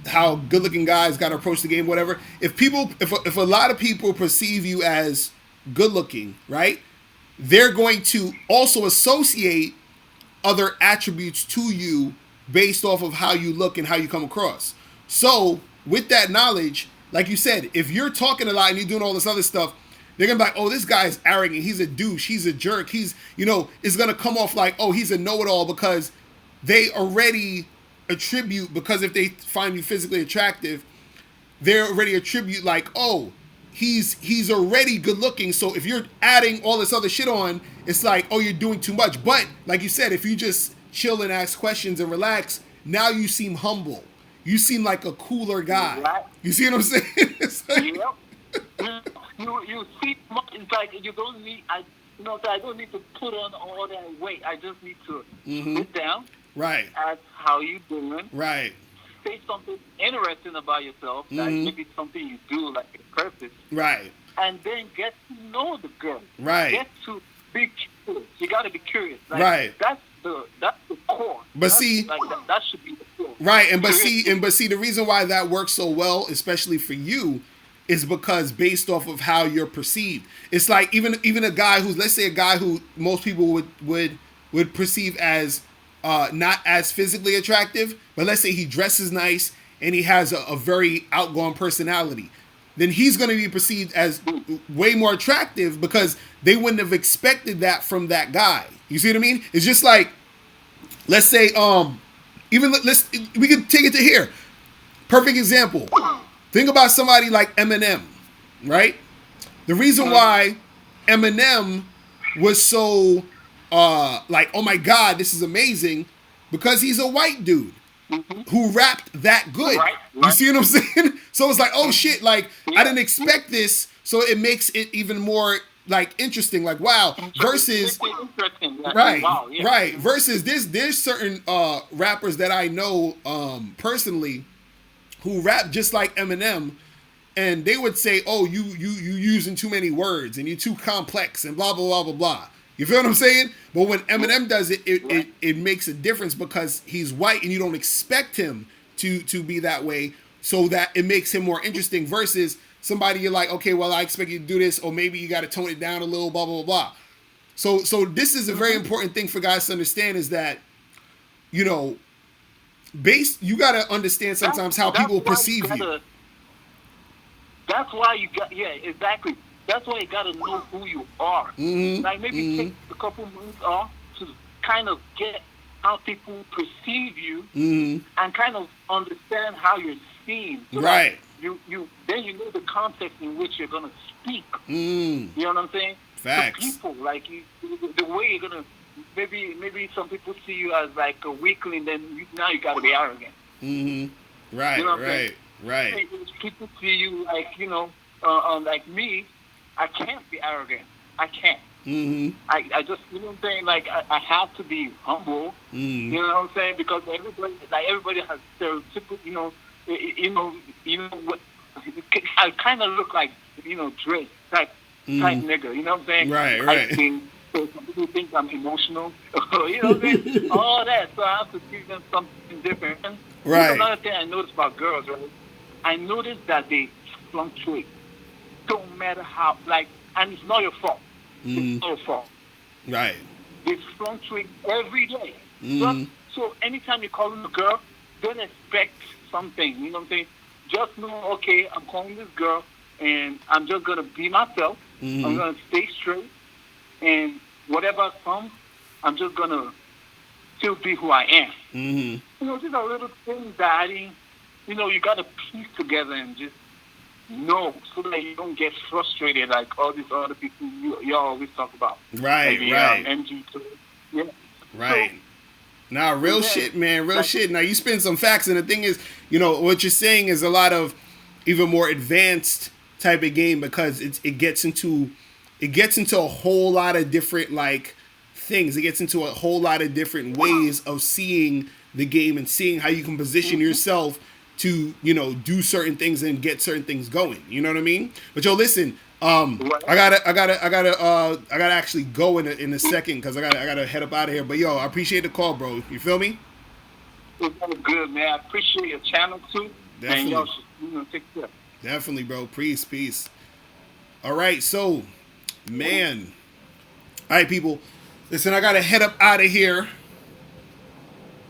how good-looking guys got to approach the game, whatever. If a lot of people perceive you as good-looking, right, they're going to also associate other attributes to you based off of how you look and how you come across. So with that knowledge, like you said, if you're talking a lot and you're doing all this other stuff, they're going to be like, oh, this guy is arrogant. He's a douche. He's a jerk. He's, it's going to come off like, oh, he's a know-it-all because they already attribute, because if they find you physically attractive, they already attribute like, oh, he's already good looking. So if you're adding all this other shit on, it's like, oh, you're doing too much. But like you said, if you just chill and ask questions and relax, now you seem humble. You seem like a cooler guy. Right. You see what I'm saying? It's like, Yep. You see, it's like you don't need. So I don't need to put on all that weight. I just need to sit down. right, Ask how you doing. right, Say something interesting about yourself. That maybe something you do like a purpose. right, And then get to know the girl. right. Get to be curious. You got to be curious. Like, Right. That's the core. But see, like that should be the core. right, and but see, the reason why that works so well, especially for you, is because based off of how you're perceived. It's like even a guy who's, let's say, a guy who most people would perceive as not as physically attractive, but let's say he dresses nice and he has a very outgoing personality, then he's going to be perceived as way more attractive because they wouldn't have expected that from that guy. You see what I mean? It's just like, let's say, we can take it to here. Perfect example. Think about somebody like Eminem, right? The reason why Eminem was so like, oh my God, this is amazing, because he's a white dude who rapped that good. Right. You see what I'm saying? So it's like, oh shit, like I didn't expect this, so it makes it even more like interesting. Like, wow. Versus right, wow, yeah. right. Versus there's certain rappers that I know personally who rap just like Eminem, and they would say, oh, you using too many words and you're too complex and blah blah blah blah blah. You feel what I'm saying? But when Eminem does it, it makes a difference because he's white and you don't expect him to be that way, so that it makes him more interesting versus somebody you're like, okay, well, I expect you to do this, or maybe you got to tone it down a little, blah, blah, blah, blah. So this is a very important thing for guys to understand, is that, you know, you got to understand sometimes how people perceive you. That's why you got, yeah, exactly. That's why you got to know who you are. Like maybe take a couple months off to kind of get how people perceive you and kind of understand how you're seen. So right. Then you know the context in which you're gonna speak. You know what I'm saying? Facts. To people, like the way you're gonna, maybe some people see you as like a weakling, then now you gotta be arrogant. Right, you know right. People see you like, like me, I can't be arrogant. I can't. I just, you know what I'm saying? Like I have to be humble. You know what I'm saying? Because everybody has stereotypical, what I kind of look like, Drake type nigga. You know what I'm saying? Right. So some people think I'm emotional. You know what I'm saying? All that. So I have to give them something different. Right. Another thing I noticed about girls, right? I noticed that they fluctuate. Don't matter how, and it's not your fault. It's not your fault. Right. They fluctuate every day. So anytime you call a girl, don't expect something. You know what I'm saying? Just know, okay, I'm calling this girl, and I'm just gonna be myself. I'm gonna stay straight, and whatever comes, I'm just gonna still be who I am. These are little things that you gotta piece together and just know, so that you don't get frustrated like all these other people you always talk about. Right, maybe, right. MG2. Yeah. Right. So, now, real shit, man. Real shit. Now, you spin some facts, and the thing is, what you're saying is a lot of even more advanced type of game, because it gets into a whole lot of different things. It gets into a whole lot of different ways of seeing the game and seeing how you can position yourself to do certain things and get certain things going. You know what I mean? But listen, I gotta actually go in a second, because I gotta head up out of here. But I appreciate the call, bro. You feel me? It's all good, man. I appreciate your channel too. Definitely. And y'all should take care. Definitely, bro. Peace. All right, so, man. All right, people. Listen, I gotta head up out of here,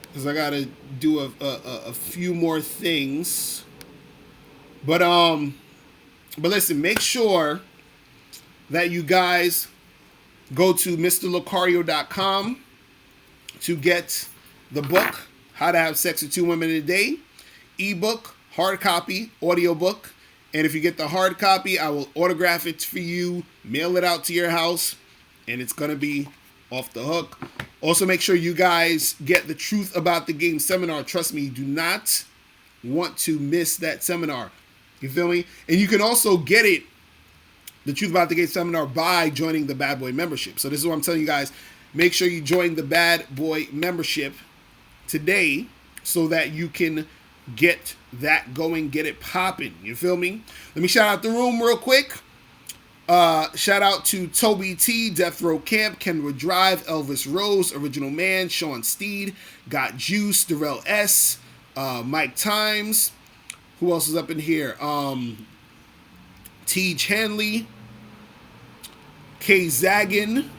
because I gotta do a few more things. But listen, make sure that you guys go to MrLocario.com to get the book, How to Have Sex with 2 Women in a Day, ebook, hard copy, audiobook. And if you get the hard copy, I will autograph it for you, mail it out to your house, and it's going to be off the hook. Also, make sure you guys get the Truth About the Game seminar. Trust me, you do not want to miss that seminar. You feel me? And you can also get it, the Truth About the Game seminar, by joining the Bad Boy membership. So this is what I'm telling you guys. Make sure you join the Bad Boy membership today so that you can get that going, get it popping. You feel me? Let me shout out the room real quick. Shout out to Toby T, Death Row Camp, Kenwood Drive, Elvis Rose, Original Man, Sean Steed, Got Juice, Darrell S, Mike Times. Who else is up in here? T. Hanley, K. Zaggin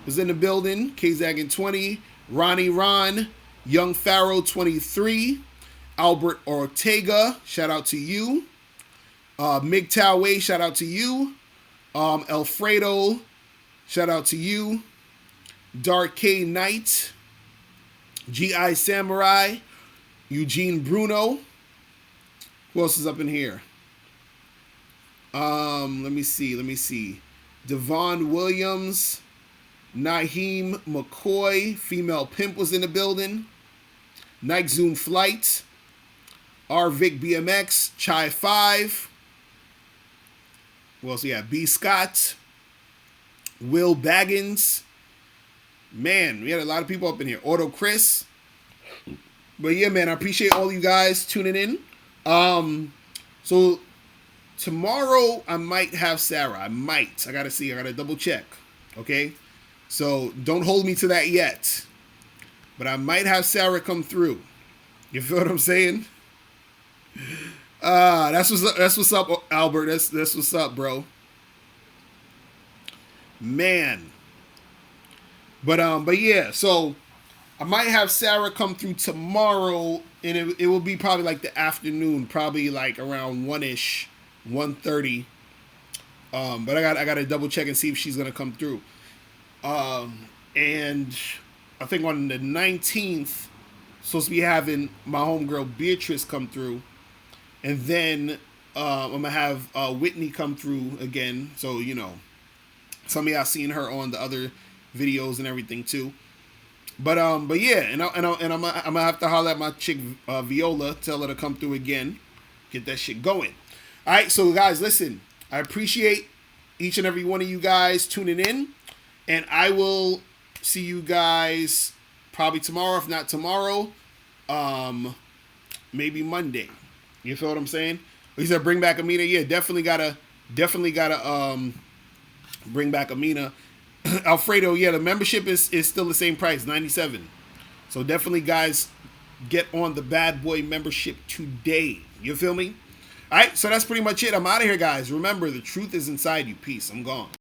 is in the building. K. Zaggin 20, Ronnie Ron, Young Pharaoh 23, Albert Ortega, shout out to you. MGTOW Way, shout out to you. Alfredo, shout out to you. Dark K Knight, G.I. Samurai, Eugene Bruno. Who else is up in here? Let me see. Devon Williams, Naheem McCoy, Female Pimp was in the building. Nike Zoom Flight, R. Vic BMX, Chai 5. Who else? Yeah, B. Scott, Will Baggins. Man, we had a lot of people up in here. Auto Chris. But yeah, man, I appreciate all you guys tuning in. So tomorrow I might have Sarah. I gotta see. I gotta double check. Okay? So don't hold me to that yet. But I might have Sarah come through. You feel what I'm saying? That's what's up, Albert. That's what's up, bro. Man. But yeah, so I might have Sarah come through tomorrow, and it will be probably like the afternoon, probably like around 1-ish, 1:30. But I gotta double check and see if she's gonna come through. And I think on the 19th, supposed to be having my homegirl Beatrice come through. And then I'm going to have Whitney come through again. So, you know, some of y'all seen her on the other videos and everything too. But yeah, and I'm gonna have to holler at my chick Viola, tell her to come through again, get that shit going. All right, so guys, listen, I appreciate each and every one of you guys tuning in, and I will see you guys probably tomorrow, if not tomorrow, maybe Monday. You feel what I'm saying? He said bring back Amina. Yeah, definitely gotta bring back Amina. Alfredo, yeah, the membership is still the same price, $97. So definitely, guys, get on the Bad Boy membership today. You feel me? All right, so that's pretty much it. I'm out of here, guys. Remember, the truth is inside you. Peace. I'm gone.